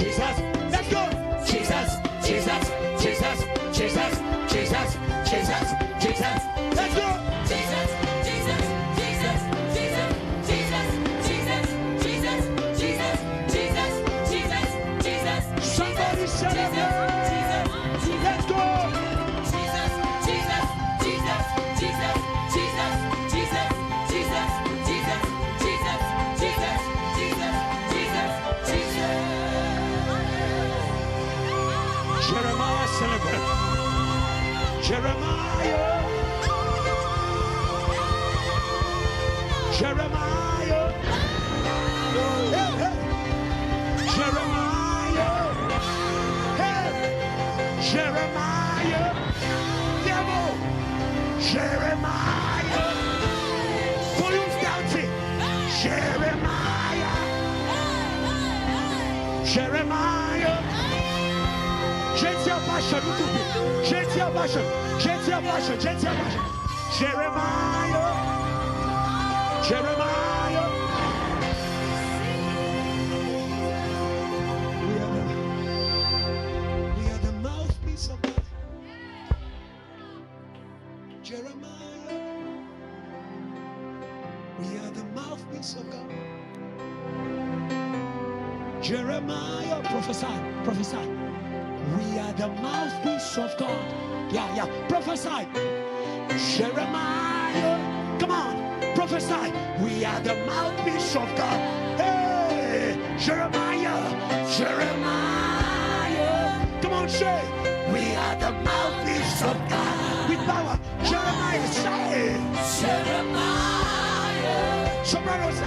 Jesus. Let's go. Jesus. Let's go. Somebody celebrate. Let's go. Jeremiah celebrate. Jeremiah. Hey. Jeremiah. Devil. Jeremiah. Police dancing. Jeremiah. J'ai tiens passion. Jeremiah. We are the mouthpiece of God. Jeremiah. We are the mouthpiece of God. Jeremiah, prophesy. We are the mouthpiece of God. Yeah. Prophesy. Jeremiah. Come on. Prophesy. We are the mouthpiece of God. Hey, Jeremiah. Come on, say. We are the mouthpiece of God. With power. Jeremiah, say. Soprano, say.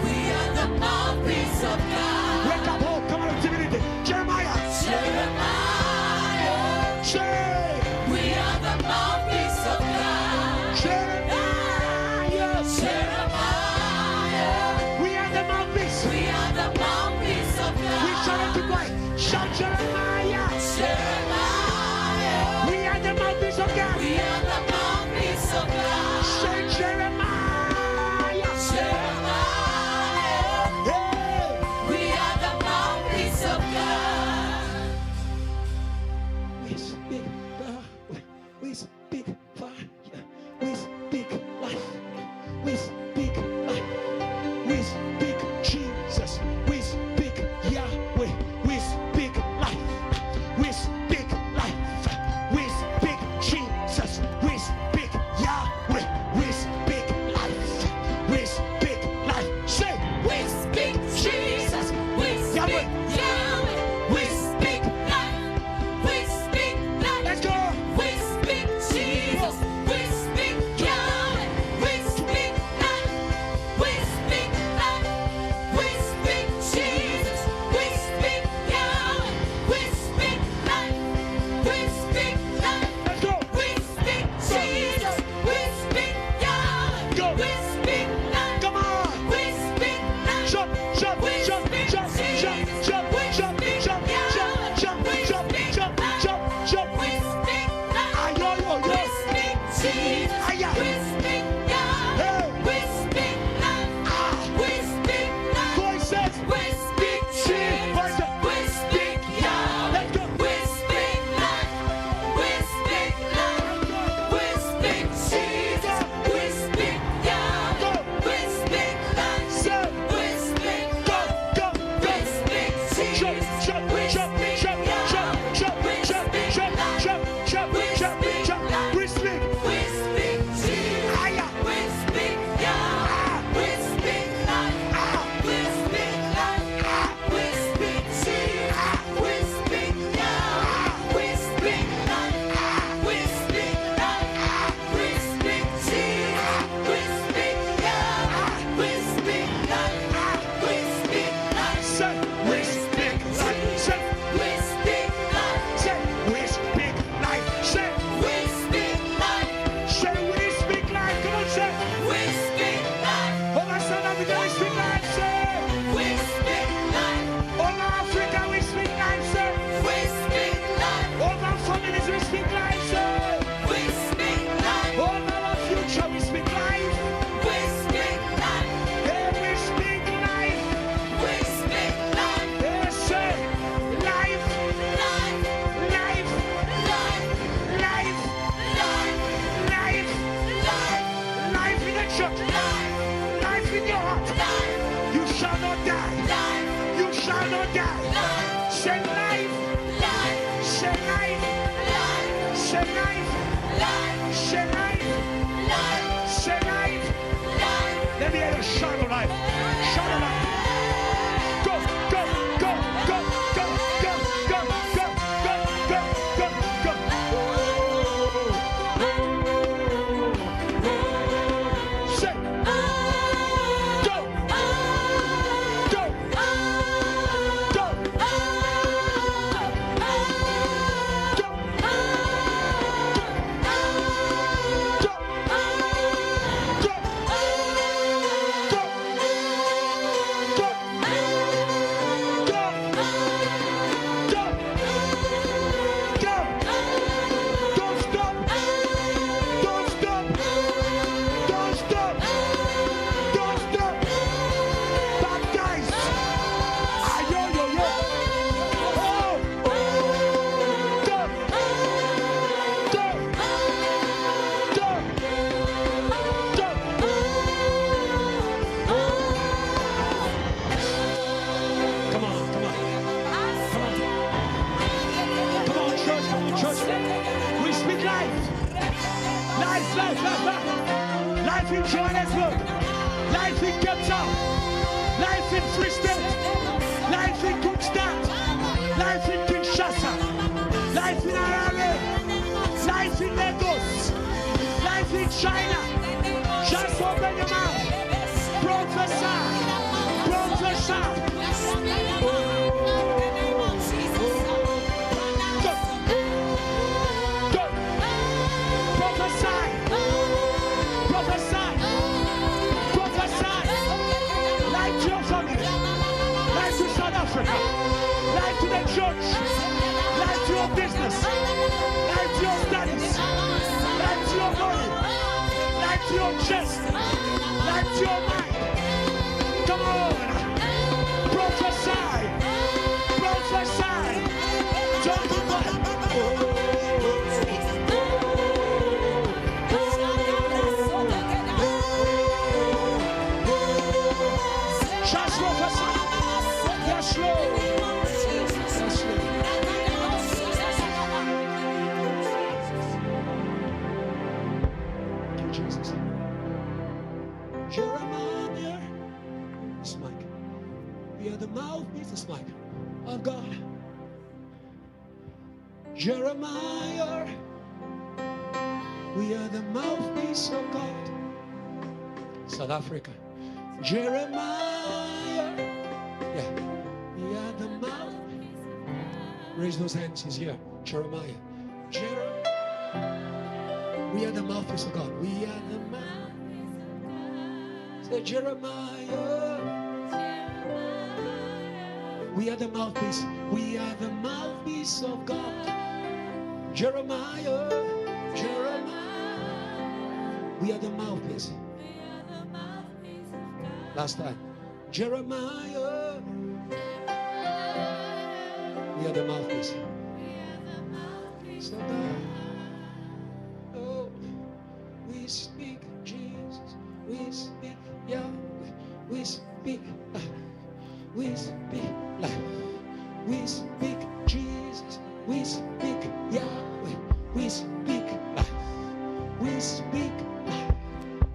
We are the mouthpiece of God. Wake up, oh, come on, activity. Jeremiah. Say. We are the mouthpiece of God. Jeremiah. We are the mouthpiece. We are the mouthpiece of God. We shout it to God. Shout Jeremiah. We are the mouthpiece of God. We are the mouthpiece of God. Say Jeremiah. Hey. We are the mouthpiece of God. We speak power. We speak fire. We speak life. We speak life. We speak Jesus. We speak Yahweh. We speak life. die. You shall not die. Say life. Say life. Say life. Say life. Say life. Let me hear you shout of life. Shout of life. Go, go, go, go, go, go, go, go, go, go, go, go. Say. Go. Go. Go. Life in Johannesburg, life in Cape Town, life in Free State, life in Kunstad, life in Kinshasa, life in Harare, life in Lagos, life in China. Just open your mouth. Prophesy. Prophesy. Life to the church, life to your business, life to your studies, life to your body, life to your chest, life to your mind. Come on, prophesy, prophesy. Don't give up. Just prophesy. Yes, Lord. Yes, Lord. Thank you, Jesus. Jeremiah. This mic. We are the mouthpiece, this mic, of God. Jeremiah. We are the mouthpiece of God. South Africa. Jeremiah. Yeah. We are the mouth. Raise those hands. He's here. Jeremiah. We are the mouthpiece of God. We are the mouthpiece of God. Say Jeremiah. We are the mouthpiece. We are the mouthpiece of God. Jeremiah. We are the mouthpiece. Last time. Jeremiah. We are the mouthpiece. So God, oh, we speak Jesus. We speak Yahweh. We speak life. We speak life. We speak Jesus. We speak Yahweh. We speak life. We speak life.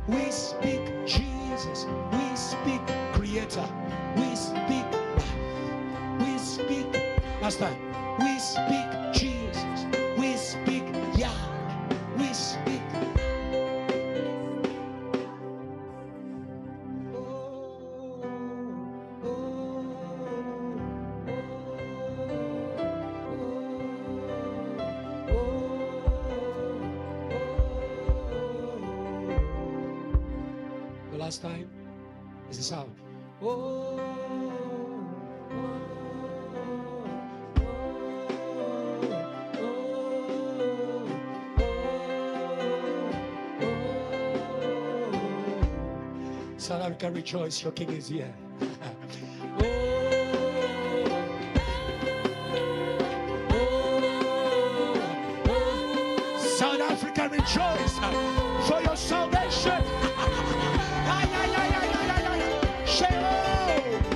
We speak Jesus. We speak Creator. We speak life. We speak. Last time. We speak Jesus. We speak Yahweh. We speak. The last time is the sound. South Africa, rejoice, your King is here. South Africa, rejoice for your salvation.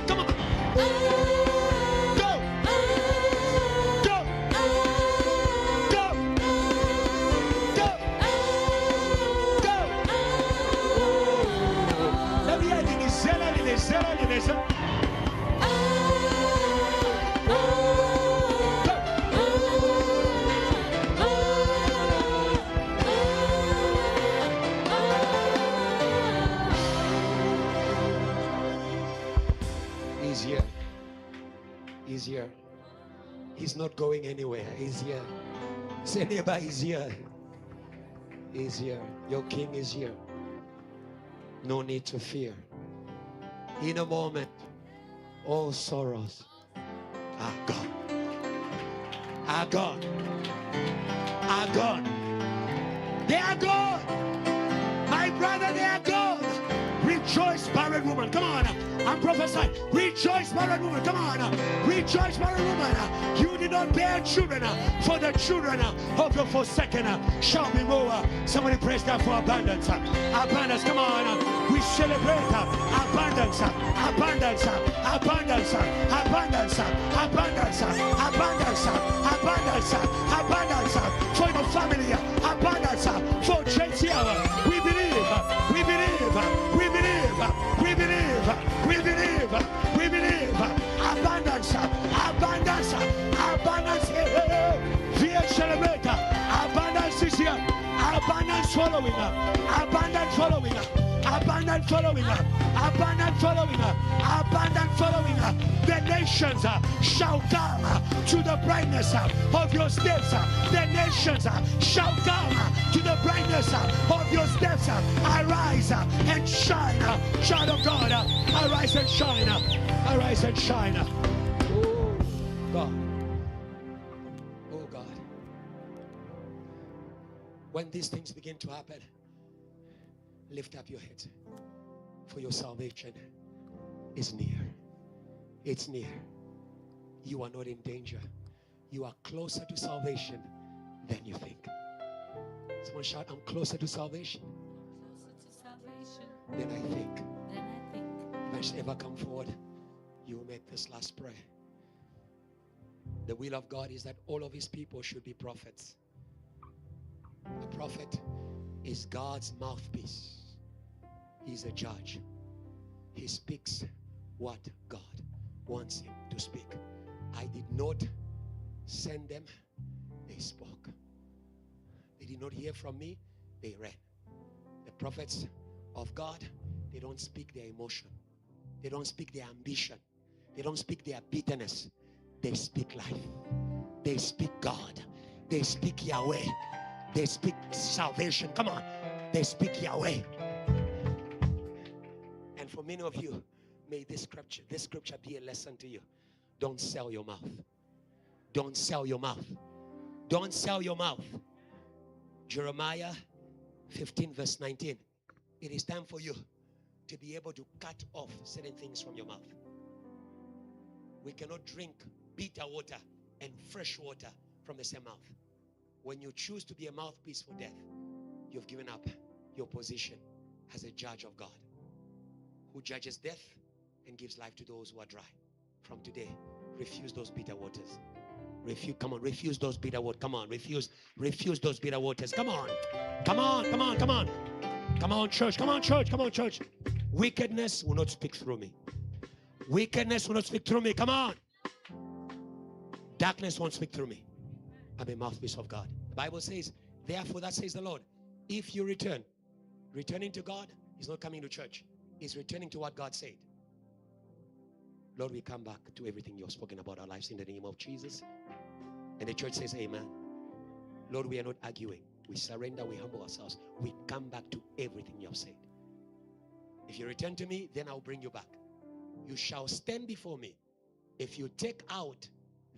Come on. He's here. He's not going anywhere. He's here. Say neighbor, he's here. He's here. Your king is here. No need to fear. In a moment, all sorrows are gone. Are gone. Are gone. They are gone. My brother, they are gone. Rejoice, barren woman. Come on. I'm prophesying. Rejoice, barren woman. Come on. Rejoice, barren woman. You did not bear children, for the children of your forsaken shall be more. Somebody praise God for abundance. Abundance. Come on. We celebrate abundance. Abundance. Abundance. Abundance. Abundance. Abundance. Abundance. Abundance. For your family. Abundance. For JTL. We believe. We believe. We believe. We believe. We believe. We believe. Abundance. Abundance. Abundance. We celebrate. Abundance is here. Abundance following. Abundance following. Abundant following up, abundant following up, abundant following up. The nations shall come to the brightness of your steps. The nations shall come to the brightness of your steps. Arise and shine, child of God. Arise and shine. Arise and shine. Oh God. Oh God. When these things begin to happen, lift up your heads, for your salvation is near. It's near. You are not in danger. You are closer to salvation than you think. Someone shout, I'm closer to salvation Closer to salvation than I think. than I think. If I should ever come forward, you will make this last prayer. The will of God is that all of his people should be prophets. A prophet is God's mouthpiece. He's a judge. He speaks what God wants him to speak. I did not send them. They spoke. They did not hear from me. They ran. The prophets of God, they don't speak their emotion. They don't speak their ambition. They don't speak their bitterness. They speak life. They speak God. They speak Yahweh. They speak salvation. Come on. They speak Yahweh. And for many of you, may this scripture be a lesson to you. Don't sell your mouth. Don't sell your mouth. Don't sell your mouth. Jeremiah 15 verse 19. It is time for you to be able to cut off certain things from your mouth. We cannot drink bitter water and fresh water from the same mouth. When you choose to be a mouthpiece for death, you've given up your position as a judge of God, who judges death and gives life to those who are dry. From today, refuse those bitter waters. Come on, refuse those bitter waters. Come on, refuse those bitter waters. Come on, come on, come on, come on. Come on, church, come on, church, come on, church. Wickedness will not speak through me. Wickedness will not speak through me. Come on. Darkness won't speak through me. I'm a mouthpiece of God. The Bible says, therefore, that says the Lord, if you returning to God is not coming to church. It's returning to what God said. Lord, we come back to everything you've spoken about our lives in the name of Jesus. And the church says, amen. Lord, we are not arguing. We surrender, we humble ourselves. We come back to everything you have said. If you return to me, then I'll bring you back. You shall stand before me. If you take out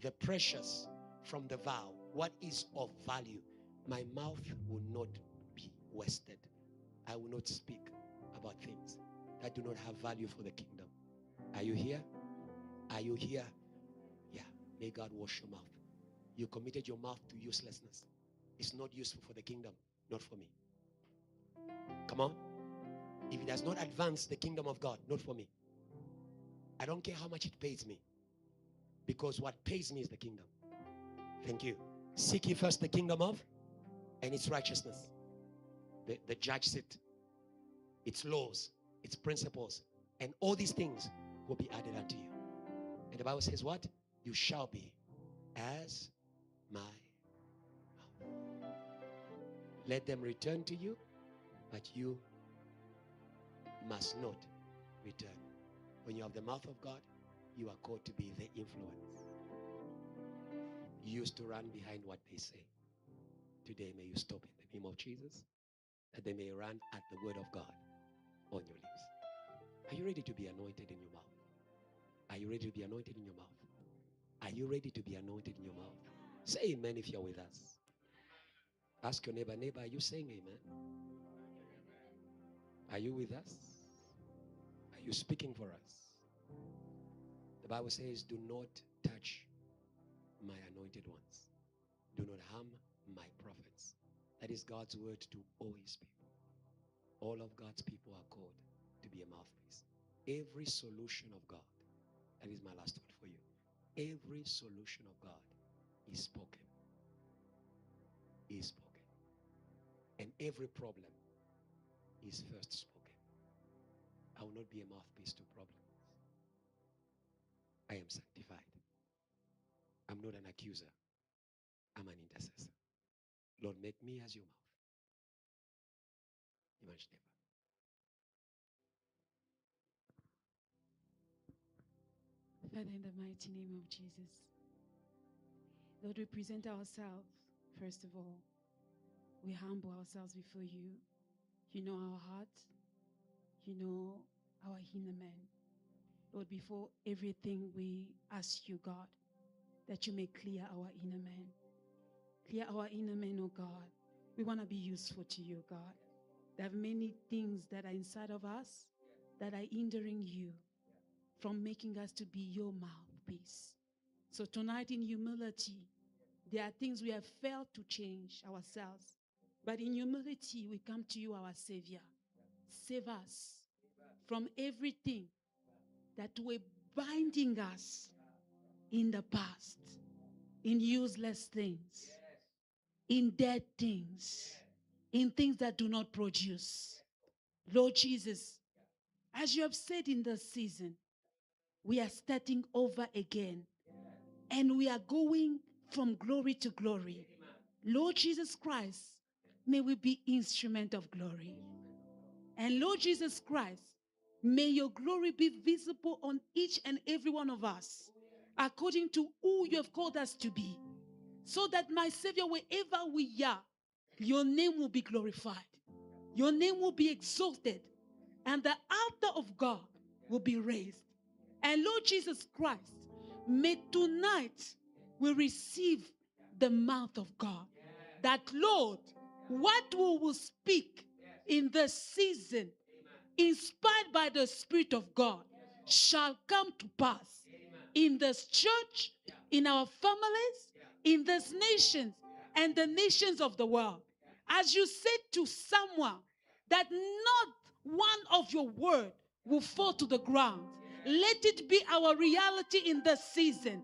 the precious from the vow, what is of value, my mouth will not be wasted. I will not speak about things that do not have value for the kingdom. Are you here? Are you here? Yeah. May God wash your mouth. You committed your mouth to uselessness. It's not useful for the kingdom, not for me. Come on. If it does not advance the kingdom of God, not for me. I don't care how much it pays me, because what pays me is the kingdom. Thank you. Seek ye first the kingdom of and its righteousness. The judge seat, its laws, its principles, and all these things will be added unto you. And the Bible says what? You shall be as my mouth. Let them return to you, but you must not return. When you have the mouth of God, You are called to be the influence. You used to run behind what they say. Today, may you stop in the name of Jesus, that they may run at the word of God on your lips. Are you ready to be anointed in your mouth? Are you ready to be anointed in your mouth? Are you ready to be anointed in your mouth? Say amen if you're with us. Ask your neighbor, neighbor, are you saying amen? Are you with us? Are you speaking for us? The Bible says, do not touch my anointed ones. Do not harm my prophets. That is God's word to all his people. All of God's people are called to be a mouthpiece. Every solution of God, that is my last word for you. Every solution of God is spoken. Is spoken. And every problem is first spoken. I will not be a mouthpiece to problems. I am sanctified. I'm not an accuser. I'm an intercessor. Lord, make me as your mouth. Evangeline. Father, in the mighty name of Jesus, Lord, we present ourselves, first of all. We humble ourselves before you. You know our heart. You know our inner man. Lord, before everything, we ask you, God, that you may clear our inner man. Clear our inner man, oh God. We want to be useful to you, God. There are many things that are inside of us that are hindering you from making us to be your mouthpiece. So tonight in humility, there are things we have failed to change ourselves. But in humility, we come to you, our Savior. Save us from everything that were binding us in the past, in useless things, in dead things, in things that do not produce. Lord Jesus, as you have said in this season, we are starting over again, and we are going from glory to glory. Lord Jesus Christ, may we be instrument of glory. And Lord Jesus Christ, may your glory be visible on each and every one of us, according to who you have called us to be. So that, my Savior, wherever we are, your name will be glorified. Your name will be exalted. And the altar of God will be raised. And Lord Jesus Christ, may tonight we receive the mouth of God. That, Lord, what we will speak in this season, inspired by the Spirit of God, shall come to pass in this church, in our families, in this nation, and the nations of the world. As you said to Samuel, that not one of your word will fall to the ground. Let it be our reality in this season,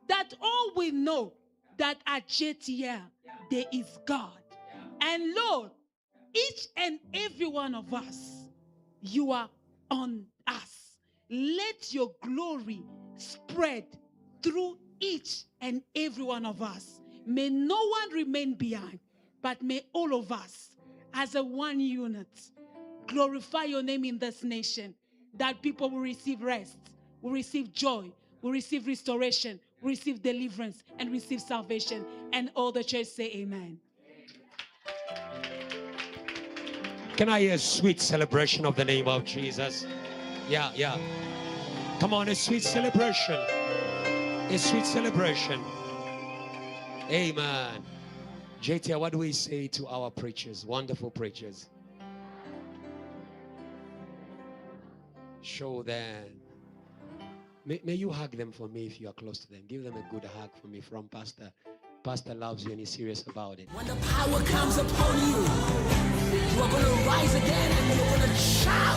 that all we know that at JTL there is God. And Lord, each and every one of us, you are on us. Let your glory spread through each and every one of us. May no one remain behind, but may all of us, as a one unit, glorify your name in this nation, that people will receive rest, will receive joy, will receive restoration, will receive deliverance, and receive salvation. And all the church say amen. Can I hear a sweet celebration of the name of Jesus? Yeah. Come on, a sweet celebration. A sweet celebration. Amen. JT, what do we say to our preachers? Wonderful preachers. Show them. May you hug them for me if you are close to them. Give them a good hug for me from Pastor. Pastor loves you and he's serious about it. When the power comes upon you, you are going to rise again and you're going to shout.